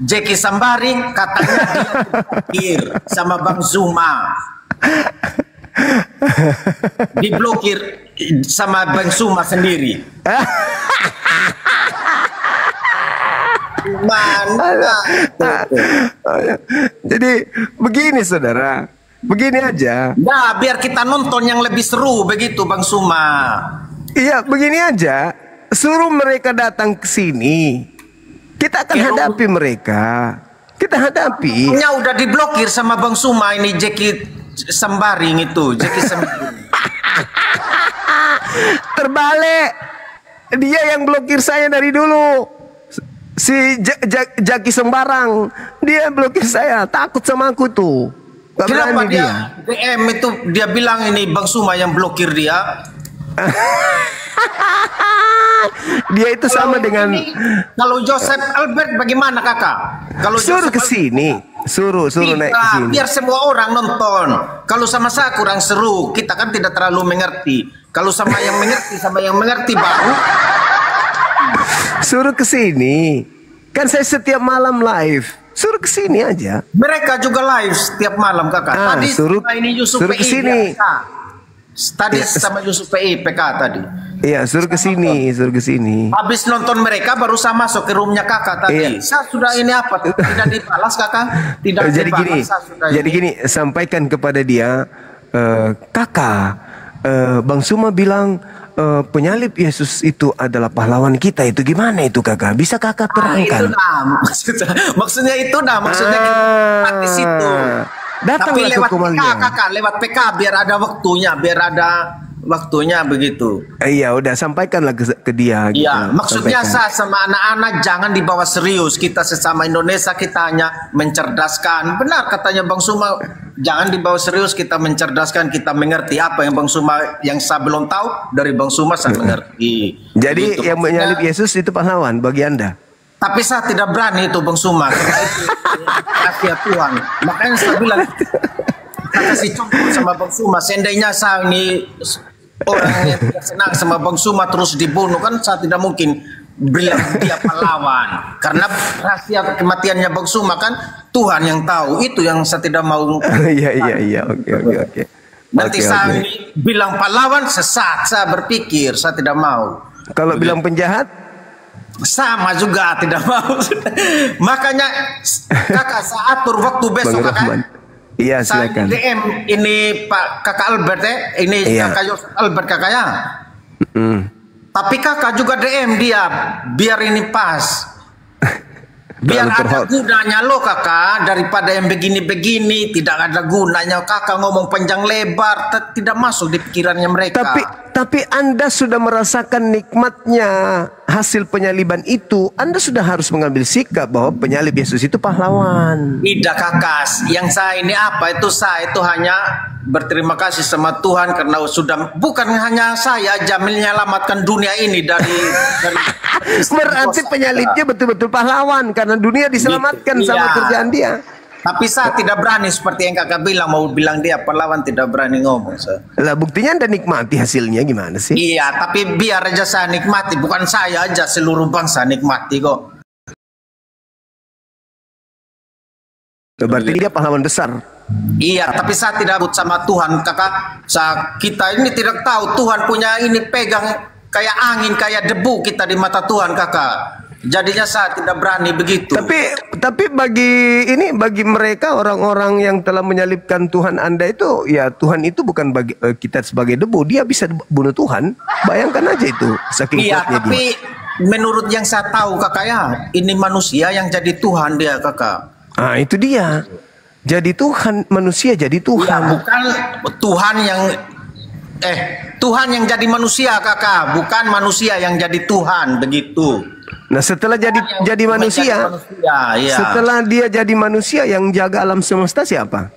Jeki Sembaring, katanya dia diblokir sama Bang Suma. Diblokir sama Bang Suma sendiri. Jadi begini saudara, begini aja. Nah, biar kita nonton yang lebih seru begitu Bang Suma. Iya, begini aja. Suruh mereka datang ke sini. Kita akan hadapi mereka. Kita hadapi. Nya udah diblokir sama Bang Suma ini Jeki Sembaring itu, Jeki Sembaring. Terbalik. Dia yang blokir saya dari dulu. Si Jaki Sembarang, dia blokir saya, takut sama aku tuh. Gak Kenapa berani dia DM itu dia bilang ini Bang Suma yang blokir dia? Dia itu sama dengan kalau Joseph Albert bagaimana kakak? Kalau suruh ke sini, suruh naik ke sini. Biar semua orang nonton. Kalau sama saya kurang seru, kita kan tidak terlalu mengerti. Kalau sama yang mengerti baru. Suruh ke sini. Kan saya setiap malam live. Suruh ke sini aja. Mereka juga live setiap malam kakak. Tadi suruh ini Yusuf ke sini. Tadi sama Yusuf PK tadi. Iya, suruh ke sini, suruh ke sini. Habis nonton mereka baru saya masuk ke roomnya kakak tadi. Saya sudah ini apa? Tidak dibalas kakak? Tidak jadi dibalas. Jadi gini, sampaikan kepada dia, kakak, Bang Suma bilang penyalib Yesus itu adalah pahlawan kita. Itu gimana itu kakak? Bisa kakak terangkan? Maksudnya itu maksudnya kita di situ. Tapi lewat PK kakak, lewat PK biar ada waktunya begitu. Iya, udah sampaikanlah ke dia. Iya, maksudnya saya sama anak-anak jangan dibawa serius. Kita sesama Indonesia kita hanya mencerdaskan. Benar katanya Bang Suma, jangan dibawa serius, kita mencerdaskan, kita mengerti apa yang Bang Suma yang saya belum tahu dari Bang Suma saya mengerti. Jadi yang menyalib Yesus itu pahlawan bagi Anda. Tapi saya tidak berani itu Bang Suma, karena itu rahasia Tuhan. Makanya saya bilang, saya kasih contoh sama Bang Suma. Seandainya saya ini orang yang tidak senang sama Bang Suma terus dibunuh, kan saya tidak mungkin bilang dia pahlawan. Karena rahasia kematiannya Bang Suma kan Tuhan yang tahu. Itu yang saya tidak mau. Iya, oke. Nanti saya bilang pahlawan sesat, saya berpikir saya tidak mau. Kalau bilang penjahat? Sama juga, tidak mau. Makanya kakak saya atur waktu besok Bang Rahman. Iya, saya silakan. DM ini Pak kakak Albert ini Iya. kakak Yos Albert kakaknya. Tapi kakak juga DM dia biar ini pas. Biar ada gunanya loh kakak, daripada yang begini-begini tidak ada gunanya kakak ngomong panjang lebar, tidak masuk di pikirannya mereka. Tapi Anda sudah merasakan nikmatnya hasil penyaliban itu. Anda sudah harus mengambil sikap bahwa penyalib Yesus itu pahlawan. Tidak kakak, yang saya ini apa itu saya itu hanya berterima kasih sama Tuhan karena sudah bukan hanya saya aja menyelamatkan dunia ini dari berarti penyalibnya betul-betul pahlawan karena dunia diselamatkan sama kerjaan dia. Tapi saya tidak berani seperti yang kakak bilang, mau bilang dia pahlawan tidak berani ngomong. Lah buktinya Anda nikmati hasilnya gimana sih? Iya, tapi biar aja saya nikmati, bukan saya aja, seluruh bangsa nikmati kok. Berarti dia pahlawan besar. Iya, tapi saya tidak but sama Tuhan, kakak. Kita ini tidak tahu Tuhan punya ini pegang kayak angin, kayak debu kita di mata Tuhan, kakak. Jadinya saya tidak berani begitu. Tapi bagi mereka orang-orang yang telah menyalibkan Tuhan Anda itu, ya Tuhan itu bukan bagi kita sebagai debu, dia bisa bunuh Tuhan. Bayangkan aja itu saking iya, kuatnya tapi menurut yang saya tahu kakak ya, ini manusia yang jadi Tuhan dia kakak. Ah itu dia. Jadi Tuhan, manusia jadi Tuhan. Ya, bukan Tuhan yang Tuhan yang jadi manusia kakak, bukan manusia yang jadi Tuhan begitu. Nah setelah jadi manusia, iya. Setelah dia jadi manusia yang jaga alam semesta siapa?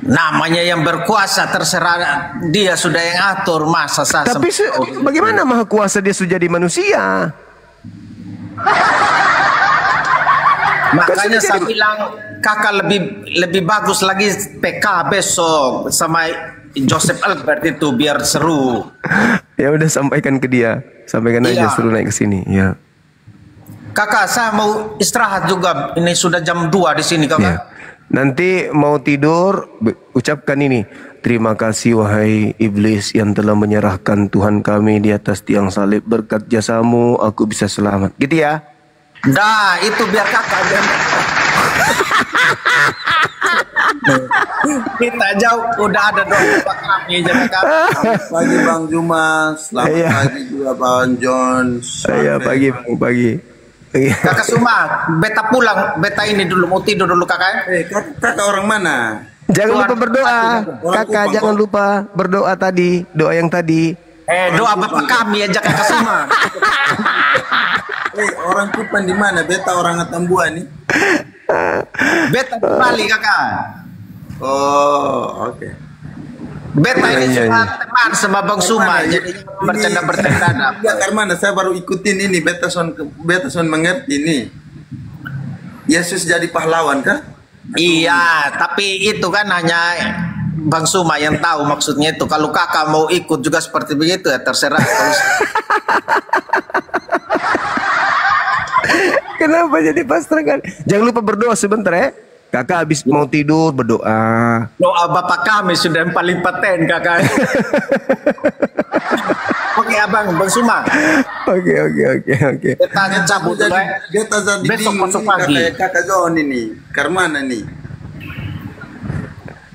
Namanya yang berkuasa, terserah dia sudah yang atur, masa saya. Tapi bagaimana maha kuasa dia sudah jadi manusia? Makanya saya bilang kakak lebih bagus lagi PK besok sama Joseph Albert itu biar seru. Ya udah sampaikan ke dia, sampaikan aja suruh naik ke sini. Ya. Kakak saya mau istirahat juga, ini sudah jam 2 di sini kakak. Ya. Nanti mau tidur ucapkan ini. Terima kasih wahai iblis yang telah menyerahkan Tuhan kami di atas tiang salib. Berkat jasamu aku bisa selamat. Gitu ya. Dah, itu biar kakak aja. Kita jauh udah ada doa kami jangan Selamat pagi Bang Juma, selamat pagi juga Bang John. Iya pagi Bang, pagi. Kakak Suma, beta pulang, beta ini dulu mau tidur dulu kakak. Kakak orang mana? Jangan lupa berdoa, kakak jangan lupa berdoa tadi, doa yang tadi. Doa bapak kami aja kakak Suma. Orang Kupang di mana? Beta orang Atambua nih. Beta di Bali kakak. Oh, oke. Beta ini cuma teman sama Bang Suma, jadi bercanda-bercanda. Karena mana saya baru ikutin ini, beta son mengerti ini. Yesus jadi pahlawan kah? Iya, tapi itu kan hanya Bang Suma yang tahu maksudnya itu. Kalau kakak mau ikut juga seperti begitu ya terserah. Kenapa jadi pastor kan? Jangan lupa berdoa sebentar ya. Kakak habis mau tidur berdoa. Doa bapak kami sudah yang paling paten kakak. Oke abang, Bang Suma. Oke. Kita cabut dulu ya. Besok masuk pagi. Kakak John ini, Karmana nih.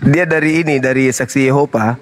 Dia dari Saksi Yehova.